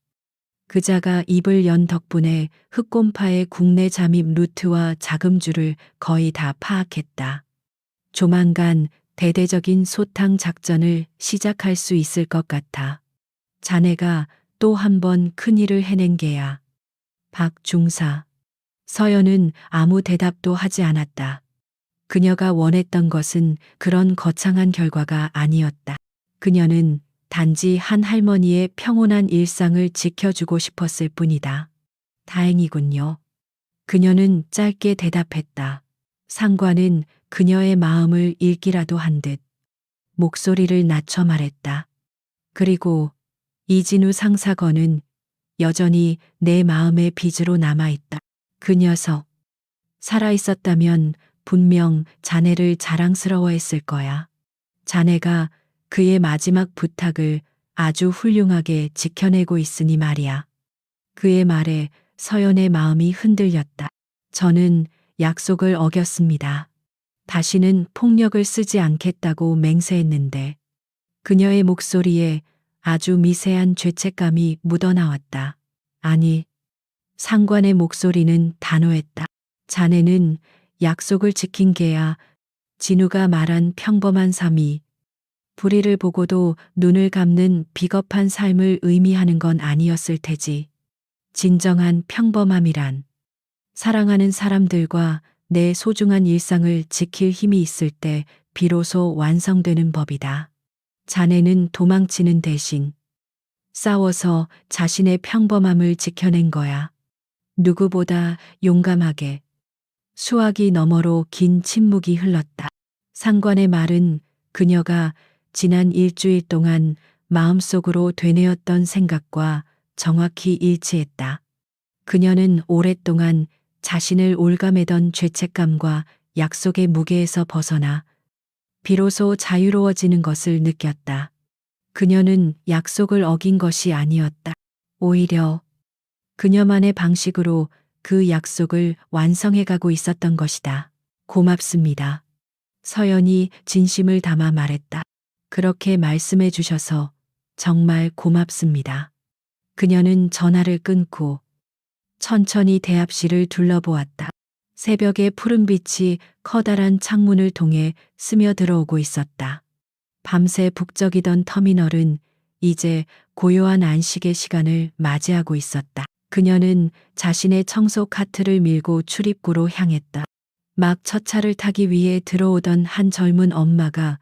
그자가 입을 연 덕분에 흑곰파의 국내 잠입 루트와 자금줄을 거의 다 파악했다. 조만간 대대적인 소탕 작전을 시작할 수 있을 것 같아. 자네가 또 한 번 큰일을 해낸 게야. 박 중사. 서연은 아무 대답도 하지 않았다. 그녀가 원했던 것은 그런 거창한 결과가 아니었다. 그녀는 단지 한 할머니의 평온한 일상을 지켜주고 싶었을 뿐이다. 다행이군요. 그녀는 짧게 대답했다. 상관은 그녀의 마음을 읽기라도 한 듯 목소리를 낮춰 말했다. 그리고 이진우 상사건은 여전히 내 마음의 빚으로 남아있다. 그 녀석. 살아있었다면 분명 자네를 자랑스러워했을 거야. 자네가 그의 마지막 부탁을 아주 훌륭하게 지켜내고 있으니 말이야. 그의 말에 서연의 마음이 흔들렸다. 저는 약속을 어겼습니다. 다시는 폭력을 쓰지 않겠다고 맹세했는데 그녀의 목소리에 아주 미세한 죄책감이 묻어나왔다. 아니, 상관의 목소리는 단호했다. 자네는 약속을 지킨 게야. 진우가 말한 평범한 삶이 불의를 보고도 눈을 감는 비겁한 삶을 의미하는 건 아니었을 테지. 진정한 평범함이란 사랑하는 사람들과 내 소중한 일상을 지킬 힘이 있을 때 비로소 완성되는 법이다. 자네는 도망치는 대신 싸워서 자신의 평범함을 지켜낸 거야. 누구보다 용감하게. 수화기 너머로 긴 침묵이 흘렀다. 상관의 말은 그녀가 지난 일주일 동안 마음속으로 되뇌었던 생각과 정확히 일치했다. 그녀는 오랫동안 자신을 올가매던 죄책감과 약속의 무게에서 벗어나 비로소 자유로워지는 것을 느꼈다. 그녀는 약속을 어긴 것이 아니었다. 오히려 그녀만의 방식으로 그 약속을 완성해가고 있었던 것이다. 고맙습니다. 서연이 진심을 담아 말했다. 그렇게 말씀해 주셔서 정말 고맙습니다. 그녀는 전화를 끊고 천천히 대합실을 둘러보았다. 새벽의 푸른빛이 커다란 창문을 통해 스며들어오고 있었다. 밤새 북적이던 터미널은 이제 고요한 안식의 시간을 맞이하고 있었다. 그녀는 자신의 청소 카트를 밀고 출입구로 향했다. 막 첫 차를 타기 위해 들어오던 한 젊은 엄마가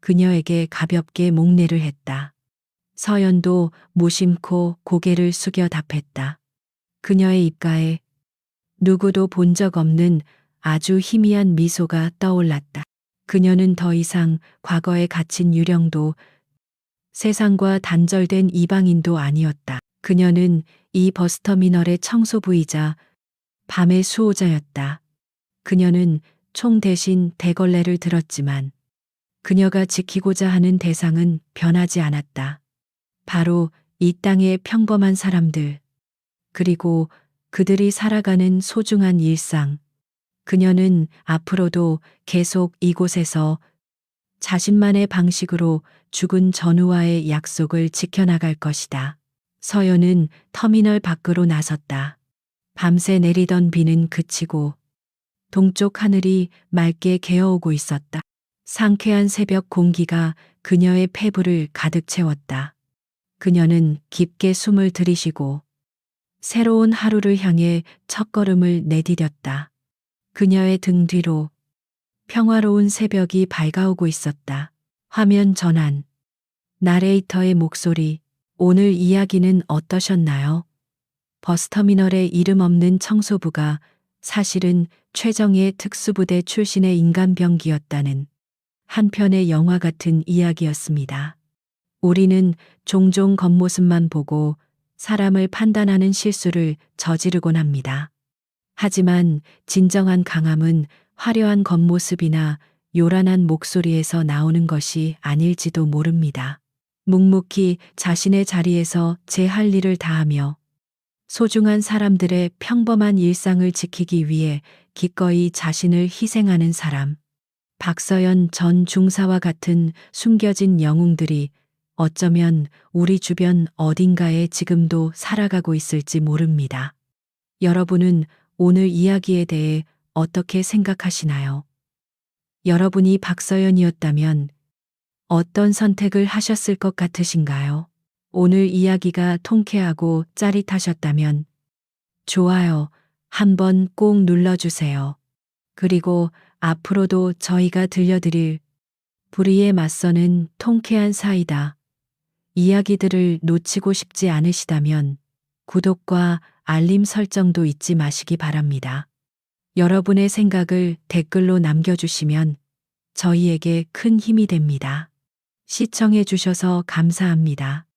그녀에게 가볍게 목례를 했다. 서연도 무심코 고개를 숙여 답했다. 그녀의 입가에 누구도 본 적 없는 아주 희미한 미소가 떠올랐다. 그녀는 더 이상 과거에 갇힌 유령도 세상과 단절된 이방인도 아니었다. 그녀는 이 버스터미널의 청소부이자 밤의 수호자였다. 그녀는 총 대신 대걸레를 들었지만 그녀가 지키고자 하는 대상은 변하지 않았다. 바로 이 땅의 평범한 사람들, 그리고 그들이 살아가는 소중한 일상. 그녀는 앞으로도 계속 이곳에서 자신만의 방식으로 죽은 전우와의 약속을 지켜나갈 것이다. 서연은 터미널 밖으로 나섰다. 밤새 내리던 비는 그치고 동쪽 하늘이 맑게 개어오고 있었다. 상쾌한 새벽 공기가 그녀의 폐부를 가득 채웠다. 그녀는 깊게 숨을 들이쉬고 새로운 하루를 향해 첫걸음을 내디뎠다. 그녀의 등 뒤로 평화로운 새벽이 밝아오고 있었다. 화면 전환. 나레이터의 목소리. 오늘 이야기는 어떠셨나요? 버스터미널의 이름 없는 청소부가 사실은 최정예 특수부대 출신의 인간병기였다는 한편의 영화 같은 이야기였습니다. 우리는 종종 겉모습만 보고 사람을 판단하는 실수를 저지르곤 합니다. 하지만 진정한 강함은 화려한 겉모습이나 요란한 목소리에서 나오는 것이 아닐지도 모릅니다. 묵묵히 자신의 자리에서 제 할 일을 다하며 소중한 사람들의 평범한 일상을 지키기 위해 기꺼이 자신을 희생하는 사람. 박서연 전 중사와 같은 숨겨진 영웅들이 어쩌면 우리 주변 어딘가에 지금도 살아가고 있을지 모릅니다. 여러분은 오늘 이야기에 대해 어떻게 생각하시나요? 여러분이 박서연이었다면 어떤 선택을 하셨을 것 같으신가요? 오늘 이야기가 통쾌하고 짜릿하셨다면 좋아요 한번 꼭 눌러주세요. 그리고 앞으로도 저희가 들려드릴 불의에 맞서는 통쾌한 사이다 이야기들을 놓치고 싶지 않으시다면 구독과 알림 설정도 잊지 마시기 바랍니다. 여러분의 생각을 댓글로 남겨주시면 저희에게 큰 힘이 됩니다. 시청해 주셔서 감사합니다.